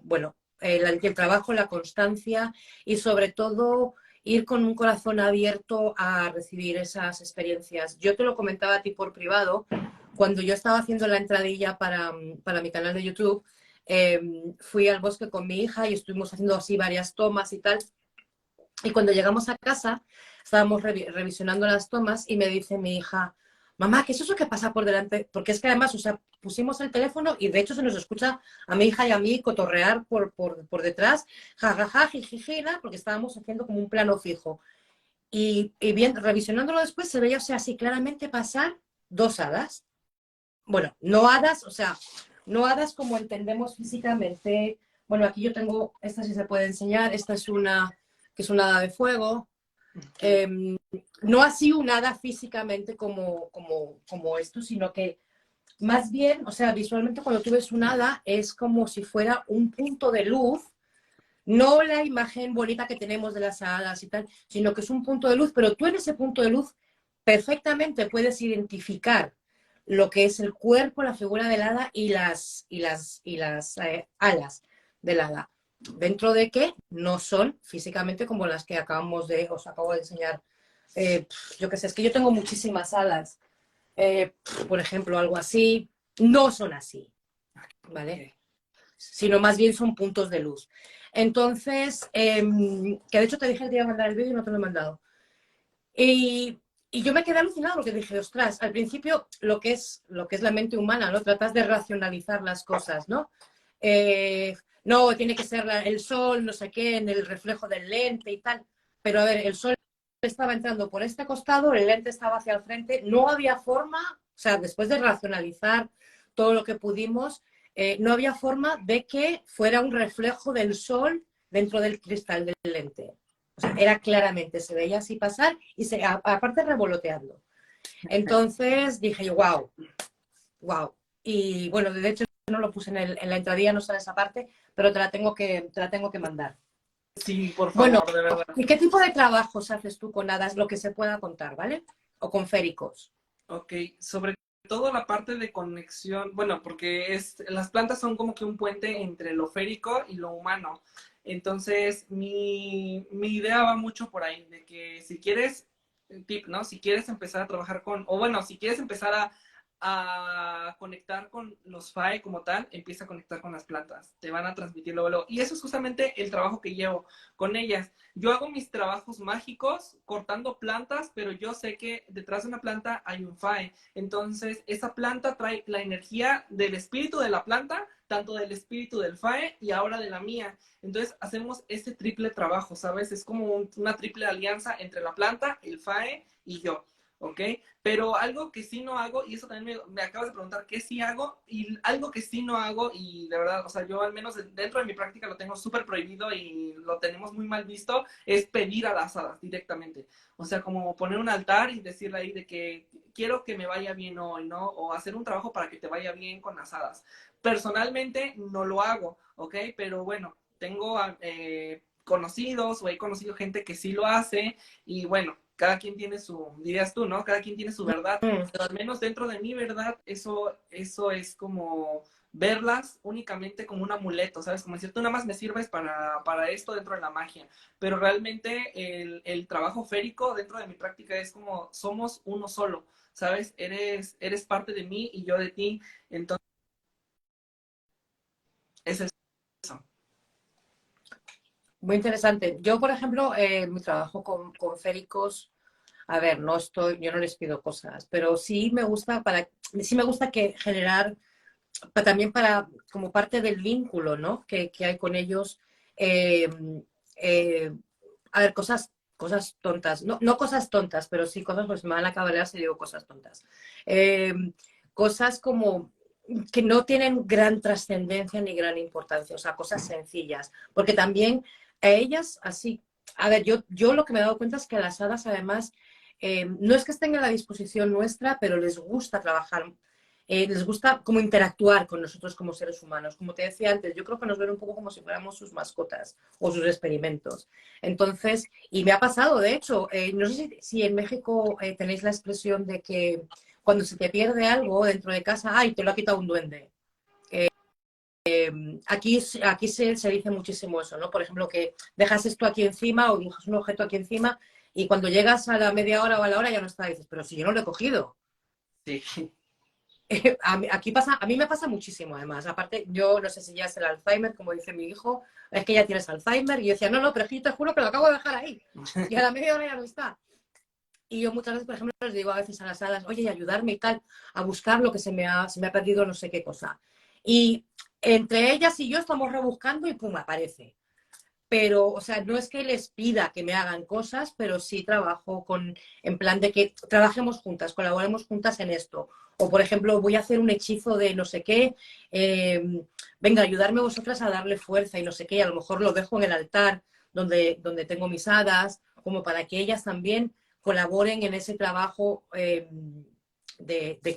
bueno, el trabajo, la constancia y sobre todo ir con un corazón abierto a recibir esas experiencias. Yo te lo comentaba a ti por privado, cuando yo estaba haciendo la entradilla para mi canal de YouTube, eh, fui al bosque con mi hija y estuvimos haciendo así varias tomas y tal. Y cuando llegamos a casa, estábamos revisionando las tomas y me dice mi hija, mamá, ¿qué es eso que pasa por delante? Porque es que además, o sea, pusimos el teléfono y de hecho se nos escucha a mi hija y a mí cotorrear por detrás, jajaja, jijijina, porque estábamos haciendo como un plano fijo. Y bien, revisionándolo después se veía, o sea, así claramente pasar dos hadas. Bueno, no hadas, o sea, no hadas como entendemos físicamente. Bueno, aquí yo tengo, esta sí se puede enseñar, esta es una que es una hada de fuego. Ok. No así un hada físicamente como esto, sino que más bien, o sea, visualmente cuando tú ves un hada es como si fuera un punto de luz, no la imagen bonita que tenemos de las hadas y tal, sino que es un punto de luz, pero tú en ese punto de luz perfectamente puedes identificar lo que es el cuerpo, la figura del hada y las alas del hada. Dentro de que no son físicamente como las que os acabo de enseñar. Yo qué sé, es que yo tengo muchísimas hadas. Por ejemplo, algo así. No son así, ¿vale? Ok. Sino más bien son puntos de luz. Entonces, que de hecho te dije que te iba a mandar el vídeo y no te lo he mandado. Y, y yo me quedé alucinado porque dije, ostras, al principio lo que es la mente humana, ¿no? Tratas de racionalizar las cosas, ¿no? No, tiene que ser el sol, no sé qué, en el reflejo del lente y tal. Pero a ver, el sol estaba entrando por este costado, el lente estaba hacia el frente, no había forma, o sea, después de racionalizar todo lo que pudimos, no había forma de que fuera un reflejo del sol dentro del cristal del lente. O sea, era claramente, se veía así pasar y aparte revoloteando. Entonces dije yo, wow, wow. Y bueno, de hecho no lo puse en la entradilla, no sale esa parte, pero te la tengo que mandar. Sí, por Bueno, favor, de verdad. ¿y qué tipo de trabajos haces tú con hadas? Lo que se pueda contar, ¿vale? O con féricos. Ok, sobre todo la parte de conexión, bueno, porque las plantas son como que un puente entre lo férico y lo humano. Entonces, mi idea va mucho por ahí, de que si quieres, tip, ¿no? Si quieres empezar a trabajar o bueno, si quieres empezar a conectar con los FAE como tal, empieza a conectar con las plantas. Te van a transmitir luego, luego. Y eso es justamente el trabajo que llevo con ellas. Yo hago mis trabajos mágicos cortando plantas, pero yo sé que detrás de una planta hay un FAE. Entonces, esa planta trae la energía del espíritu de la planta, tanto del espíritu del FAE y ahora de la mía. Entonces, hacemos ese triple trabajo, ¿sabes? Es como una triple alianza entre la planta, el FAE y yo. ¿Ok? Pero algo que sí no hago, y eso también me acabas de preguntar, ¿qué sí hago? Y algo que sí no hago, y de verdad, o sea, yo al menos dentro de mi práctica lo tengo súper prohibido y lo tenemos muy mal visto, es pedir a las hadas directamente. O sea, como poner un altar y decirle ahí de que quiero que me vaya bien hoy, ¿no? O hacer un trabajo para que te vaya bien con las hadas. Personalmente no lo hago, ¿ok? Pero bueno, tengo conocidos o he conocido gente que sí lo hace y bueno, cada quien tiene dirías tú, ¿no? Cada quien tiene su verdad, Mm. pero al menos dentro de mi verdad, eso es como verlas únicamente como un amuleto, ¿sabes? Como decir, tú nada más me sirves para esto dentro de la magia, pero realmente el trabajo férico dentro de mi práctica es como somos uno solo, ¿sabes? Eres parte de mí y yo de ti, entonces es eso. Muy interesante. Yo, por ejemplo, mi trabajo con féricos, a ver, yo no les pido cosas, pero sí me gusta que generar también como parte del vínculo, ¿no? Que hay con ellos. eh, eh, a ver, cosas tontas. No, no cosas tontas, pero sí cosas, pues me van a cabrear si digo cosas tontas. Eh, cosas como que no tienen gran trascendencia ni gran importancia, o sea, cosas sencillas, porque también a ellas, así, a ver, yo lo que me he dado cuenta es que las hadas además, no es que estén a la disposición nuestra, pero les gusta trabajar, les gusta como interactuar con nosotros como seres humanos. Como te decía antes, yo creo que nos ven un poco como si fuéramos sus mascotas o sus experimentos. Entonces, y me ha pasado, de hecho, no sé si en México tenéis la expresión de que cuando se te pierde algo dentro de casa, ¡ay, te lo ha quitado un duende! Aquí se dice muchísimo eso, ¿no? Por ejemplo, que dejas esto aquí encima o dejas un objeto aquí encima y cuando llegas a la media hora o a la hora ya no está, y dices, pero si yo no lo he cogido. Sí. Aquí pasa, a mí me pasa muchísimo además. Aparte, yo no sé si ya es el Alzheimer, como dice mi hijo, es que ya tienes Alzheimer. Y yo decía, no, no, pero es que yo te juro que lo acabo de dejar ahí. Y a la media hora ya no está. Y yo muchas veces, por ejemplo, les digo a veces a las hadas, oye, y ayudarme y tal, a buscar lo que se me ha perdido no sé qué cosa. Y entre ellas y yo estamos rebuscando y pum, aparece. Pero, o sea, no es que les pida que me hagan cosas, pero sí trabajo en plan de que trabajemos juntas, colaboremos juntas en esto. O, por ejemplo, voy a hacer un hechizo de no sé qué, venga, ayudarme vosotras a darle fuerza y no sé qué, y a lo mejor lo dejo en el altar donde tengo mis hadas, como para que ellas también colaboren en ese trabajo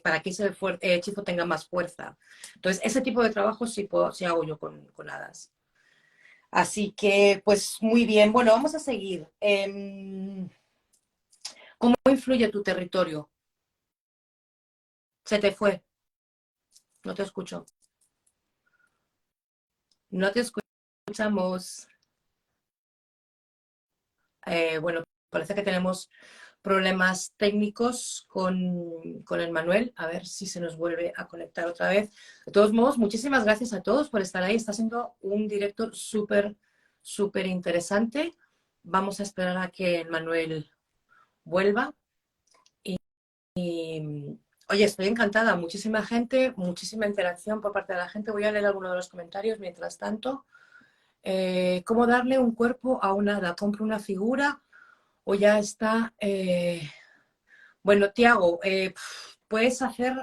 para que ese hechizo tenga más fuerza. Entonces, ese tipo de trabajo sí hago yo con hadas. Así que, pues muy bien. Bueno, vamos a seguir. ¿Cómo influye tu territorio? Se te fue. No te escucho. No te escuchamos. Bueno, parece que tenemos problemas técnicos con el Manuel. A ver si se nos vuelve a conectar otra vez. De todos modos, muchísimas gracias a todos por estar ahí. Está siendo un directo súper, súper interesante. Vamos a esperar a que el Manuel vuelva. Y, oye, estoy encantada, muchísima gente, muchísima interacción por parte de la gente. Voy a leer algunos de los comentarios mientras tanto. ¿Cómo darle un cuerpo a un hada? ¿Compro una figura o ya está? Bueno, Tiago, puedes hacer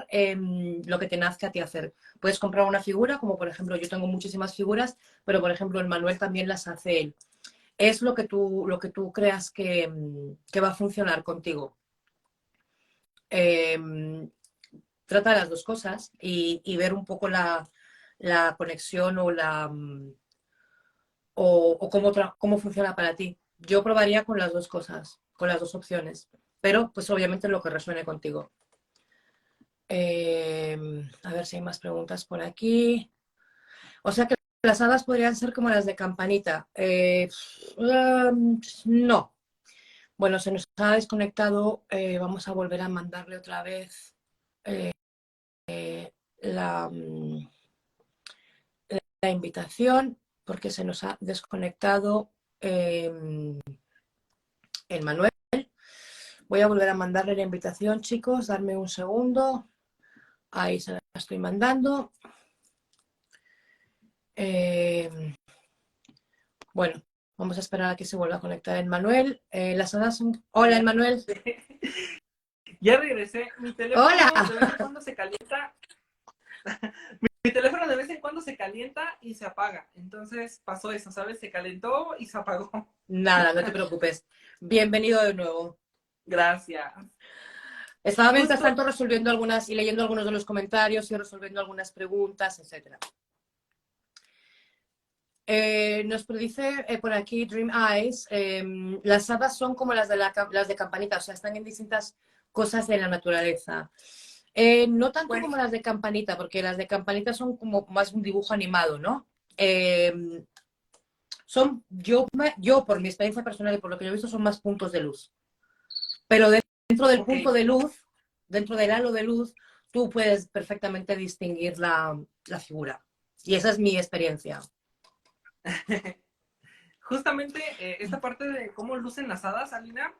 lo que te nazca a ti hacer. Puedes comprar una figura, como por ejemplo, yo tengo muchísimas figuras, pero por ejemplo, el Manuel también las hace él. Es lo que tú creas que va a funcionar contigo. Eh, Trata de las dos cosas y ver un poco la conexión o cómo funciona para ti. Yo probaría con las dos cosas, con las dos opciones, pero pues obviamente lo que resuene contigo. A ver si hay más preguntas por aquí. O sea que las hadas podrían ser como las de Campanita. No. Bueno, se nos ha desconectado. Vamos a volver a mandarle otra vez la, la invitación porque se nos ha desconectado el Manuel. Voy a volver a mandarle la invitación, chicos. Darme un segundo. Ahí se la estoy mandando. Bueno, vamos a esperar a que se vuelva a conectar el Manuel. Las horas son... Hola, el Manuel. Ya regresé. Mi Hola. teléfono de vez en cuando se calienta. Mi teléfono de vez en cuando se calienta y se apaga. Entonces pasó eso, ¿sabes? Se calentó y se apagó. Nada, no te preocupes. Bienvenido de nuevo. Gracias. Estaba mientras Justo. tanto resolviendo algunas y leyendo algunos de los comentarios y resolviendo algunas preguntas, etcétera. Nos dice por aquí Dream Eyes, las hadas son como las de Campanita, o sea, están en distintas cosas de la naturaleza. No tanto Pues, como las de Campanita, porque las de Campanita son como más un dibujo animado, ¿no? Yo, por mi experiencia personal y por lo que yo he visto, son más puntos de luz. Pero dentro del ok. punto de luz, dentro del halo de luz, tú puedes perfectamente distinguir la figura. Y esa es mi experiencia. Justamente esta parte de cómo lucen las hadas, Alina,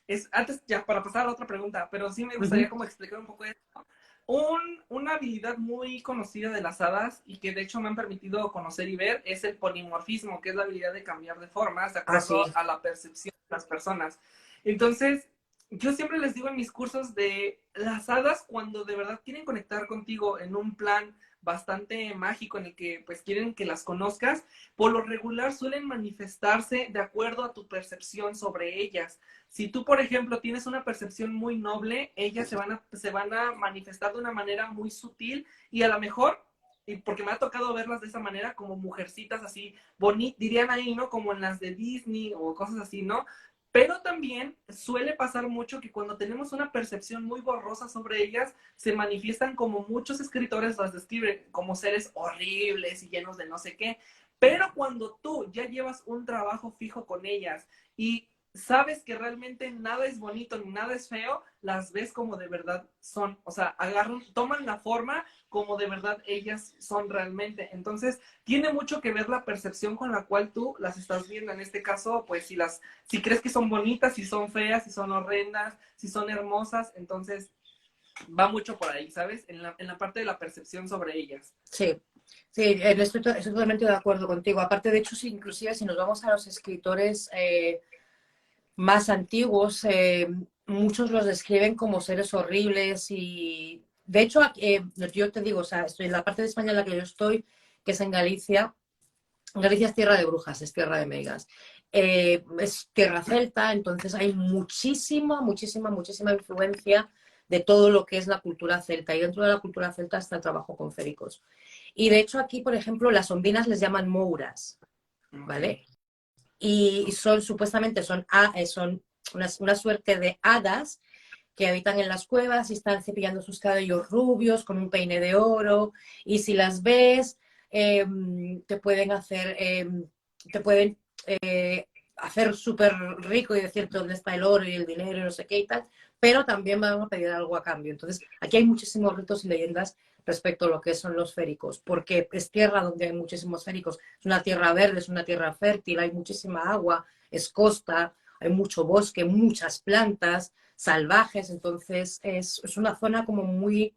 es antes ya para pasar a otra pregunta, pero sí me gustaría Ujú. como explicar un poco esto. Una habilidad muy conocida de las hadas y que de hecho me han permitido conocer y ver es el polimorfismo, que es la habilidad de cambiar de formas de Ah, sí. acuerdo a la percepción de las personas. Entonces, yo siempre les digo en mis cursos de las hadas, cuando de verdad quieren conectar contigo en un plan bastante mágico en el que pues quieren que las conozcas, por lo regular suelen manifestarse de acuerdo a tu percepción sobre ellas. Si tú, por ejemplo, tienes una percepción muy noble, ellas se van a manifestar de una manera muy sutil y a lo mejor, y porque me ha tocado verlas de esa manera, como mujercitas así, bonitas, dirían ahí, ¿no? Como en las de Disney o cosas así, ¿no? Pero también suele pasar mucho que cuando tenemos una percepción muy borrosa sobre ellas, se manifiestan como muchos escritores las describen, como seres horribles y llenos de no sé qué. Pero cuando tú ya llevas un trabajo fijo con ellas y sabes que realmente nada es bonito ni nada es feo, las ves como de verdad son. O sea, agarran, toman la forma como de verdad ellas son realmente. Entonces, tiene mucho que ver la percepción con la cual tú las estás viendo. En este caso, pues si crees que son bonitas, si son feas, si son horrendas, si son hermosas, entonces va mucho por ahí, ¿sabes? En la parte de la percepción sobre ellas. Sí, sí, estoy totalmente de acuerdo contigo. Aparte, de hecho, sí, inclusive si nos vamos a los escritores más antiguos, muchos los describen como seres horribles y, de hecho, yo te digo, o sea, estoy en la parte de España en la que yo estoy, que es en Galicia. Galicia es tierra de brujas, es tierra de megas. Es tierra celta, entonces hay muchísima influencia de todo lo que es la cultura celta. Y dentro de la cultura celta está el trabajo con féricos. Y de hecho aquí, por ejemplo, las ondinas les llaman mouras, Ok. ¿vale? Y son supuestamente son una suerte de hadas que habitan en las cuevas y están cepillando sus cabellos rubios con un peine de oro. Y si las ves, eh, te pueden hacer, te pueden hacer súper rico y decirte dónde está el oro y el dinero y no sé qué y tal, pero también van a pedir algo a cambio. Entonces, aquí hay muchísimos ritos y leyendas respecto a lo que son los féricos, porque es tierra donde hay muchísimos féricos. Es una tierra verde, es una tierra fértil, hay muchísima agua, es costa, hay mucho bosque, muchas plantas salvajes, entonces es una zona como muy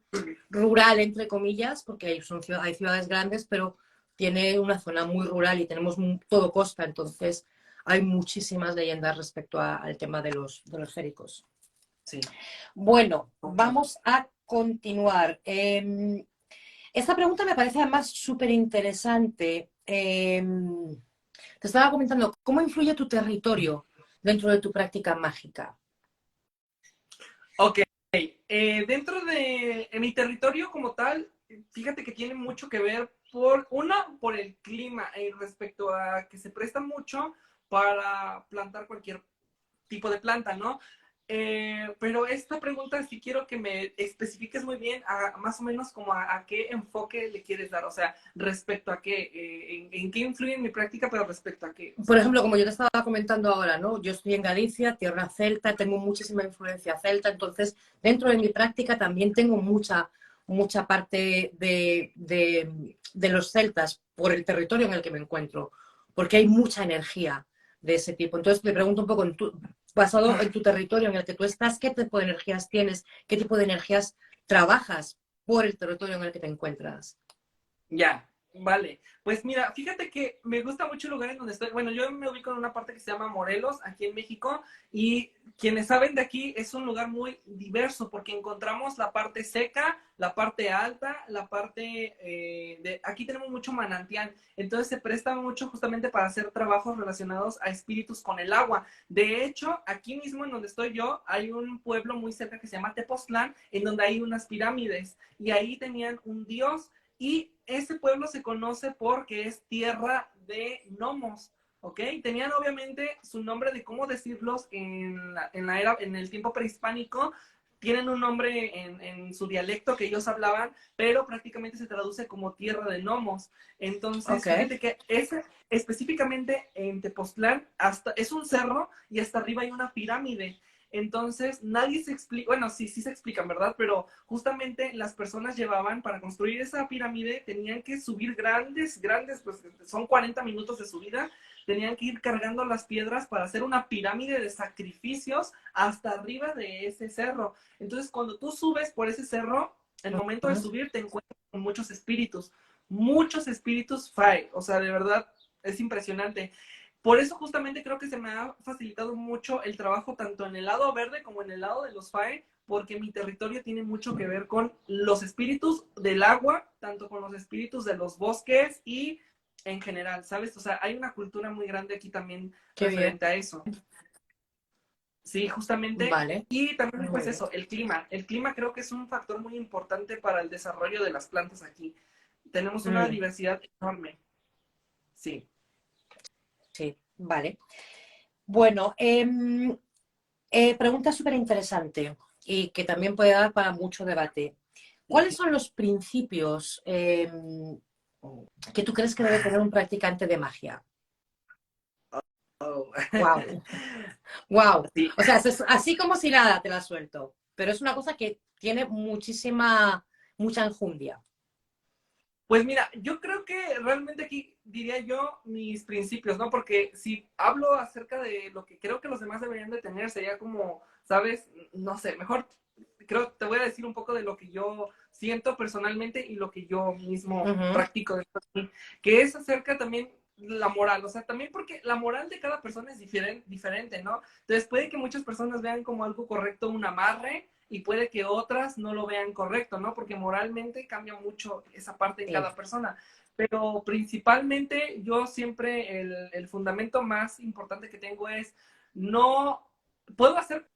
rural, entre comillas, porque hay ciudades grandes, pero tiene una zona muy rural y tenemos todo costa, entonces hay muchísimas leyendas respecto al tema de los féricos. Sí. Bueno, Ok. vamos a continuar. Esta pregunta me parece además súper interesante. Te estaba comentando, ¿cómo influye tu territorio dentro de tu práctica mágica? Ok. Dentro de en mi territorio como tal, fíjate que tiene mucho que ver por el clima respecto a que se presta mucho para plantar cualquier tipo de planta, ¿no? Pero esta pregunta sí quiero que me especifiques muy bien más o menos como a qué enfoque le quieres dar, o sea, respecto a qué, en qué influye en mi práctica, pero respecto a qué, o Por sea, ejemplo, como yo te estaba comentando ahora, ¿no? Yo estoy en Galicia, tierra celta, tengo muchísima influencia celta, entonces dentro de mi práctica también tengo mucha parte de los celtas por el territorio en el que me encuentro, porque hay mucha energía de ese tipo. Entonces me pregunto un poco, basado en tu territorio en el que tú estás, ¿qué tipo de energías tienes? ¿Qué tipo de energías trabajas por el territorio en el que te encuentras? ya, vale. Pues mira, fíjate que me gusta mucho el lugar en donde estoy. Bueno, yo me ubico en una parte que se llama Morelos, aquí en México, y quienes saben de aquí es un lugar muy diverso porque encontramos la parte seca, la parte alta, la parte de... Aquí tenemos mucho manantial, entonces se presta mucho justamente para hacer trabajos relacionados a espíritus con el agua. De hecho, aquí mismo en donde estoy yo, hay un pueblo muy cerca que se llama Tepoztlán, en donde hay unas pirámides, y ahí tenían un dios y ese pueblo se conoce porque es tierra de gnomos, ¿ok? Tenían obviamente su nombre de cómo decirlos en el tiempo prehispánico, tienen un nombre en su dialecto que ellos hablaban, pero prácticamente se traduce como tierra de gnomos. Ok. Entonces, fíjate que específicamente en Tepoztlán hasta, es un cerro y hasta arriba hay una pirámide. Entonces, nadie se explica, bueno, sí se explican, ¿verdad? Pero justamente las personas llevaban, para construir esa pirámide, tenían que subir grandes, pues son 40 minutos de subida, tenían que ir cargando las piedras para hacer una pirámide de sacrificios hasta arriba de ese cerro. Entonces, cuando tú subes por ese cerro, el momento de subir te encuentras con muchos espíritus Fae, o sea, de verdad es impresionante. por eso justamente creo que se me ha facilitado mucho el trabajo tanto en el lado verde como en el lado de los FAE, porque mi territorio tiene mucho que ver con los espíritus del agua, tanto con los espíritus de los bosques y en general, ¿sabes? O sea, hay una cultura muy grande aquí también Qué bien. referente a eso. Sí, justamente. Vale, Y también, muy pues bien. eso, el clima. El clima creo que es un factor muy importante para el desarrollo de las plantas aquí. Tenemos una Mm, diversidad enorme. Sí. sí, vale. Bueno, pregunta súper interesante y que también puede dar para mucho debate. ¿Cuáles son los principios que tú crees que debe tener un practicante de magia? Oh. Wow, wow. Sí. O sea, es así como si nada te la suelto, pero es una cosa que tiene mucha enjundia. Pues mira, yo creo que realmente aquí diría yo mis principios, ¿no? Porque si hablo acerca de lo que creo que los demás deberían de tener, sería como, ¿sabes? No sé, mejor creo te voy a decir un poco de lo que yo siento personalmente y lo que yo mismo Ujú, practico dentro de mí, que es acerca también la moral, o sea, también porque la moral de cada persona es diferente, ¿no? Entonces puede que muchas personas vean como algo correcto un amarre y puede que otras no lo vean correcto, ¿no? Porque moralmente cambia mucho esa parte en sí, cada persona. Pero principalmente yo siempre el fundamento más importante que tengo es no puedo hacer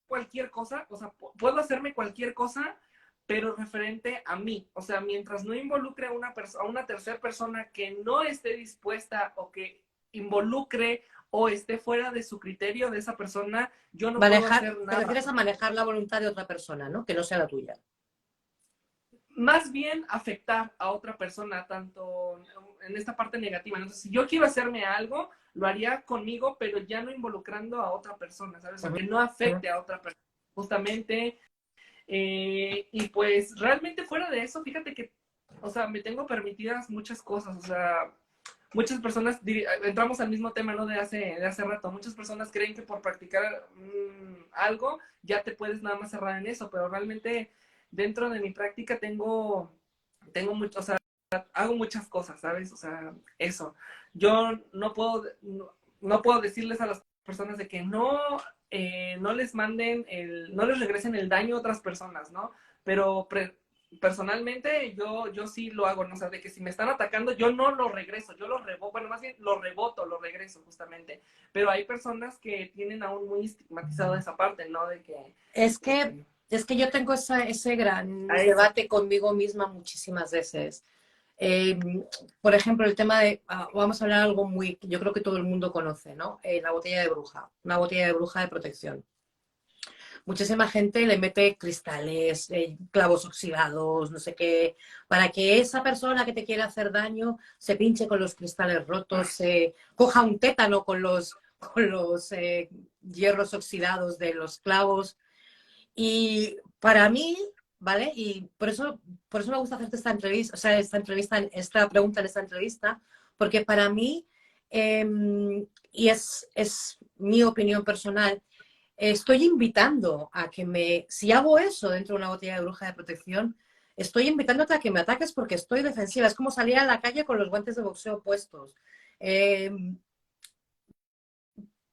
cualquier cosa, o sea, puedo hacerme cualquier cosa, pero referente a mí. O sea, mientras no involucre a una tercera persona que no esté dispuesta o que involucre o esté fuera de su criterio de esa persona, yo no puedo manejar, hacer te nada. refieres a manejar la voluntad de otra persona, ¿no? Que no sea la tuya. Más bien afectar a otra persona, tanto en esta parte negativa. Entonces, si yo quiero hacerme algo, lo haría conmigo, pero ya no involucrando a otra persona, ¿sabes? O sea, Ujú, que no ujú. afecte a otra persona. Justamente, y pues realmente fuera de eso, fíjate que, o sea, me tengo permitidas muchas cosas, o sea, muchas personas, entramos al mismo tema, ¿no? De hace rato, muchas personas creen que por practicar algo ya te puedes nada más cerrar en eso, pero realmente dentro de mi práctica tengo mucho, o sea, hago muchas cosas, ¿sabes? O sea, eso. Yo no puedo decirles a las personas de que no les manden no les regresen el daño a otras personas, ¿no? Pero personalmente yo sí lo hago, ¿no? O sea, de que si me están atacando, yo no lo regreso, yo lo reboto, bueno, más bien lo reboto, lo regreso justamente. Pero hay personas que tienen aún muy estigmatizada esa parte, ¿no? Es que, Eh, es que yo tengo ese gran a eso. debate conmigo misma muchísimas veces. Eh, por ejemplo, el tema de, vamos a hablar de algo muy, yo creo que todo el mundo conoce, ¿no? La botella de bruja, una botella de bruja de protección. Muchísima gente le mete cristales, clavos oxidados, no sé qué, para que esa persona que te quiere hacer daño se pinche con los cristales rotos, se coja un tétano con los hierros oxidados de los clavos. Y para mí, ¿vale? Y por eso me gusta hacerte esta entrevista, o sea, esta pregunta en esta entrevista, porque para mí, y es mi opinión personal, estoy invitando a que si hago eso dentro de una botella de bruja de protección, estoy invitándote a que me ataques porque estoy defensiva. Es como salir a la calle con los guantes de boxeo puestos. Eh,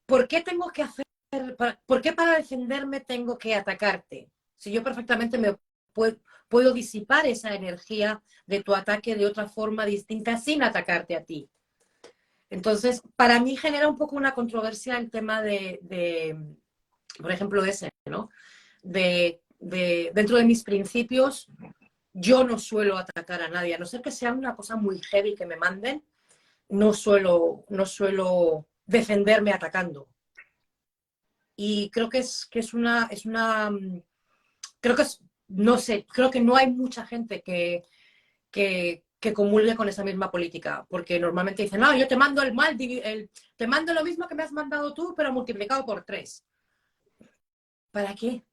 ¿Por qué tengo que hacer, por qué para defenderme tengo que atacarte? Si yo perfectamente puedo disipar esa energía de tu ataque de otra forma distinta sin atacarte a ti. Entonces, para mí genera un poco una controversia el tema por ejemplo, ese, ¿no? Dentro de mis principios, yo no suelo atacar a nadie, a no ser que sea una cosa muy heavy que me manden, no suelo defenderme atacando. Y creo que creo que no sé, creo que no hay mucha gente que comulgue con esa misma política, porque normalmente dicen, no, yo te mando el mal, te mando lo mismo que me has mandado tú, pero multiplicado por tres. ¿Para qué?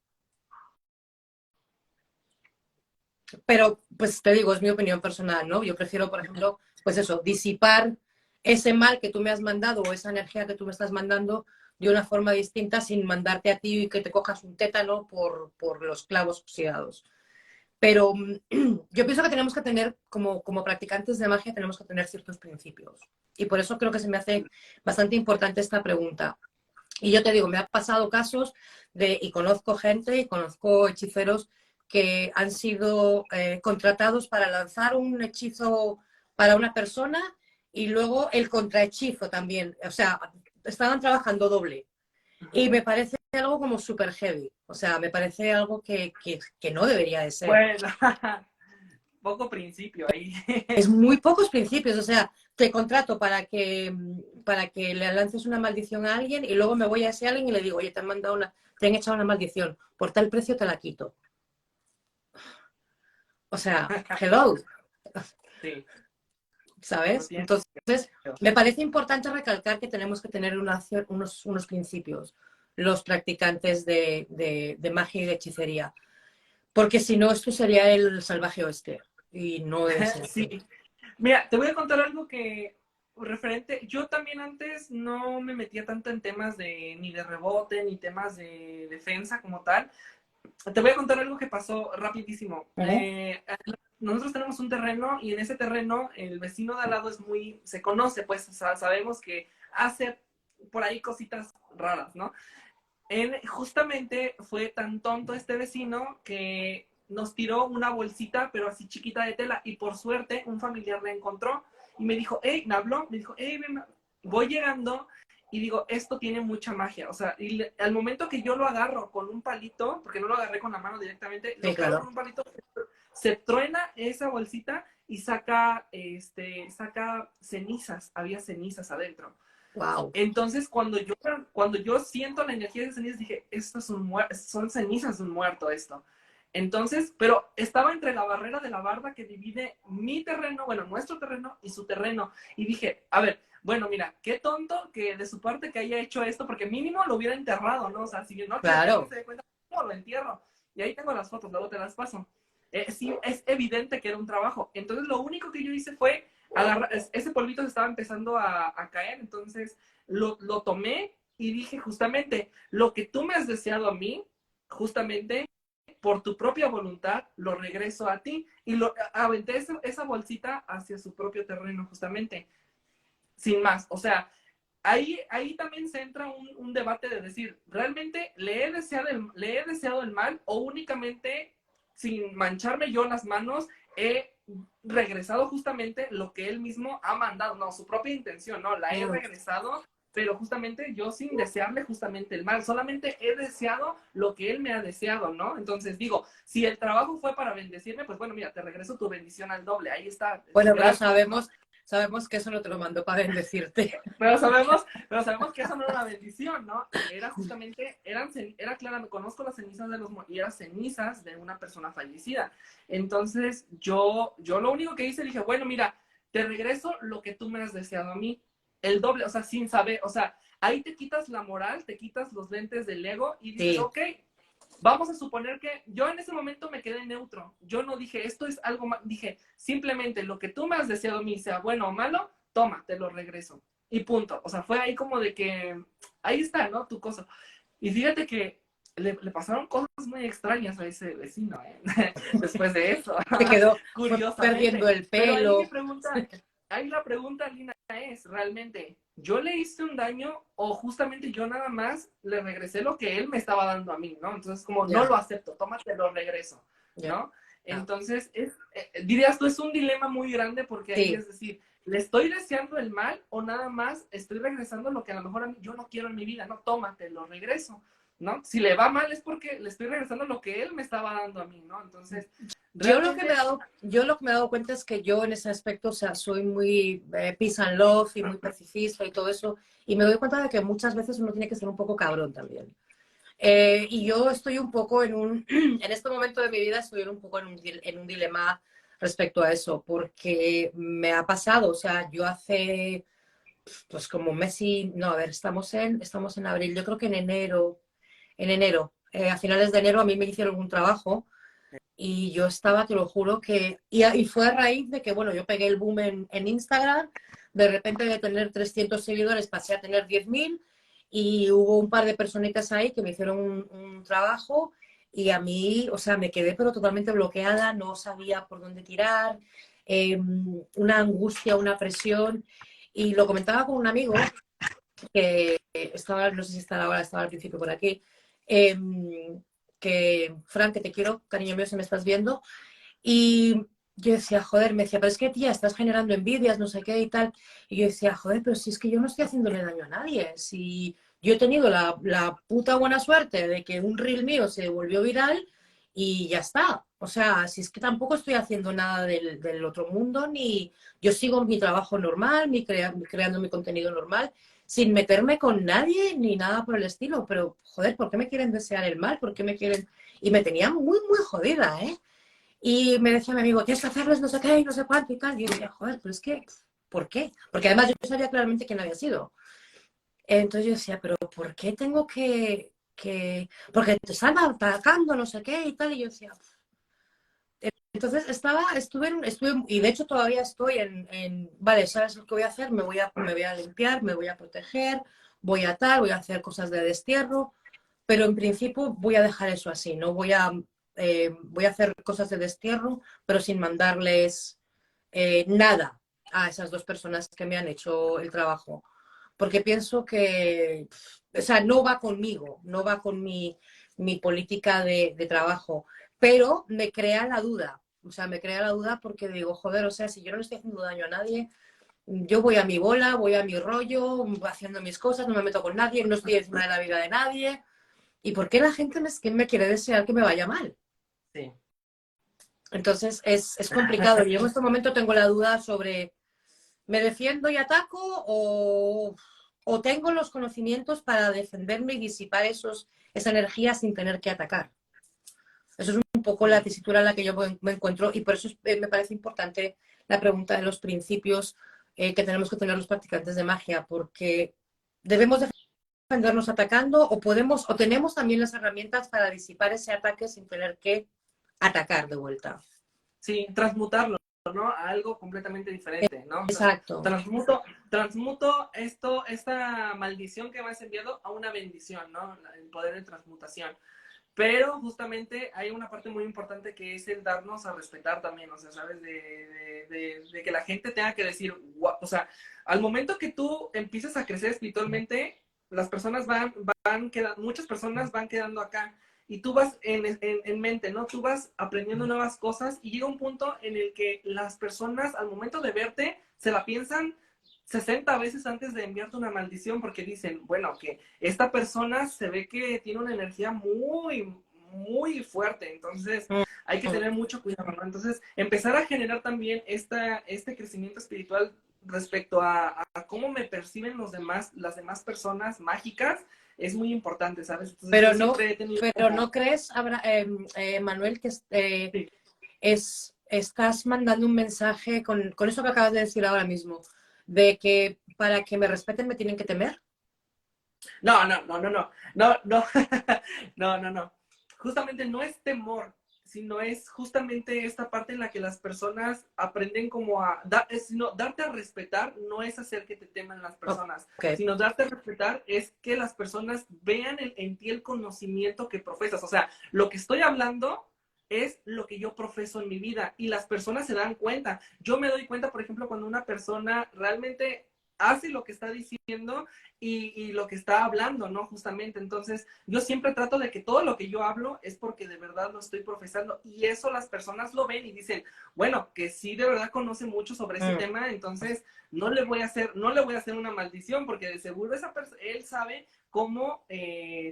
Pero, pues te digo, es mi opinión personal, ¿no? Yo prefiero, por ejemplo, pues eso, disipar ese mal que tú me has mandado o esa energía que tú me estás mandando de una forma distinta sin mandarte a ti y que te cojas un tétano por los clavos oxidados. Pero yo pienso que tenemos que tener, como practicantes de magia, tenemos que tener ciertos principios. Y por eso creo que se me hace bastante importante esta pregunta. Y yo te digo, me ha pasado casos y conozco gente y conozco hechiceros que han sido contratados para lanzar un hechizo para una persona y luego el contrahechizo también. O sea, estaban trabajando doble. Y me parece algo como súper heavy. O sea, me parece algo que no debería de ser. Bueno, poco principio ahí. Es muy pocos principios. O sea, te contrato para que le lances una maldición a alguien y luego me voy a ese alguien y le digo, oye, te han echado una maldición. Por tal precio te la quito. O sea, hello. Sí, no ¿Sabes? tiene Entonces, sentido. me parece importante recalcar que tenemos que tener unos principios, los practicantes de magia y de hechicería. Porque si no, esto sería el salvaje oeste. Y no debe ser Sí. así. Mira, te voy a contar algo que referente, yo también antes no me metía tanto en temas de ni de rebote, ni temas de defensa como tal. Te voy a contar algo que pasó rapidísimo. Ujú. Nosotros tenemos un terreno y en ese terreno el vecino de al lado es muy, se conoce, pues, o sea, sabemos que hace por ahí cositas raras, ¿no? Justamente fue tan tonto este vecino que nos tiró una bolsita, pero así chiquita de tela, y por suerte un familiar la encontró y me dijo, hey, me habló, me dijo, hey, voy llegando y digo, esto tiene mucha magia, o sea, al momento que yo lo agarro con un palito, porque no lo agarré con la mano directamente, Sí, lo agarro claro. con un palito, se truena esa bolsita y saca cenizas, había cenizas adentro. Wow. Entonces, cuando yo siento la energía de esas cenizas, dije, son cenizas de un muerto esto. Entonces, pero estaba entre la barrera de la barda que divide mi terreno, bueno, nuestro terreno y su terreno. Y dije, a ver, bueno, mira, qué tonto que de su parte que haya hecho esto, porque mínimo lo hubiera enterrado, ¿no? O sea, si no quiero que alguien Claro. se dé cuenta, no, lo entierro. Y ahí tengo las fotos, luego te las paso. Sí, es evidente que era un trabajo. Entonces, lo único que yo hice fue ese polvito se estaba empezando a caer, entonces lo tomé y dije justamente, lo que tú me has deseado a mí, justamente por tu propia voluntad, lo regreso a ti. Y aventé esa bolsita hacia su propio terreno, justamente, sin más. O sea, ahí también se entra un debate de decir, ¿realmente le he deseado el mal o únicamente, sin mancharme yo las manos, he regresado justamente lo que él mismo ha mandado? No, su propia intención, no, la he Mm. regresado, pero justamente yo sin desearle justamente el mal, solamente he deseado lo que él me ha deseado, ¿no? Entonces digo, si el trabajo fue para bendecirme, pues bueno, mira, te regreso tu bendición al doble, ahí está, Bueno, pero gracias, ¿no? sabemos que eso no te lo mandó para bendecirte. Pero sabemos que eso no era una bendición, ¿no? Era justamente, era clara, me conozco las cenizas y eran cenizas de una persona fallecida. Entonces, yo lo único que hice, dije, bueno, mira, te regreso lo que tú me has deseado a mí, el doble, o sea, sin saber, o sea, ahí te quitas la moral, te quitas los lentes del ego y dices, Sí. ok, vamos a suponer que yo en ese momento me quedé neutro. Yo no dije, esto es algo más. Dije, simplemente lo que tú me has deseado a mí, sea bueno o malo, toma, te lo regreso. Y punto. O sea, fue ahí como de que, ahí está, ¿no? Tu cosa. Y fíjate que le pasaron cosas muy extrañas a ese vecino, ¿eh? Después de eso, Fue perdiendo curiosamente. el Pero pelo. ahí la pregunta, Lina, es, ¿realmente yo le hice un daño o justamente yo nada más le regresé lo que él me estaba dando a mí, ¿no? Entonces, como no Ya, lo acepto, tómate, lo regreso, ya. ¿no? Entonces, dirías tú, es un dilema muy grande porque ahí Sí. es decir, ¿le estoy deseando el mal o nada más estoy regresando lo que a lo mejor a mí, yo no quiero en mi vida? No, tómate, lo regreso, ¿no? Si le va mal es porque le estoy regresando lo que él me estaba dando a mí, ¿no? Entonces, realmente, Yo lo que me he dado cuenta es que yo en ese aspecto, o sea, soy muy peace and love y muy pacifista y todo eso, y me doy cuenta de que muchas veces uno tiene que ser un poco cabrón también. Y yo estoy un poco en este momento de mi vida estoy un poco en un dilema respecto a eso, porque me ha pasado, o sea, yo hace, pues como un mes y, no, a ver, estamos en abril, yo creo que en enero, a finales de enero a mí me hicieron un trabajo y yo estaba, te lo juro, y fue a raíz de que, bueno, yo pegué el boom en Instagram, de repente de tener 300 seguidores pasé a tener 10.000 y hubo un par de personitas ahí que me hicieron un trabajo y a mí, o sea, me quedé pero totalmente bloqueada, no sabía por dónde tirar, una angustia, una presión. Y lo comentaba con un amigo que estaba, no sé si está ahora, estaba al principio por aquí, eh, que, Fran, que te quiero, cariño mío, si me estás viendo. Y yo decía, joder, me decía, pero es que tía, estás generando envidias, no sé qué y tal. Y yo decía, joder, pero si es que yo no estoy haciéndole daño a nadie. Si yo he tenido la puta buena suerte de que un reel mío se volvió viral y ya está. O sea, si es que tampoco estoy haciendo nada del otro mundo, ni yo sigo mi trabajo normal, creando mi contenido normal, sin meterme con nadie ni nada por el estilo. Pero, joder, ¿por qué me quieren desear el mal? ¿Por qué me quieren...? Y me tenía muy, muy jodida, ¿eh? Y me decía mi amigo, tienes que hacerles no sé qué y no sé cuánto y tal. Y yo decía, joder, pero es que, ¿por qué? Porque además yo sabía claramente quién había sido. Entonces yo decía, pero ¿por qué tengo porque te están atacando, no sé qué y tal? Y yo decía, entonces estuve, y de hecho todavía estoy vale, ¿sabes lo que voy a hacer? Me voy a limpiar, me voy a proteger, voy a tal, voy a hacer cosas de destierro, pero en principio voy a dejar eso así, no voy a hacer cosas de destierro, pero sin mandarles nada a esas dos personas que me han hecho el trabajo, porque pienso que, o sea, no va conmigo, no va con mi política de trabajo, pero me crea la duda, o sea, me crea la duda porque digo, joder, o sea, si yo no le estoy haciendo daño a nadie, yo voy a mi bola, voy a mi rollo, haciendo mis cosas, no me meto con nadie, no estoy encima de la vida de nadie. ¿Y por qué la gente me quiere desear que me vaya mal? Sí. Entonces es complicado. Yo en este momento tengo la duda sobre, ¿me defiendo y ataco o tengo los conocimientos para defenderme y disipar esa energía sin tener que atacar? Eso es un poco la tesitura en la que yo me encuentro y por eso me parece importante la pregunta de los principios que tenemos que tener los practicantes de magia, porque debemos defendernos atacando o tenemos también las herramientas para disipar ese ataque sin tener que atacar de vuelta. Sí, transmutarlo, ¿no? A algo completamente diferente, ¿no? O sea, Exacto. transmuto esta maldición que me has enviado a una bendición, ¿no? El poder de transmutación. Pero justamente hay una parte muy importante que es el darnos a respetar también, o sea, ¿sabes? De que la gente tenga que decir, "Guau", o sea, al momento que tú empieces a crecer espiritualmente, las personas van quedando, muchas personas van quedando acá y tú vas en mente, ¿no? Tú vas aprendiendo nuevas cosas y llega un punto en el que las personas al momento de verte se la piensan 60 veces antes de enviarte una maldición porque dicen, bueno, que esta persona se ve que tiene una energía muy, muy fuerte, entonces hay que tener mucho cuidado, ¿no? Entonces, empezar a generar también este crecimiento espiritual respecto a cómo me perciben las demás personas mágicas es muy importante, ¿sabes? Entonces, Pero yo no, siempre he tenido pero como... no crees, Manuel, que Sí. estás mandando un mensaje con eso que acabas de decir ahora mismo, de que para que me respeten me tienen que temer. No, no, no, no, no, no, no, no, no, no. Justamente no es temor, sino es justamente esta parte en la que las personas aprenden como sino darte a respetar no es hacer que te teman las personas, Okay. sino darte a respetar es que las personas vean en ti el conocimiento que profesas. O sea, lo que estoy hablando es lo que yo profeso en mi vida y las personas se dan cuenta. Yo me doy cuenta, por ejemplo, cuando una persona realmente hace lo que está diciendo y lo que está hablando, ¿no? Justamente, entonces yo siempre trato de que todo lo que yo hablo es porque de verdad lo estoy profesando y eso las personas lo ven y dicen, bueno, que sí de verdad conoce mucho sobre ese tema, entonces no le voy a hacer una maldición porque de seguro él sabe cómo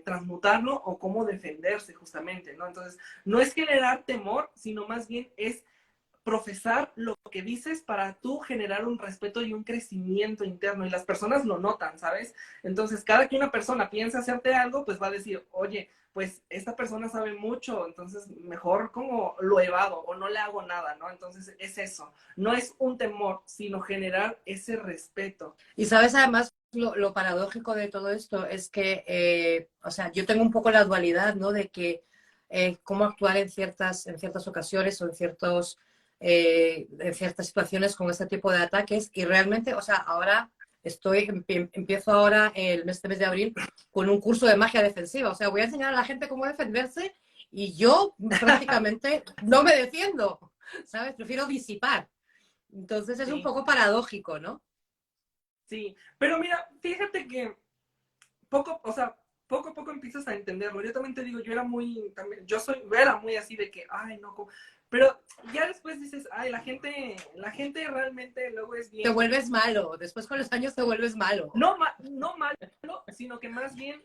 transmutarlo o cómo defenderse justamente, ¿no? Entonces, no es generar temor, sino más bien es profesar lo que dices para tú generar un respeto y un crecimiento interno y las personas lo notan, ¿sabes? Entonces, cada que una persona piensa hacerte algo, pues va a decir, oye, pues esta persona sabe mucho, entonces mejor como lo evado o no le hago nada, ¿no? Entonces es eso, no es un temor, sino generar ese respeto. Y sabes, además, lo paradójico de todo esto es que, o sea, yo tengo un poco la dualidad, ¿no? De que cómo actuar en ciertas ocasiones o en ciertas situaciones con este tipo de ataques. Y realmente, o sea, ahora empiezo ahora este mes de abril con un curso de magia defensiva. O sea, voy a enseñar a la gente cómo defenderse Y yo prácticamente no me defiendo, ¿sabes? Prefiero disipar. Entonces es un Sí, poco paradójico, ¿no? sí. Pero mira, fíjate que poco, o sea, poco a poco empiezas a entenderlo. Yo también te digo, yo era muy, también, era muy así de que, ay, no, pero ya después dices, ay, la gente realmente luego es Te bien, vuelves malo, después con los años te vuelves malo. no malo, sino que más bien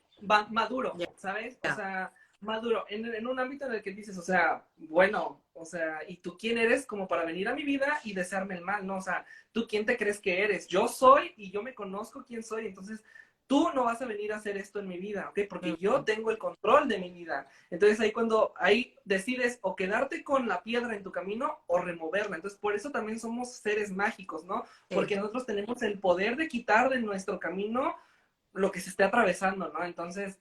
maduro, Ya, ¿sabes? O ya. sea, maduro, en un ámbito en el que dices, o sea, bueno, o sea, ¿y tú quién eres como para venir a mi vida y desearme el mal, no? O sea, ¿tú quién te crees que eres? Yo soy y yo me conozco quién soy, entonces tú no vas a venir a hacer esto en mi vida, ¿ok? Porque yo Mm, tengo el control de mi vida. Entonces ahí decides o quedarte con la piedra en tu camino o removerla. Entonces por eso también somos seres mágicos, ¿no? sí. Porque nosotros tenemos el poder de quitar de nuestro camino lo que se esté atravesando, ¿no? Entonces,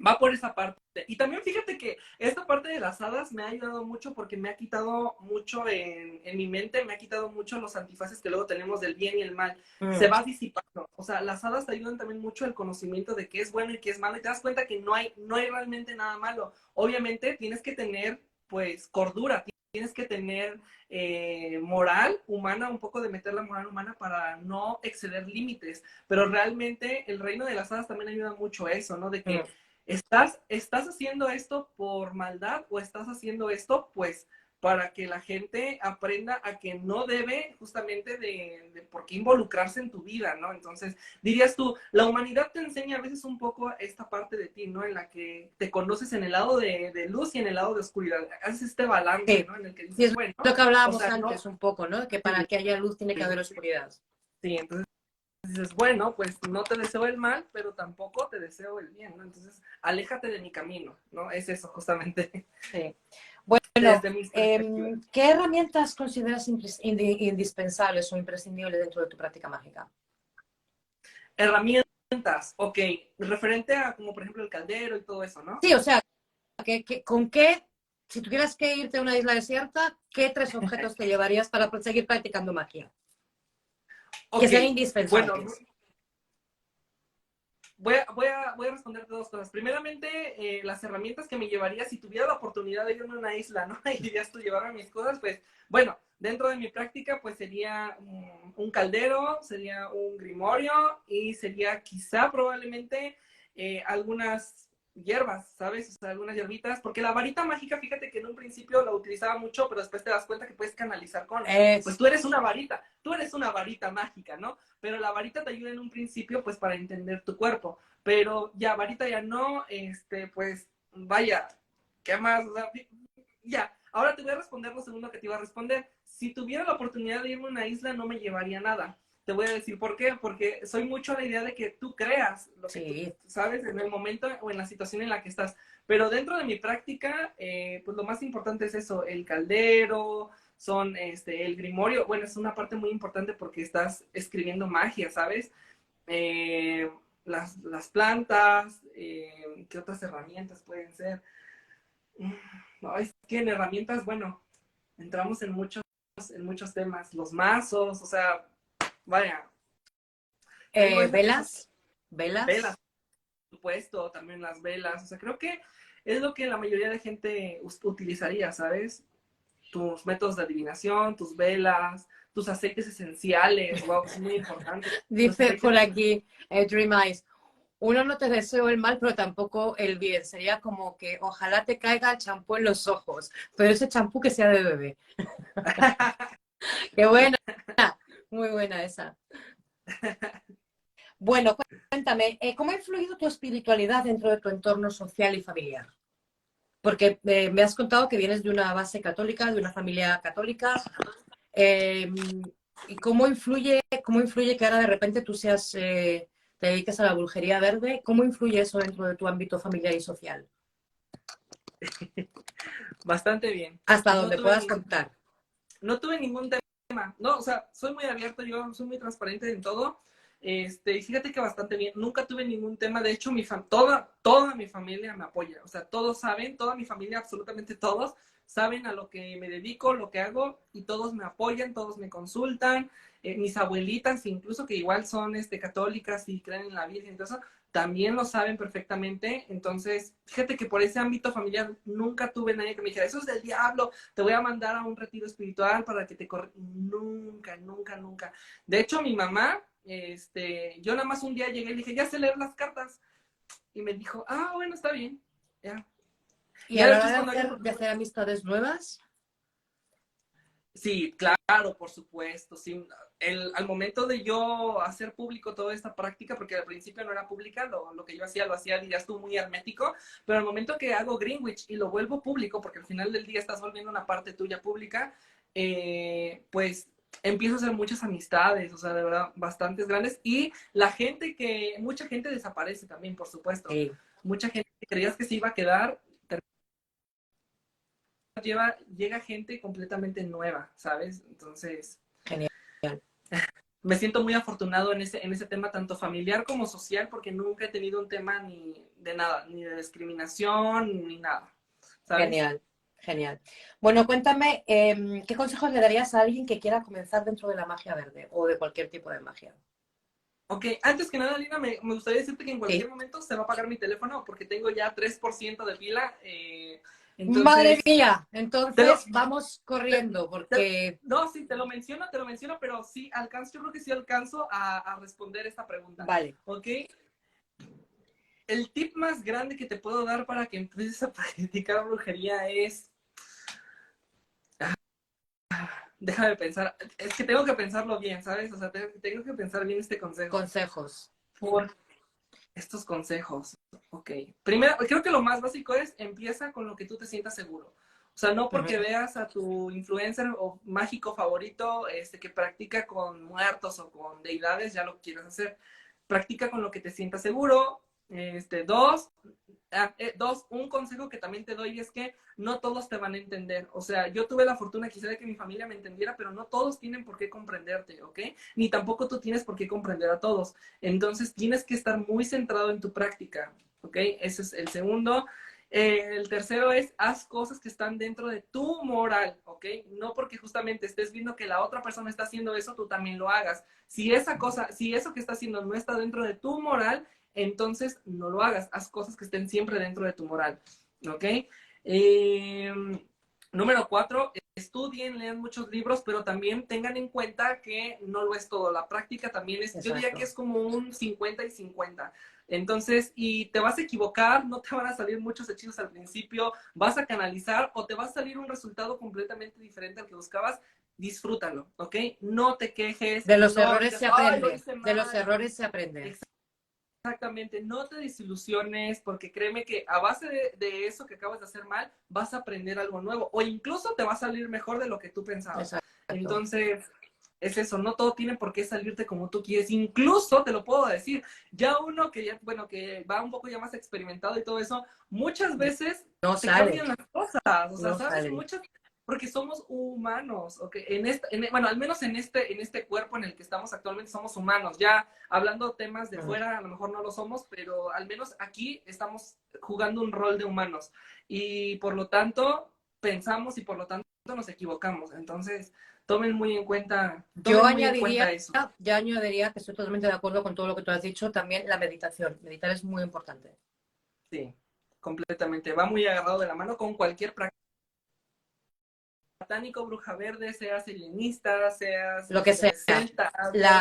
va por esa parte. Y también fíjate que esta parte de las hadas me ha ayudado mucho porque me ha quitado mucho en mi mente, me ha quitado mucho los antifaces que luego tenemos del bien y el mal. Se Mm, va disipando. O sea, las hadas te ayudan también mucho el conocimiento de qué es bueno y qué es malo y te das cuenta que no hay realmente nada malo. Obviamente tienes que tener, pues, cordura, tienes que tener moral humana, un poco de meter la moral humana para no exceder límites, pero realmente el reino de las hadas también ayuda mucho a eso, ¿no? De que mm. estás haciendo esto por maldad o estás haciendo esto, pues, para que la gente aprenda a que no debe justamente de por qué involucrarse en tu vida, ¿no? Entonces, dirías tú, la humanidad te enseña a veces un poco esta parte de ti, ¿no? En la que te conoces en el lado de luz y en el lado de oscuridad. Haces este balance, Sí, ¿no? En el que sí, dices, es bueno, lo que o hablábamos sea, antes no, un poco, ¿no? Que para sí, que haya luz tiene que sí, haber oscuridad. sí, entonces dices, bueno, pues no te deseo el mal, pero tampoco te deseo el bien, ¿no? Entonces, aléjate de mi camino, ¿no? Es eso, justamente, Sí. Bueno, desde mis perspectivas. ¿qué herramientas consideras indispensables o imprescindibles dentro de tu práctica mágica? Herramientas, ok, referente a como por ejemplo el caldero y todo eso, ¿no? Sí, o sea, ¿con qué, si tuvieras que irte a una isla desierta, qué tres objetos te llevarías para seguir practicando magia? Que Ok, sean bueno, indispensables. voy a responderte dos cosas. Primeramente, las herramientas que me llevaría si tuviera la oportunidad de irme a una isla, ¿no? Y dirías tú llevarme mis cosas, pues, bueno, dentro de mi práctica, pues sería un caldero, sería un grimorio y sería quizá probablemente algunas hierbas, ¿sabes? O sea, algunas hierbitas, porque la varita mágica, fíjate que en un principio la utilizaba mucho, pero después te das cuenta que puedes canalizar con, pues Es, tú eres una varita mágica, ¿no? Pero la varita te ayuda en un principio, pues, para entender tu cuerpo. Pero ya, varita ya no, pues, vaya, ¿qué más? O sea, ya, ahora te voy a responder lo segundo que te iba a responder. Si tuviera la oportunidad de irme a una isla, no me llevaría nada. Te voy a decir por qué, porque soy mucho a la idea de que tú creas lo que tú sí. sabes en el momento o en la situación en la que estás. Pero dentro de mi práctica, pues lo más importante es eso, el caldero, son el grimorio, bueno, es una parte muy importante porque estás escribiendo magia, ¿sabes? Eh, las plantas, ¿qué otras herramientas pueden ser? No, es que en herramientas, bueno, entramos en muchos temas, los mazos, o sea, vaya, te digo, esa Velas, velas, velas. por supuesto, también las velas, o sea, creo que es lo que la mayoría de gente utilizaría, ¿sabes? Tus métodos de adivinación, tus velas, tus aceites esenciales, wow, que es muy importante. Los Dice aceites por esenciales. aquí, Dream Eyes. Uno no te deseo el mal, pero tampoco el bien. Sería como que ojalá te caiga el champú en los ojos, pero ese champú que sea de bebé. Qué buena, muy buena esa. Bueno, cuéntame, ¿cómo ha influido tu espiritualidad dentro de tu entorno social y familiar? Porque me has contado que vienes de una base católica, de una familia católica, eh, y cómo influye que ahora de repente tú seas, te dediques a la brujería verde, ¿cómo influye eso dentro de tu ámbito familiar y social? Bastante bien. Hasta No donde tuve, puedas ni, contar. no tuve ningún tema. No, o sea, soy muy abierto, yo soy muy transparente en todo. Y fíjate que bastante bien. Nunca tuve ningún tema. De hecho, toda mi familia me apoya. O sea, todos saben, toda mi familia, absolutamente todos, saben a lo que me dedico, lo que hago, y todos me apoyan, todos me consultan. Mis abuelitas, incluso que igual son católicas y creen en la Virgen y todo eso, también lo saben perfectamente. Entonces, fíjate que por ese ámbito familiar nunca tuve nadie que me dijera, eso es del diablo, te voy a mandar a un retiro espiritual para que te corre. Nunca, nunca, nunca. De hecho, mi mamá, yo nada más un día llegué y le dije, ya sé leer las cartas. Y me dijo, ah, bueno, está bien. Ya. Y a Ya la después hora cuando ella... de hacer amistades nuevas, Sí, claro, por supuesto. Sí. Al momento de yo hacer público toda esta práctica, porque al principio no era pública, lo que yo hacía, lo hacía, dirías tú, muy hermético, pero al momento que hago Greenwich y lo vuelvo público, porque al final del día estás volviendo una parte tuya pública, pues empiezo a hacer muchas amistades, o sea, de verdad, bastantes grandes, y mucha gente desaparece también, por supuesto. sí, Mucha gente que creías que se iba a quedar, llega gente completamente nueva, ¿sabes? Entonces, genial. me siento muy afortunado en ese tema, tanto familiar como social, porque nunca he tenido un tema ni de nada, ni de discriminación, ni nada, ¿sabes? Genial, genial. Bueno, cuéntame, ¿qué consejos le darías a alguien que quiera comenzar dentro de la magia verde o de cualquier tipo de magia? Ok, antes que nada, Lina, me gustaría decirte que en cualquier Sí. momento se va a apagar mi teléfono porque tengo ya 3% de pila. Madre Entonces, mía, te lo, entonces vamos te- corriendo te- porque, no, sí, te lo menciono, pero sí alcanzo, yo creo que sí alcanzo a responder esta pregunta, vale, ¿ok? El tip más grande que te puedo dar para que empieces a practicar brujería es, déjame pensar, es que tengo que pensarlo bien, ¿sabes? O sea, tengo que pensar bien este consejo. consejos. Por estos consejos, ok. Primero, creo que lo más básico es, empieza con lo que tú te sientas seguro. O sea, no porque Ujú. veas a tu influencer o mágico favorito que practica con muertos o con deidades, ya lo quieres hacer. Practica con lo que te sientas seguro. Dos, un consejo que también te doy es que no todos te van a entender. O sea, yo tuve la fortuna quizá de que mi familia me entendiera, pero no todos tienen por qué comprenderte, ¿ok? Ni tampoco tú tienes por qué comprender a todos. Entonces tienes que estar muy centrado en tu práctica, ¿ok? Ese es el segundo. El tercero es, haz cosas que están dentro de tu moral, ¿ok? No porque justamente estés viendo que la otra persona está haciendo eso, tú también lo hagas. Si eso que está haciendo no está dentro de tu moral, entonces no lo hagas. Haz cosas que estén siempre dentro de tu moral, ¿ok? Eh, Número 4, estudien, lean muchos libros, pero también tengan en cuenta que no lo es todo. La práctica también es, yo diría que Exacto. es como un 50 y 50. Entonces, y te vas a equivocar, no te van a salir muchos hechizos al principio, vas a canalizar o te va a salir un resultado completamente diferente al que buscabas. Disfrútalo, ¿ok? No te quejes, De los no errores digas, se ay, lo aprende, hice de los mal. errores se aprende. Exactamente, no te desilusiones porque créeme que a base de eso que acabas de hacer mal, vas a aprender algo nuevo o incluso te va a salir mejor de lo que tú pensabas. Exacto. Entonces, es eso, no todo tiene por qué salirte como tú quieres. Incluso te lo puedo decir, ya uno que ya, bueno, que va un poco ya más experimentado y todo eso, muchas veces No te salen, cambian las cosas, o sea, no ¿sabes? salen. Porque somos humanos, ¿ok? Bueno, al menos en este cuerpo en el que estamos actualmente somos humanos. Ya hablando temas de Ujú. fuera, a lo mejor no lo somos, pero al menos aquí estamos jugando un rol de humanos. Y por lo tanto, pensamos y por lo tanto nos equivocamos. Entonces, Yo tomen muy en añadiría, cuenta eso. yo añadiría que estoy totalmente de acuerdo con todo lo que tú has dicho, también la meditación. Meditar es muy importante. Sí, completamente. Va muy agarrado de la mano con cualquier práctica satánico, bruja verde, seas helenista, seas Lo que sea. celta, La